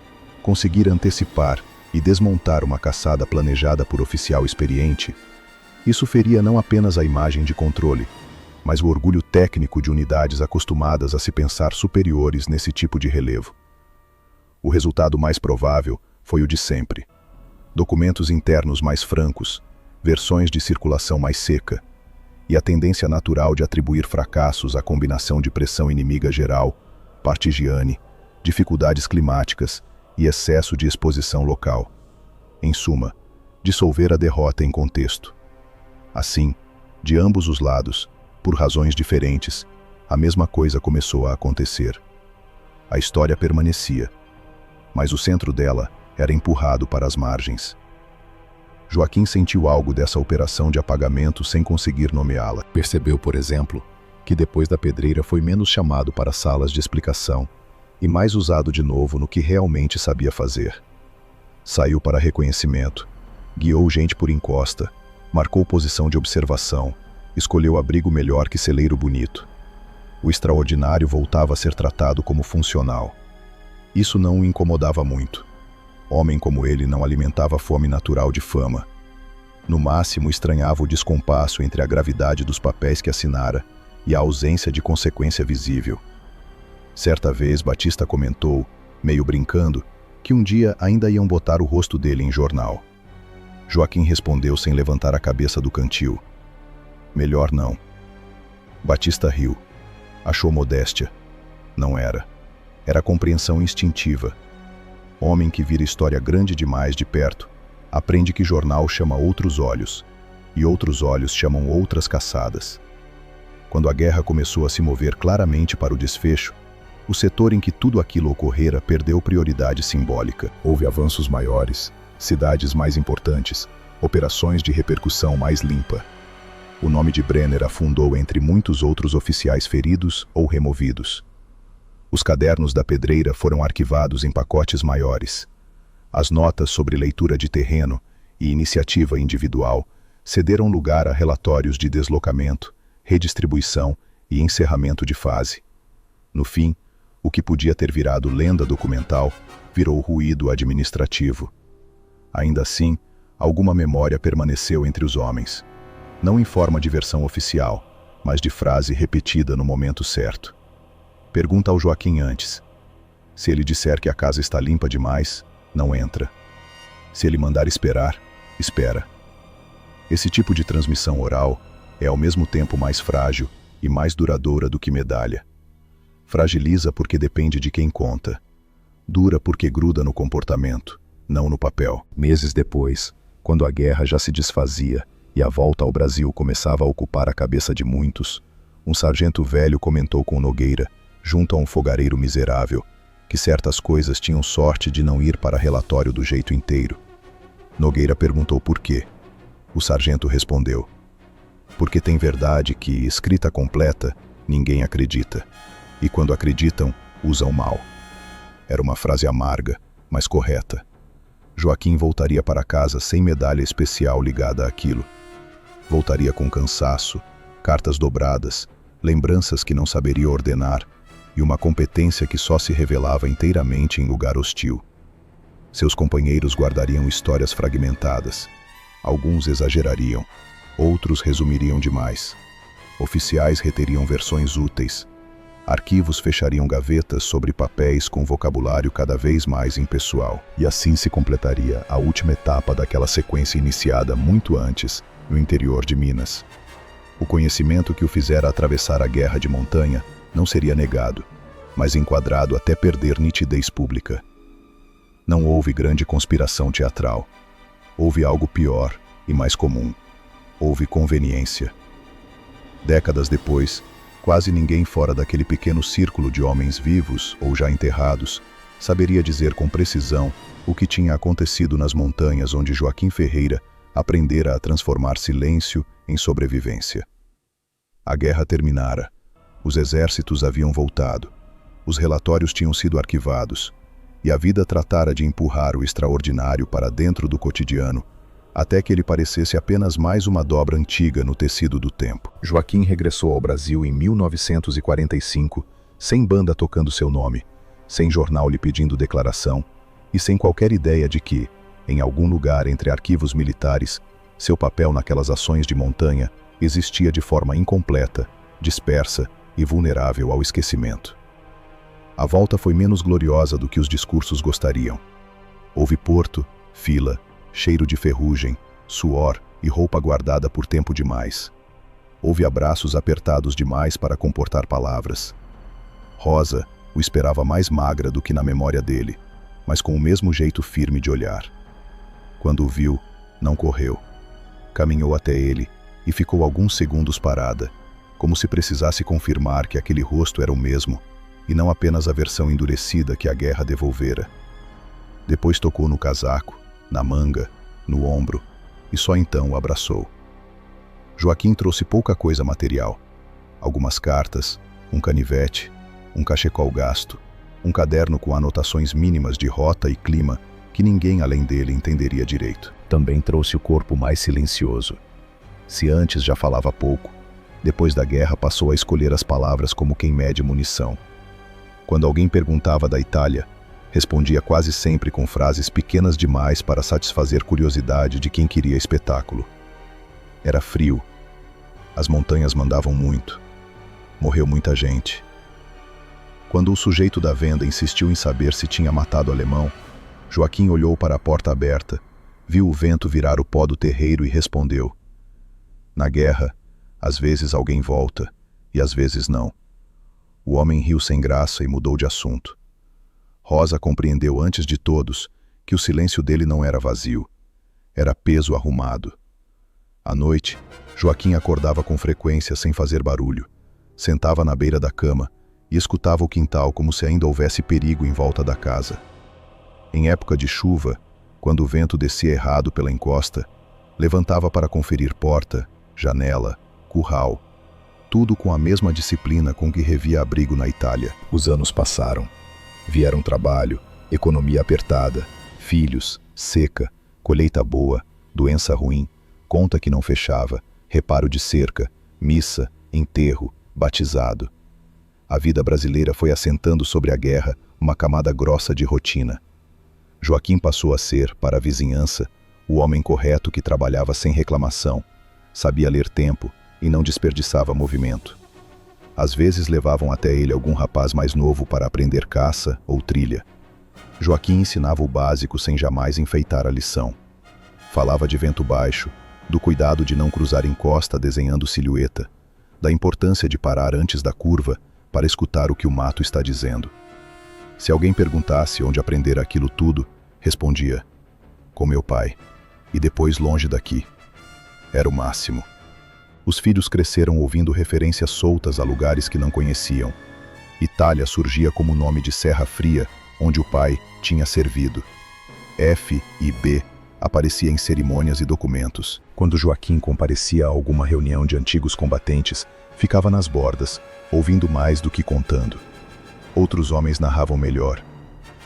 conseguir antecipar e desmontar uma caçada planejada por oficial experiente, isso feria não apenas a imagem de controle, mas o orgulho técnico de unidades acostumadas a se pensar superiores nesse tipo de relevo. O resultado mais provável foi o de sempre. Documentos internos mais francos, versões de circulação mais seca, e a tendência natural de atribuir fracassos à combinação de pressão inimiga geral, partigiane, dificuldades climáticas e excesso de exposição local. Em suma, dissolver a derrota em contexto. Assim, de ambos os lados, por razões diferentes, a mesma coisa começou a acontecer. A história permanecia, mas o centro dela era empurrado para as margens. Joaquim sentiu algo dessa operação de apagamento sem conseguir nomeá-la. Percebeu, por exemplo, que depois da pedreira foi menos chamado para salas de explicação e mais usado de novo no que realmente sabia fazer. Saiu para reconhecimento, guiou gente por encosta, marcou posição de observação, escolheu abrigo melhor que celeiro bonito. O extraordinário voltava a ser tratado como funcional. Isso não o incomodava muito. Homem como ele não alimentava fome natural de fama. No máximo, estranhava o descompasso entre a gravidade dos papéis que assinara e a ausência de consequência visível. Certa vez, Batista comentou, meio brincando, que um dia ainda iam botar o rosto dele em jornal. Joaquim respondeu sem levantar a cabeça do cantil. Melhor não. Batista riu. Achou modéstia. Não era. Era compreensão instintiva. Homem que vira história grande demais de perto, aprende que jornal chama outros olhos, e outros olhos chamam outras caçadas. Quando a guerra começou a se mover claramente para o desfecho, o setor em que tudo aquilo ocorrera perdeu prioridade simbólica. Houve avanços maiores, cidades mais importantes, operações de repercussão mais limpa. O nome de Brenner afundou entre muitos outros oficiais feridos ou removidos. Os cadernos da pedreira foram arquivados em pacotes maiores. As notas sobre leitura de terreno e iniciativa individual cederam lugar a relatórios de deslocamento, redistribuição e encerramento de fase. No fim, o que podia ter virado lenda documental virou ruído administrativo. Ainda assim, alguma memória permaneceu entre os homens, não em forma de versão oficial, mas de frase repetida no momento certo. Pergunta ao Joaquim antes. Se ele disser que a casa está limpa demais, não entra. Se ele mandar esperar, espera. Esse tipo de transmissão oral é ao mesmo tempo mais frágil e mais duradoura do que medalha. Fragiliza porque depende de quem conta. Dura porque gruda no comportamento, não no papel. Meses depois, quando a guerra já se desfazia e a volta ao Brasil começava a ocupar a cabeça de muitos, um sargento velho comentou com Nogueira, junto a um fogareiro miserável, que certas coisas tinham sorte de não ir para relatório do jeito inteiro. Nogueira perguntou por quê. O sargento respondeu: porque tem verdade que, escrita completa, ninguém acredita, e quando acreditam, usam mal. Era uma frase amarga, mas correta. Joaquim voltaria para casa sem medalha especial ligada àquilo. Voltaria com cansaço, cartas dobradas, lembranças que não saberia ordenar, e uma competência que só se revelava inteiramente em lugar hostil. Seus companheiros guardariam histórias fragmentadas. Alguns exagerariam, outros resumiriam demais. Oficiais reteriam versões úteis. Arquivos fechariam gavetas sobre papéis com vocabulário cada vez mais impessoal. E assim se completaria a última etapa daquela sequência iniciada muito antes, no interior de Minas. O conhecimento que o fizera atravessar a guerra de montanha não seria negado, mas enquadrado até perder nitidez pública. Não houve grande conspiração teatral. Houve algo pior e mais comum. Houve conveniência. Décadas depois, quase ninguém fora daquele pequeno círculo de homens vivos ou já enterrados saberia dizer com precisão o que tinha acontecido nas montanhas onde Joaquim Ferreira aprendera a transformar silêncio em sobrevivência. A guerra terminara. Os exércitos haviam voltado. Os relatórios tinham sido arquivados. E a vida tratara de empurrar o extraordinário para dentro do cotidiano, até que ele parecesse apenas mais uma dobra antiga no tecido do tempo. Joaquim regressou ao Brasil em 1945, sem banda tocando seu nome, sem jornal lhe pedindo declaração, e sem qualquer ideia de que, em algum lugar entre arquivos militares, seu papel naquelas ações de montanha existia de forma incompleta, dispersa e vulnerável ao esquecimento. A volta foi menos gloriosa do que os discursos gostariam. Houve porto, fila, cheiro de ferrugem, suor e roupa guardada por tempo demais. Houve abraços apertados demais para comportar palavras. Rosa o esperava mais magra do que na memória dele, mas com o mesmo jeito firme de olhar. Quando o viu, não correu. Caminhou até ele e ficou alguns segundos parada, como se precisasse confirmar que aquele rosto era o mesmo, e não apenas a versão endurecida que a guerra devolvera. Depois tocou no casaco, na manga, no ombro, e só então o abraçou. Joaquim trouxe pouca coisa material. Algumas cartas, um canivete, um cachecol gasto, um caderno com anotações mínimas de rota e clima que ninguém além dele entenderia direito. Também trouxe o corpo mais silencioso. Se antes já falava pouco, depois da guerra passou a escolher as palavras como quem mede munição. Quando alguém perguntava da Itália, respondia quase sempre com frases pequenas demais para satisfazer curiosidade de quem queria espetáculo. Era frio. As montanhas mandavam muito. Morreu muita gente. Quando o sujeito da venda insistiu em saber se tinha matado o alemão, Joaquim olhou para a porta aberta, viu o vento virar o pó do terreiro e respondeu: Na guerra, às vezes alguém volta, e às vezes não. O homem riu sem graça e mudou de assunto. Rosa compreendeu antes de todos que o silêncio dele não era vazio, era peso arrumado. À noite, Joaquim acordava com frequência sem fazer barulho, sentava na beira da cama e escutava o quintal como se ainda houvesse perigo em volta da casa. Em época de chuva, quando o vento descia errado pela encosta, levantava para conferir porta, janela, curral, tudo com a mesma disciplina com que revia abrigo na Itália. Os anos passaram. Vieram trabalho, economia apertada, filhos, seca, colheita boa, doença ruim, conta que não fechava, reparo de cerca, missa, enterro, batizado. A vida brasileira foi assentando sobre a guerra uma camada grossa de rotina. Joaquim passou a ser, para a vizinhança, o homem correto que trabalhava sem reclamação, sabia ler tempo e não desperdiçava movimento. Às vezes levavam até ele algum rapaz mais novo para aprender caça ou trilha. Joaquim ensinava o básico sem jamais enfeitar a lição. Falava de vento baixo, do cuidado de não cruzar encosta desenhando silhueta, da importância de parar antes da curva para escutar o que o mato está dizendo. Se alguém perguntasse onde aprender aquilo tudo, respondia: com meu pai, e depois longe daqui. Era o máximo. Os filhos cresceram ouvindo referências soltas a lugares que não conheciam. Itália surgia como nome de Serra Fria, onde o pai tinha servido. F e B aparecia em cerimônias e documentos. Quando Joaquim comparecia a alguma reunião de antigos combatentes, ficava nas bordas, ouvindo mais do que contando. Outros homens narravam melhor.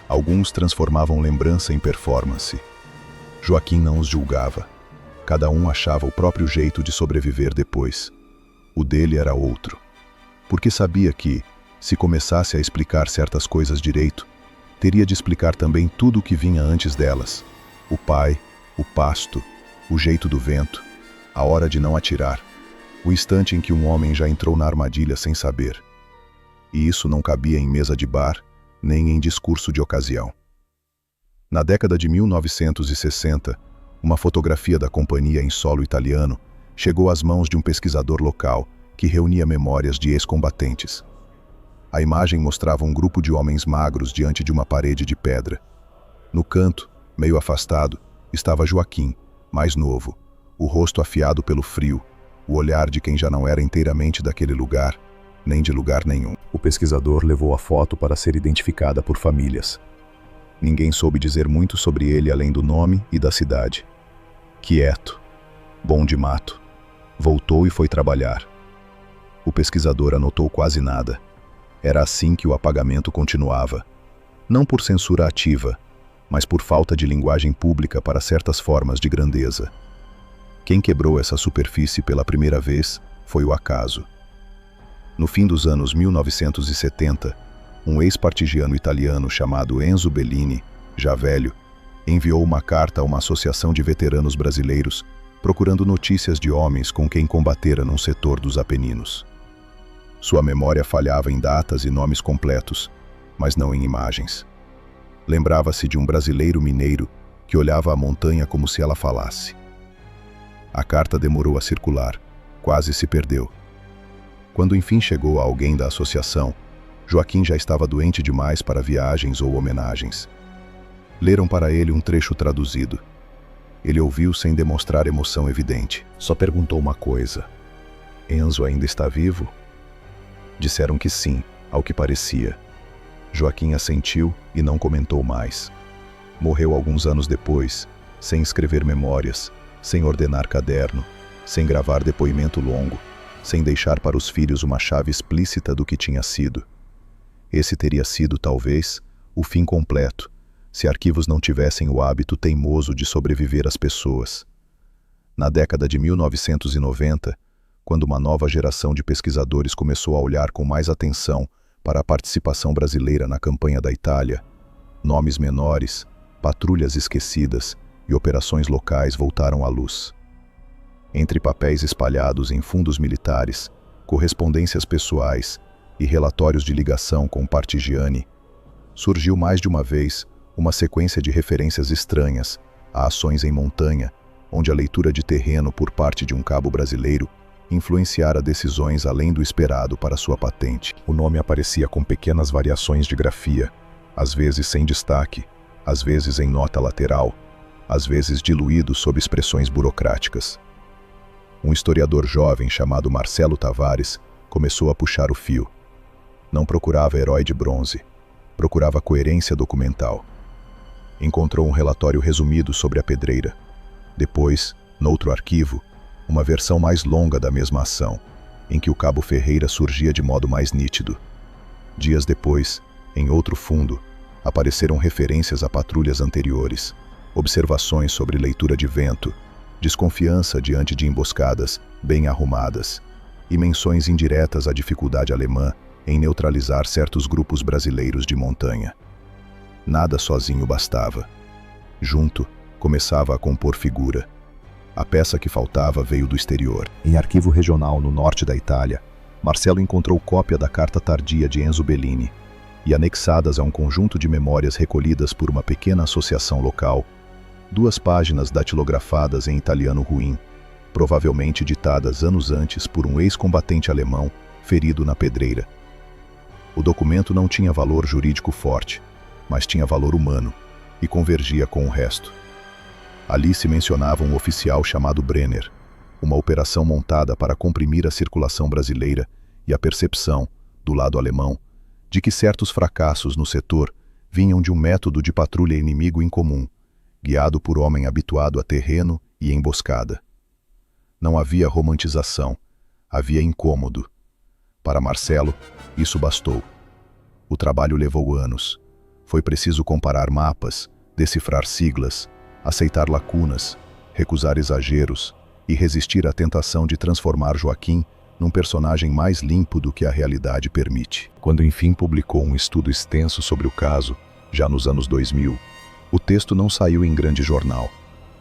Alguns transformavam lembrança em performance. Joaquim não os julgava. Cada um achava o próprio jeito de sobreviver depois. O dele era outro. Porque sabia que, se começasse a explicar certas coisas direito, teria de explicar também tudo o que vinha antes delas. O pai, o pasto, o jeito do vento, a hora de não atirar, o instante em que um homem já entrou na armadilha sem saber. E isso não cabia em mesa de bar, nem em discurso de ocasião. Na década de 1960, uma fotografia da companhia em solo italiano chegou às mãos de um pesquisador local que reunia memórias de ex-combatentes. A imagem mostrava um grupo de homens magros diante de uma parede de pedra. No canto, meio afastado, estava Joaquim, mais novo, o rosto afiado pelo frio, o olhar de quem já não era inteiramente daquele lugar, nem de lugar nenhum. O pesquisador levou a foto para ser identificada por famílias. Ninguém soube dizer muito sobre ele além do nome e da cidade. Quieto, bom de mato. Voltou e foi trabalhar. O pesquisador anotou quase nada. Era assim que o apagamento continuava. Não por censura ativa, mas por falta de linguagem pública para certas formas de grandeza. Quem quebrou essa superfície pela primeira vez foi o acaso. No fim dos anos 1970, um ex-partigiano italiano chamado Enzo Bellini, já velho, enviou uma carta a uma associação de veteranos brasileiros procurando notícias de homens com quem combatera num setor dos Apeninos. Sua memória falhava em datas e nomes completos, mas não em imagens. Lembrava-se de um brasileiro mineiro que olhava a montanha como se ela falasse. A carta demorou a circular, quase se perdeu. Quando enfim chegou a alguém da associação, Joaquim já estava doente demais para viagens ou homenagens. Leram para ele um trecho traduzido. Ele ouviu sem demonstrar emoção evidente. Só perguntou uma coisa: Enzo ainda está vivo? Disseram que sim, ao que parecia. Joaquim assentiu e não comentou mais. Morreu alguns anos depois, sem escrever memórias, sem ordenar caderno, sem gravar depoimento longo, sem deixar para os filhos uma chave explícita do que tinha sido. Esse teria sido, talvez, o fim completo, se arquivos não tivessem o hábito teimoso de sobreviver às pessoas. Na década de 1990, quando uma nova geração de pesquisadores começou a olhar com mais atenção para a participação brasileira na campanha da Itália, nomes menores, patrulhas esquecidas e operações locais voltaram à luz. Entre papéis espalhados em fundos militares, correspondências pessoais e relatórios de ligação com Partigiani, surgiu mais de uma vez uma sequência de referências estranhas a ações em montanha, onde a leitura de terreno por parte de um cabo brasileiro influenciara decisões além do esperado para sua patente. O nome aparecia com pequenas variações de grafia, às vezes sem destaque, às vezes em nota lateral, às vezes diluído sob expressões burocráticas. Um historiador jovem chamado Marcelo Tavares começou a puxar o fio. Não procurava herói de bronze, procurava coerência documental. Encontrou um relatório resumido sobre a pedreira. Depois, noutro arquivo, uma versão mais longa da mesma ação, em que o Cabo Ferreira surgia de modo mais nítido. Dias depois, em outro fundo, apareceram referências a patrulhas anteriores, observações sobre leitura de vento, desconfiança diante de emboscadas bem arrumadas, e menções indiretas à dificuldade alemã em neutralizar certos grupos brasileiros de montanha. Nada sozinho bastava. Junto, começava a compor figura. A peça que faltava veio do exterior. Em arquivo regional no norte da Itália, Marcelo encontrou cópia da carta tardia de Enzo Bellini e, anexadas a um conjunto de memórias recolhidas por uma pequena associação local, 2 páginas datilografadas em italiano ruim, provavelmente ditadas anos antes por um ex-combatente alemão ferido na pedreira. O documento não tinha valor jurídico forte, mas tinha valor humano e convergia com o resto. Ali se mencionava um oficial chamado Brenner, uma operação montada para comprimir a circulação brasileira e a percepção, do lado alemão, de que certos fracassos no setor vinham de um método de patrulha inimigo incomum, guiado por homem habituado a terreno e emboscada. Não havia romantização, havia incômodo. Para Marcelo, isso bastou. O trabalho levou anos. Foi preciso comparar mapas, decifrar siglas, aceitar lacunas, recusar exageros e resistir à tentação de transformar Joaquim num personagem mais limpo do que a realidade permite. Quando enfim publicou um estudo extenso sobre o caso, já nos anos 2000, o texto não saiu em grande jornal.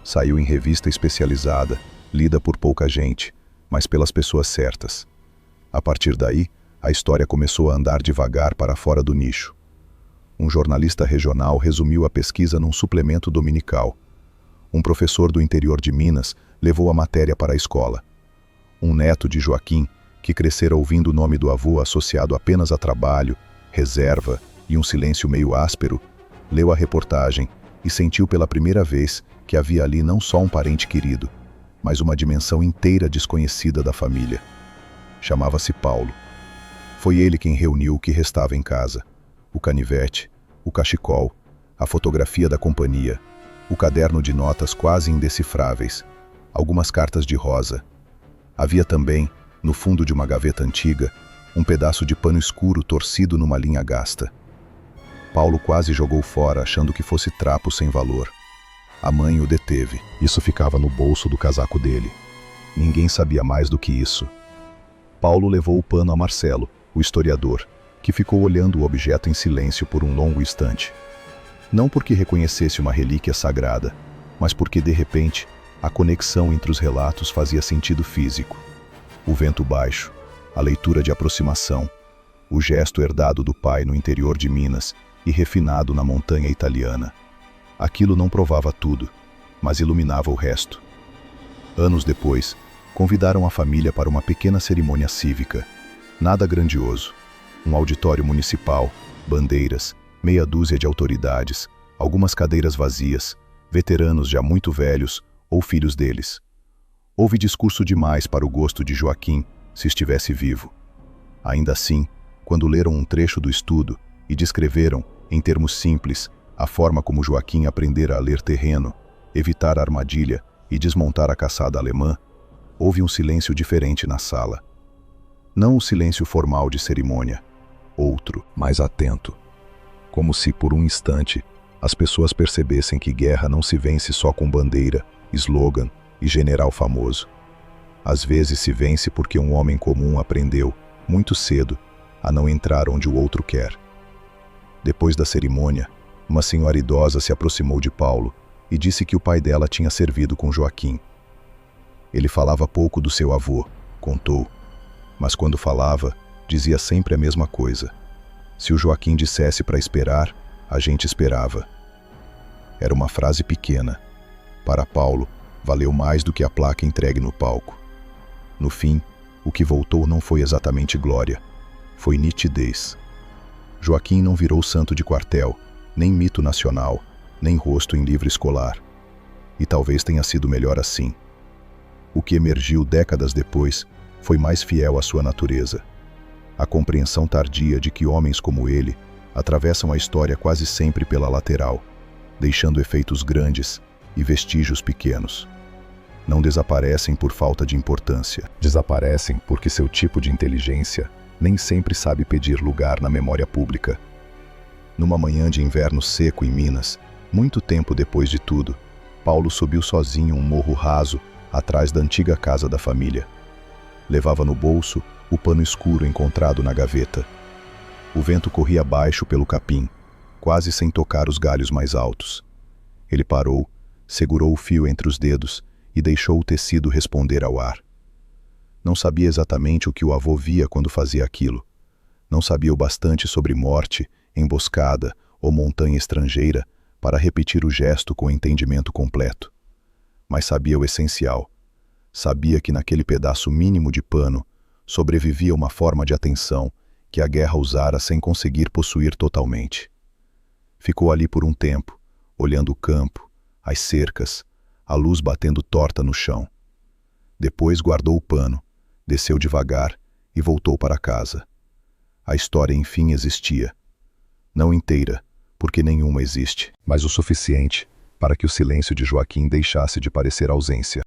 Saiu em revista especializada, lida por pouca gente, mas pelas pessoas certas. A partir daí, a história começou a andar devagar para fora do nicho. Um jornalista regional resumiu a pesquisa num suplemento dominical. Um professor do interior de Minas levou a matéria para a escola. Um neto de Joaquim, que crescera ouvindo o nome do avô associado apenas a trabalho, reserva e um silêncio meio áspero, leu a reportagem e sentiu pela primeira vez que havia ali não só um parente querido, mas uma dimensão inteira desconhecida da família. Chamava-se Paulo. Foi ele quem reuniu o que restava em casa: o canivete, o cachecol, a fotografia da companhia, o caderno de notas quase indecifráveis, algumas cartas de rosa. Havia também, no fundo de uma gaveta antiga, um pedaço de pano escuro torcido numa linha gasta. Paulo quase jogou fora, achando que fosse trapo sem valor. A mãe o deteve. Isso ficava no bolso do casaco dele. Ninguém sabia mais do que isso. Paulo levou o pano a Marcelo, o historiador, que ficou olhando o objeto em silêncio por um longo instante. Não porque reconhecesse uma relíquia sagrada, mas porque, de repente, a conexão entre os relatos fazia sentido físico. O vento baixo, a leitura de aproximação, o gesto herdado do pai no interior de Minas e refinado na montanha italiana. Aquilo não provava tudo, mas iluminava o resto. Anos depois, convidaram a família para uma pequena cerimônia cívica. Nada grandioso. Um auditório municipal, bandeiras, meia dúzia de autoridades, algumas cadeiras vazias, veteranos já muito velhos ou filhos deles. Houve discurso demais para o gosto de Joaquim, se estivesse vivo. Ainda assim, quando leram um trecho do estudo e descreveram, em termos simples, a forma como Joaquim aprendera a ler terreno, evitar a armadilha e desmontar a caçada alemã, houve um silêncio diferente na sala. Não o silêncio formal de cerimônia, outro, mais atento. Como se, por um instante, as pessoas percebessem que guerra não se vence só com bandeira, slogan e general famoso. Às vezes se vence porque um homem comum aprendeu, muito cedo, a não entrar onde o outro quer. Depois da cerimônia, uma senhora idosa se aproximou de Paulo e disse que o pai dela tinha servido com Joaquim. Ele falava pouco do seu avô, contou, mas quando falava, dizia sempre a mesma coisa. Se o Joaquim dissesse para esperar, a gente esperava. Era uma frase pequena. Para Paulo, valeu mais do que a placa entregue no palco. No fim, o que voltou não foi exatamente glória, foi nitidez. Joaquim não virou santo de quartel, nem mito nacional, nem rosto em livro escolar. E talvez tenha sido melhor assim. O que emergiu décadas depois foi mais fiel à sua natureza. A compreensão tardia de que homens como ele atravessam a história quase sempre pela lateral, deixando efeitos grandes e vestígios pequenos. Não desaparecem por falta de importância. Desaparecem porque seu tipo de inteligência nem sempre sabe pedir lugar na memória pública. Numa manhã de inverno seco em Minas, muito tempo depois de tudo, Paulo subiu sozinho um morro raso atrás da antiga casa da família. Levava no bolso o pano escuro encontrado na gaveta. O vento corria baixo pelo capim, quase sem tocar os galhos mais altos. Ele parou, segurou o fio entre os dedos e deixou o tecido responder ao ar. Não sabia exatamente o que o avô via quando fazia aquilo. Não sabia o bastante sobre morte, emboscada ou montanha estrangeira para repetir o gesto com entendimento completo. Mas sabia o essencial. Sabia que naquele pedaço mínimo de pano sobrevivia uma forma de atenção que a guerra usara sem conseguir possuir totalmente. Ficou ali por um tempo, olhando o campo, as cercas, a luz batendo torta no chão. Depois guardou o pano, desceu devagar e voltou para casa. A história enfim existia. Não inteira, porque nenhuma existe, mas o suficiente para que o silêncio de Joaquim deixasse de parecer ausência.